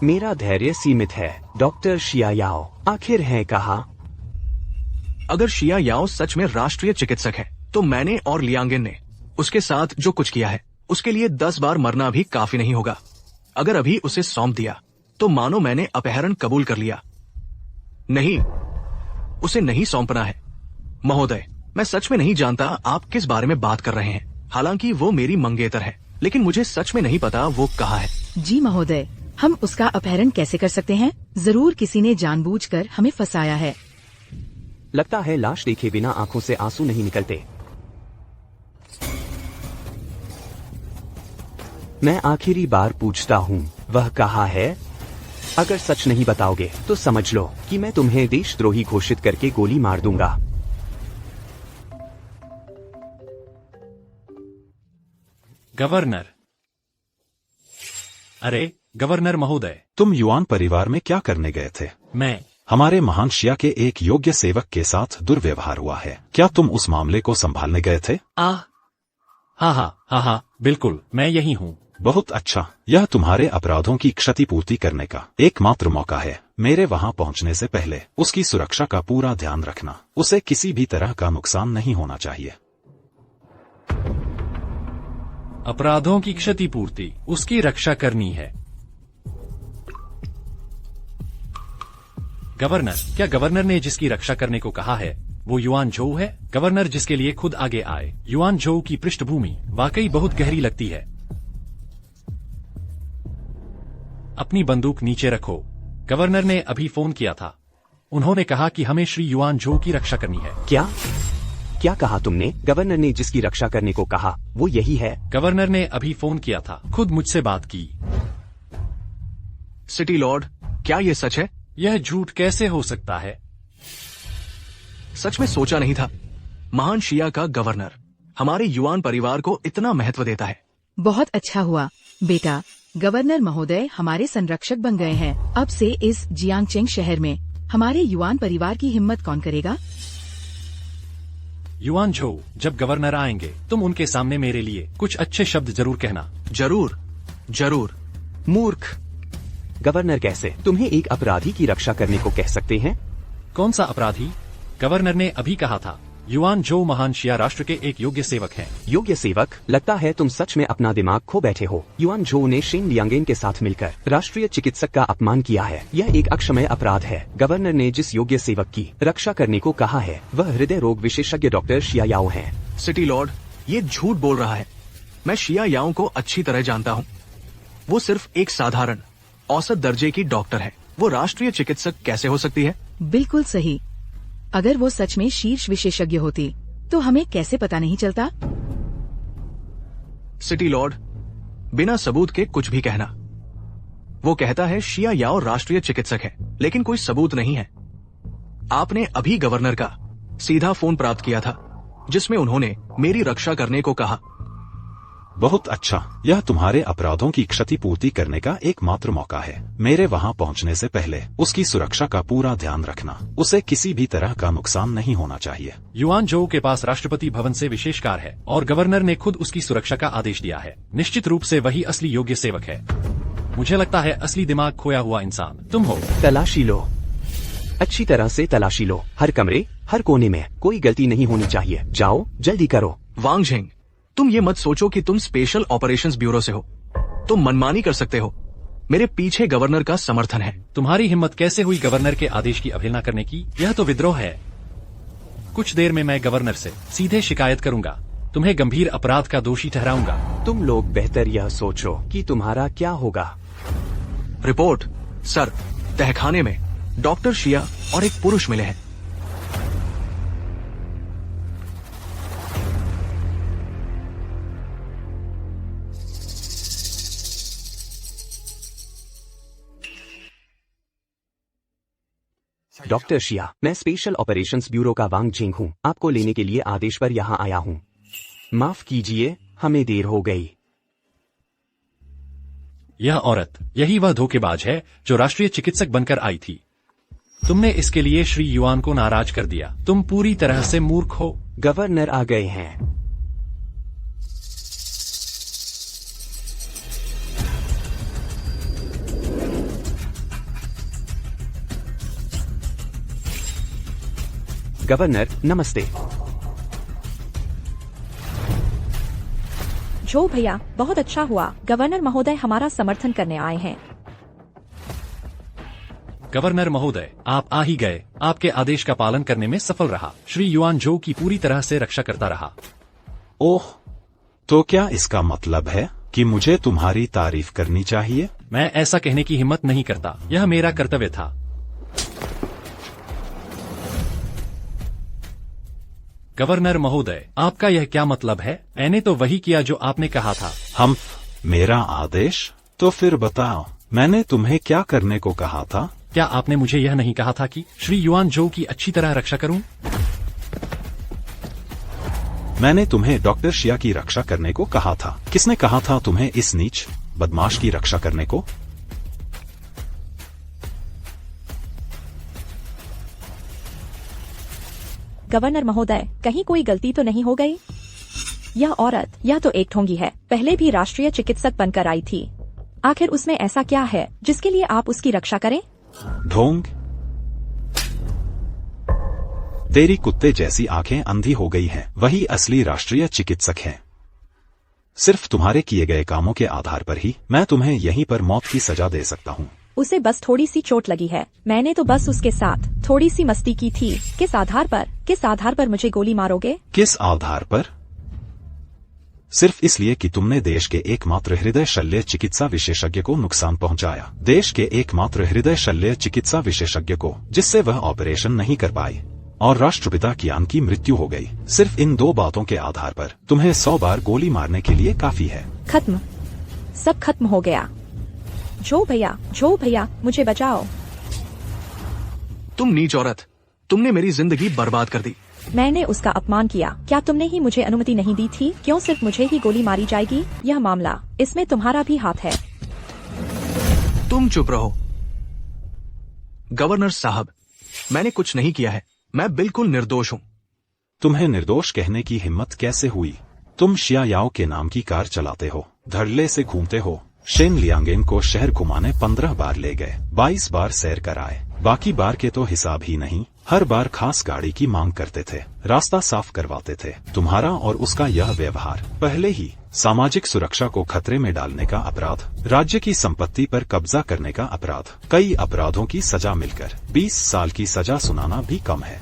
मेरा धैर्य सीमित है, डॉक्टर शिया याओ। आखिर है कहा। अगर शिया याओ सच में राष्ट्रीय चिकित्सक है, तो मैंने और लियांगेन ने उसके साथ जो कुछ किया है, उसके लिए 10 बार मरना भी काफी नहीं होगा। अगर अभी उसे सौंप दिया, तो मानो मैंने अपहरण कबूल कर लिया। नहीं, उसे नहीं सौंपना है। महोदय, मैं सच में नहीं जानता आप किस बारे में बात कर रहे हैं। हालांकि वो मेरी मंगेतर है, लेकिन मुझे सच में नहीं पता वो कहाँ है। जी महोदय, हम उसका अपहरण कैसे कर सकते हैं? जरूर किसी ने जानबूझकर हमें फंसाया है। लगता है लाश देखे बिना आंखों से आंसू नहीं निकलते। मैं आखिरी बार पूछता हूँ, वह कहाँ है? अगर सच नहीं बताओगे तो समझ लो कि मैं तुम्हें देशद्रोही घोषित करके गोली मार दूंगा। गवर्नर। अरे गवर्नर महोदय, तुम युआन परिवार में क्या करने गए थे? मैं हमारे महान शिया के एक योग्य सेवक के साथ दुर्व्यवहार हुआ है। क्या तुम उस मामले को संभालने गए थे? हाँ, बिल्कुल, मैं यही हूँ। बहुत अच्छा, यह तुम्हारे अपराधों की क्षतिपूर्ति करने का एकमात्र मौका है। मेरे वहां पहुंचने से पहले उसकी सुरक्षा का पूरा ध्यान रखना। उसे किसी भी तरह का नुकसान नहीं होना चाहिए। अपराधों की क्षतिपूर्ति, उसकी रक्षा करनी है। गवर्नर, क्या गवर्नर ने जिसकी रक्षा करने को कहा है वो युआन झोउ है? गवर्नर जिसके लिए खुद आगे आए। युआन झोउ की पृष्ठभूमि वाकई बहुत गहरी लगती है। अपनी बंदूक नीचे रखो। गवर्नर ने अभी फोन किया था। उन्होंने कहा कि हमें श्री युआन झोउ की रक्षा करनी है। क्या कहा तुमने? गवर्नर ने जिसकी रक्षा करने को कहा वो यही है? गवर्नर ने अभी फोन किया था, खुद मुझसे बात की। सिटी लॉर्ड, क्या ये सच है? यह झूठ कैसे हो सकता है? सच में सोचा नहीं था। महान शिया का गवर्नर हमारे युआन परिवार को इतना महत्व देता है। बहुत अच्छा हुआ बेटा, गवर्नर महोदय हमारे संरक्षक बन गए हैं। अब से इस जियांगचेंग शहर में हमारे युआन परिवार की हिम्मत कौन करेगा? युआन झोउ, जब गवर्नर आएंगे तुम उनके सामने मेरे लिए कुछ अच्छे शब्द जरूर कहना। जरूर। मूर्ख! गवर्नर कैसे तुम्हें एक अपराधी की रक्षा करने को कह सकते हैं? कौन सा अपराधी? गवर्नर ने अभी कहा था युआन झोउ महान शिया राष्ट्र के एक योग्य सेवक हैं। योग्य सेवक? लगता है तुम सच में अपना दिमाग खो बैठे हो। युआन झोउ ने शेन लियांगेन के साथ मिलकर राष्ट्रीय चिकित्सक का अपमान किया है। यह एक अक्षम्य अपराध है। गवर्नर ने जिस योग्य सेवक की रक्षा करने को कहा है वह हृदय रोग विशेषज्ञ डॉक्टर शिया याओ हैं। सिटी लॉर्ड, ये झूठ बोल रहा है। मैं शिया याओ को अच्छी तरह जानता हूँ। वो सिर्फ एक साधारण औसत दर्जे की डॉक्टर है। वो राष्ट्रीय चिकित्सक कैसे हो सकती है? बिल्कुल सही। अगर वो सच में शीर्ष विशेषज्ञ होती तो हमें कैसे पता नहीं चलता? सिटी लॉर्ड, बिना सबूत के कुछ भी कहना। वो कहता है शिया याओ राष्ट्रीय चिकित्सक है, लेकिन कोई सबूत नहीं है। आपने अभी गवर्नर का सीधा फोन प्राप्त किया था, जिसमें उन्होंने मेरी रक्षा करने को कहा। बहुत अच्छा, यह तुम्हारे अपराधों की क्षतिपूर्ति करने का एकमात्र मौका है। मेरे वहां पहुंचने से पहले उसकी सुरक्षा का पूरा ध्यान रखना। उसे किसी भी तरह का नुकसान नहीं होना चाहिए। युआन झोउ के पास राष्ट्रपति भवन से विशेष कार है और गवर्नर ने खुद उसकी सुरक्षा का आदेश दिया है। निश्चित रूप से वही असली योग्य सेवक है। मुझे लगता है असली दिमाग खोया हुआ इंसान तुम हो। तलाशी लो, अच्छी तरह से तलाशी लो। हर कमरे, हर कोने में कोई गलती नहीं होनी चाहिए। जाओ, जल्दी करो। वांगझेंग, तुम ये मत सोचो कि तुम स्पेशल ऑपरेशंस ब्यूरो से हो। तुम मनमानी कर सकते हो। मेरे पीछे गवर्नर का समर्थन है। तुम्हारी हिम्मत कैसे हुई गवर्नर के आदेश की अवहेलना करने की? यह तो विद्रोह है। कुछ देर में मैं गवर्नर से सीधे शिकायत करूंगा। तुम्हें गंभीर अपराध का दोषी ठहराऊंगा। तुम लोग बेहतर यह सोचो कि तुम्हारा क्या होगा। रिपोर्ट सर, तहखाने में डॉक्टर शिया और एक पुरुष मिले हैं। डॉक्टर शिया, मैं स्पेशल ऑपरेशंस ब्यूरो का वांग जिंग हूँ। आपको लेने के लिए आदेश पर यहाँ आया हूँ। माफ कीजिए, हमें देर हो गई। यह औरत, यही वह धोखेबाज है जो राष्ट्रीय चिकित्सक बनकर आई थी। तुमने इसके लिए श्री युआन को नाराज कर दिया। तुम पूरी तरह से मूर्ख हो। गवर्नर आ गए हैं। गवर्नर नमस्ते। जो भैया, बहुत अच्छा हुआ। गवर्नर महोदय हमारा समर्थन करने आए हैं। गवर्नर महोदय, आप आ ही गए। आपके आदेश का पालन करने में सफल रहा। श्री युआन जो की पूरी तरह से रक्षा करता रहा। ओह, तो क्या इसका मतलब है कि मुझे तुम्हारी तारीफ करनी चाहिए? मैं ऐसा कहने की हिम्मत नहीं करता। यह मेरा कर्तव्य था। गवर्नर महोदय, आपका यह क्या मतलब है? मैंने तो वही किया जो आपने कहा था। मेरा आदेश? तो फिर बताओ, मैंने तुम्हें क्या करने को कहा था? क्या आपने मुझे यह नहीं कहा था कि श्री युआन जो की अच्छी तरह रक्षा करूं? मैंने तुम्हें डॉक्टर शिया की रक्षा करने को कहा था। किसने कहा था तुम्हें इस नीच बदमाश की रक्षा करने को? गवर्नर महोदय, कहीं कोई गलती तो नहीं हो गई? यह औरत या तो एक ढोंगी है। पहले भी राष्ट्रीय चिकित्सक बनकर आई थी। आखिर उसमें ऐसा क्या है जिसके लिए आप उसकी रक्षा करें? ढोंग? तेरी कुत्ते जैसी आंखें अंधी हो गई हैं। वही असली राष्ट्रीय चिकित्सक हैं। सिर्फ तुम्हारे किए गए कामों के आधार पर ही मैं तुम्हें यहीं पर मौत की सजा दे सकता हूँ। उसे बस थोड़ी सी चोट लगी है। मैंने तो बस उसके साथ थोड़ी सी मस्ती की थी। किस आधार पर मुझे गोली मारोगे? किस आधार पर? सिर्फ इसलिए कि तुमने देश के एकमात्र हृदय शल्य चिकित्सा विशेषज्ञ को नुकसान पहुंचाया। देश के एकमात्र हृदय शल्य चिकित्सा विशेषज्ञ को, जिससे वह ऑपरेशन नहीं कर पाई और राष्ट्रपिता कियान की मृत्यु हो गई। सिर्फ इन दो बातों के आधार पर तुम्हें 100 बार गोली मारने के लिए काफी है। खत्म, सब खत्म हो गया। जो भैया, मुझे बचाओ। तुम नीच औरत, तुमने मेरी जिंदगी बर्बाद कर दी। मैंने उसका अपमान किया। क्या तुमने ही मुझे अनुमति नहीं दी थी? क्यों सिर्फ मुझे ही गोली मारी जाएगी? यह मामला, इसमें तुम्हारा भी हाथ है। तुम चुप रहो। गवर्नर साहब, मैंने कुछ नहीं किया है। मैं बिल्कुल निर्दोष हूँ। तुम्हें निर्दोष कहने की हिम्मत कैसे हुई? तुम शिया याओ के नाम की कार चलाते हो, धड़ल्ले से घूमते हो। शेन लियांगेन को शहर घुमाने 15 बार ले गए, 22 बार सैर कराए। बाकी बार के तो हिसाब ही नहीं। हर बार खास गाड़ी की मांग करते थे, रास्ता साफ करवाते थे। तुम्हारा और उसका यह व्यवहार पहले ही सामाजिक सुरक्षा को खतरे में डालने का अपराध, राज्य की संपत्ति पर कब्जा करने का अपराध, कई अपराधों की सजा मिलकर 20 साल की सजा सुनाना भी कम है।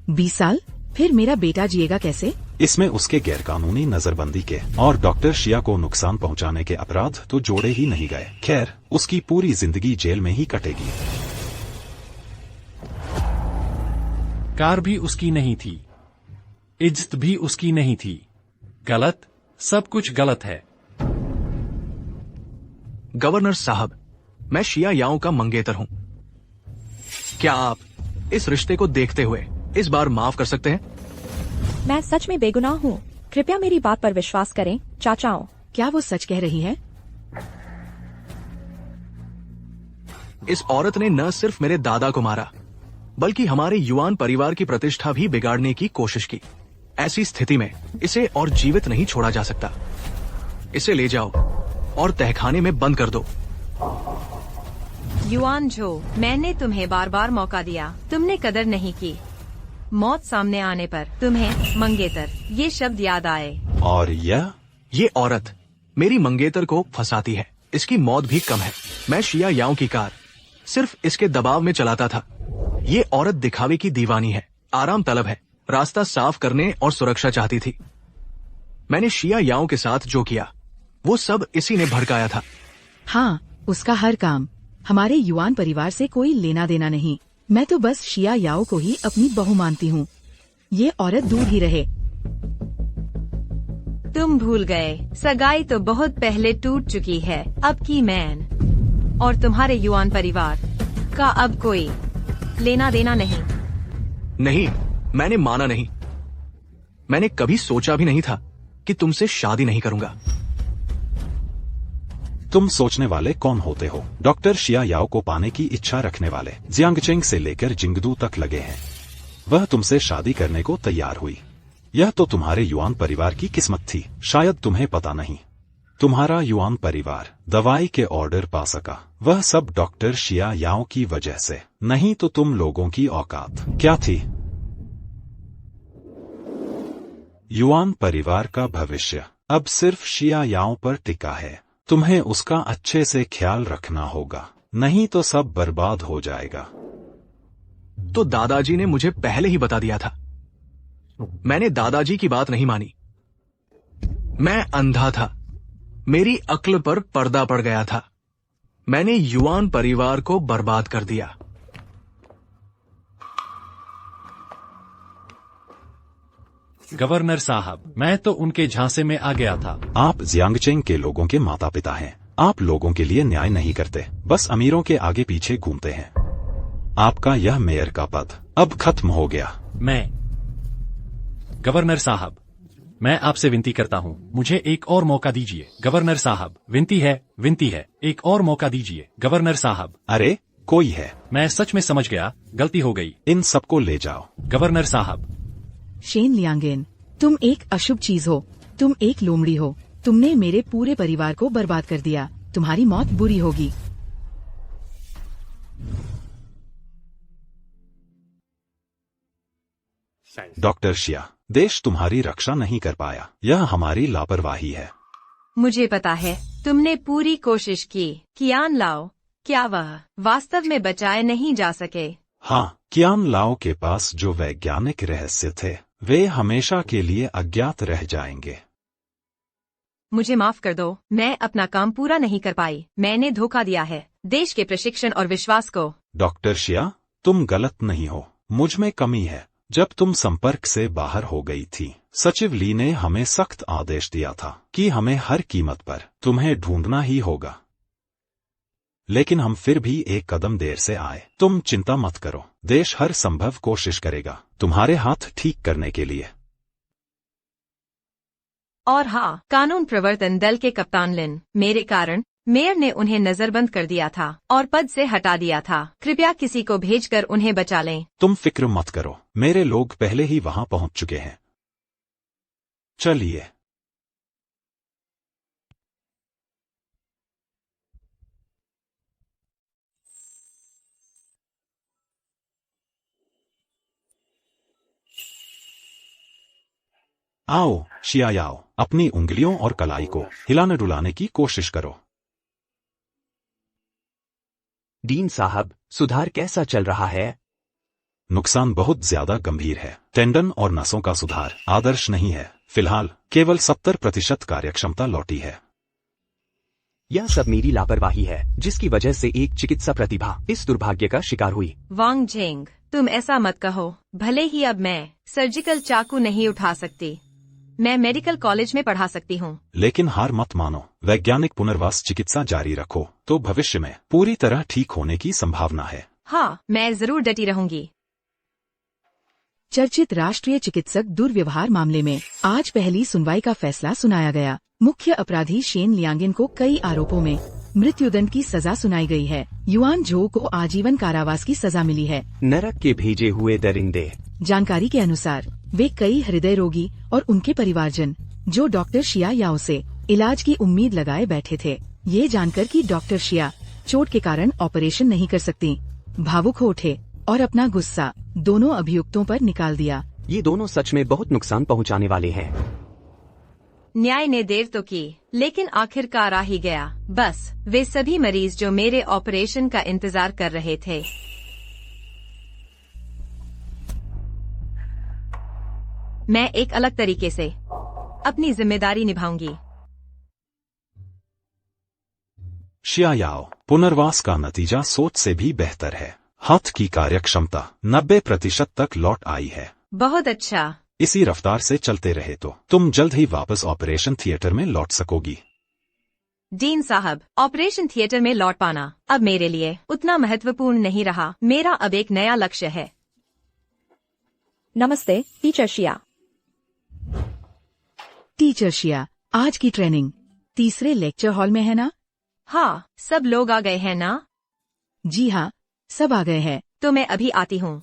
20 साल? फिर मेरा बेटा जिएगा कैसे? इसमें उसके गैरकानूनी नजरबंदी के और डॉक्टर शिया को नुकसान पहुंचाने के अपराध तो जोड़े ही नहीं गए। खैर, उसकी पूरी जिंदगी जेल में ही कटेगी। कार भी उसकी नहीं थी, इज्जत भी उसकी नहीं थी। गलत, सब कुछ गलत है। गवर्नर साहब, मैं शिया याओ का मंगेतर हूँ। क्या आप इस रिश्ते को देखते हुए इस बार माफ कर सकते हैं? मैं सच में बेगुनाह हूँ। कृपया मेरी बात पर विश्वास करें, चाचाओं। क्या वो सच कह रही है? इस औरत ने न सिर्फ मेरे दादा को मारा, बल्कि हमारे युआन परिवार की प्रतिष्ठा भी बिगाड़ने की कोशिश की। ऐसी स्थिति में इसे और जीवित नहीं छोड़ा जा सकता। इसे ले जाओ और तहखाने में बंद कर दो। युआन झो, मैंने तुम्हें बार बार मौका दिया, तुमने कदर नहीं की। मौत सामने आने पर तुम्हें मंगेतर ये शब्द याद आए। और ये औरत मेरी मंगेतर को फंसाती है। इसकी मौत भी कम है। मैं शिया याओ की कार सिर्फ इसके दबाव में चलाता था। ये औरत दिखावे की दीवानी है, आराम तलब है, रास्ता साफ करने और सुरक्षा चाहती थी। मैंने शिया याओ के साथ जो किया वो सब इसी ने भड़काया था। हाँ, उसका हर काम हमारे युआन परिवार से कोई लेना देना नहीं। मैं तो बस शिया याओ को ही अपनी बहू मानती हूँ। ये औरत दूर ही रहे। तुम भूल गए, सगाई तो बहुत पहले टूट चुकी है। अब की मैन और तुम्हारे युआन परिवार आपका अब कोई लेना देना नहीं। नहीं, मैंने माना नहीं। मैंने कभी सोचा भी नहीं था कि तुमसे शादी नहीं करूंगा। तुम सोचने वाले कौन होते हो? डॉक्टर शिया याओ को पाने की इच्छा रखने वाले जियांगचेंग से लेकर जिंगदू तक लगे हैं। वह तुमसे शादी करने को तैयार हुई। यह तो तुम्हारे युआन परिवार की किस्मत थी। शायद तुम्हें पता नहीं, तुम्हारा युआन परिवार दवाई के ऑर्डर पा सका, वह सब डॉक्टर शिया याओ की वजह से। नहीं तो तुम लोगों की औकात क्या थी? युआन परिवार का भविष्य अब सिर्फ शिया याओ पर टिका है। तुम्हें उसका अच्छे से ख्याल रखना होगा, नहीं तो सब बर्बाद हो जाएगा। तो दादाजी ने मुझे पहले ही बता दिया था। मैंने दादाजी की बात नहीं मानी। मैं अंधा था, मेरी अक्ल पर पर्दा पड़ गया था। मैंने युआन परिवार को बर्बाद कर दिया। गवर्नर साहब, मैं तो उनके झांसे में आ गया था। आप जियांगचेंग के लोगों के माता पिता हैं। आप लोगों के लिए न्याय नहीं करते, बस अमीरों के आगे पीछे घूमते हैं। आपका यह मेयर का पद अब खत्म हो गया। गवर्नर साहब, मैं आपसे विनती करता हूँ, मुझे एक और मौका दीजिए। गवर्नर साहब, विनती है, एक और मौका दीजिए। गवर्नर साहब। अरे कोई है? मैं सच में समझ गया, गलती हो गई। इन सबको ले जाओ। गवर्नर साहब। शेन लियांगेन, तुम एक अशुभ चीज हो। तुम एक लोमड़ी हो। तुमने मेरे पूरे परिवार को बर्बाद कर दिया। तुम्हारी मौत बुरी होगी। डॉक्टर शिया, देश तुम्हारी रक्षा नहीं कर पाया। यह हमारी लापरवाही है। मुझे पता है, तुमने पूरी कोशिश की। कियान लाओ, क्या वह वास्तव में बचाए नहीं जा सके? हाँ, कियान लाओ के पास जो वैज्ञानिक रहस्य थे वे हमेशा के लिए अज्ञात रह जाएंगे। मुझे माफ कर दो, मैं अपना काम पूरा नहीं कर पाई। मैंने धोखा दिया है देश के प्रशिक्षण और विश्वास को। डॉक्टर शिया, तुम गलत नहीं हो। मुझ में कमी है। जब तुम संपर्क से बाहर हो गई थी, सचिव ली ने हमें सख्त आदेश दिया था कि हमें हर कीमत पर तुम्हें ढूंढना ही होगा। लेकिन हम फिर भी एक कदम देर से आए। तुम चिंता मत करो, देश हर संभव कोशिश करेगा तुम्हारे हाथ ठीक करने के लिए। और हाँ, कानून प्रवर्तन दल के कप्तान लिन, मेरे कारण मेयर ने उन्हें नजरबंद कर दिया था और पद से हटा दिया था। कृपया किसी को भेजकर उन्हें बचा लें। तुम फिक्र मत करो, मेरे लोग पहले ही वहां पहुंच चुके हैं। चलिए। आओ शिया याओ, अपनी उंगलियों और कलाई को हिलाने डुलाने की कोशिश करो। डीन साहब, सुधार कैसा चल रहा है? नुकसान बहुत ज्यादा गंभीर है। टेंडन और नसों का सुधार आदर्श नहीं है। फिलहाल केवल 70% कार्यक्षमता लौटी है। यह सब मेरी लापरवाही है, जिसकी वजह से एक चिकित्सा प्रतिभा इस दुर्भाग्य का शिकार हुई। वांग झेंग, तुम ऐसा मत कहो। भले ही अब मैं सर्जिकल चाकू नहीं उठा सकती, मैं मेडिकल कॉलेज में पढ़ा सकती हूँ। लेकिन हार मत मानो। वैज्ञानिक पुनर्वास चिकित्सा जारी रखो तो भविष्य में पूरी तरह ठीक होने की संभावना है। हाँ, मैं जरूर डटी रहूंगी। चर्चित राष्ट्रीय चिकित्सक दुर्व्यवहार मामले में आज पहली सुनवाई का फैसला सुनाया गया। मुख्य अपराधी शेन लियांगेन को कई आरोपों में मृत्युदंड की सजा सुनाई गई है। युआन झो को आजीवन कारावास की सजा मिली है। नरक के भेजे हुए दरिंदे। जानकारी के अनुसार वे कई हृदय रोगी और उनके परिवारजन जो डॉक्टर शिया याओ से इलाज की उम्मीद लगाए बैठे थे, ये जानकर कि डॉक्टर शिया चोट के कारण ऑपरेशन नहीं कर सकती, भावुक हो उठे और अपना गुस्सा दोनों अभियुक्तों पर निकाल दिया। ये दोनों सच में बहुत नुकसान पहुंचाने वाले हैं। न्याय ने देर तो की, लेकिन आखिरकार आ ही गया। बस वे सभी मरीज जो मेरे ऑपरेशन का इंतजार कर रहे थे। मैं एक अलग तरीके से अपनी जिम्मेदारी निभाऊंगी। शिया याओ, पुनर्वास का नतीजा सोच से भी बेहतर है। हाथ की कार्यक्षमता 90% तक लौट आई है। बहुत अच्छा। इसी रफ्तार से चलते रहे तो तुम जल्द ही वापस ऑपरेशन थिएटर में लौट सकोगी। डीन साहब, ऑपरेशन थिएटर में लौट पाना अब मेरे लिए उतना महत्वपूर्ण नहीं रहा। मेरा अब एक नया लक्ष्य है। नमस्ते टीचर शिया। टीचर शिया, आज की ट्रेनिंग तीसरे लेक्चर हॉल में है ना? हाँ, सब लोग आ गए हैं ना? जी हाँ, सब आ गए हैं। तो मैं अभी आती हूँ।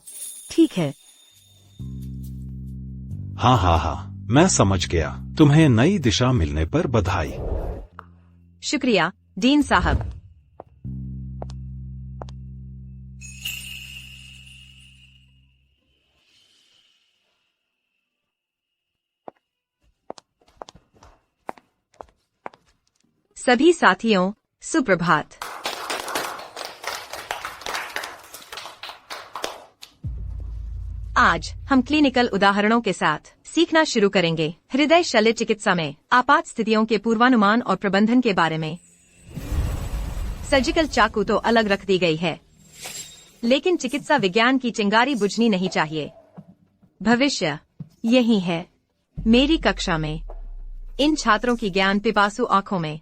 ठीक है। हाँ, मैं समझ गया। तुम्हें नई दिशा मिलने पर बधाई। शुक्रिया डीन साहब। सभी साथियों, सुप्रभात। आज हम क्लिनिकल उदाहरणों के साथ सीखना शुरू करेंगे हृदय शल्य चिकित्सा में आपात स्थितियों के पूर्वानुमान और प्रबंधन के बारे में। सर्जिकल चाकू तो अलग रख दी गई है, लेकिन चिकित्सा विज्ञान की चिंगारी बुझनी नहीं चाहिए। भविष्य यही है। मेरी कक्षा में इन छात्रों की ज्ञान पिपासु आंखों में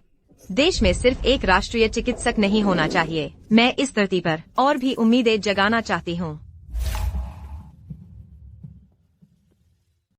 देश में सिर्फ एक राष्ट्रीय चिकित्सक नहीं होना चाहिए। मैं इस धरती पर और भी उम्मीदें जगाना चाहती हूँ।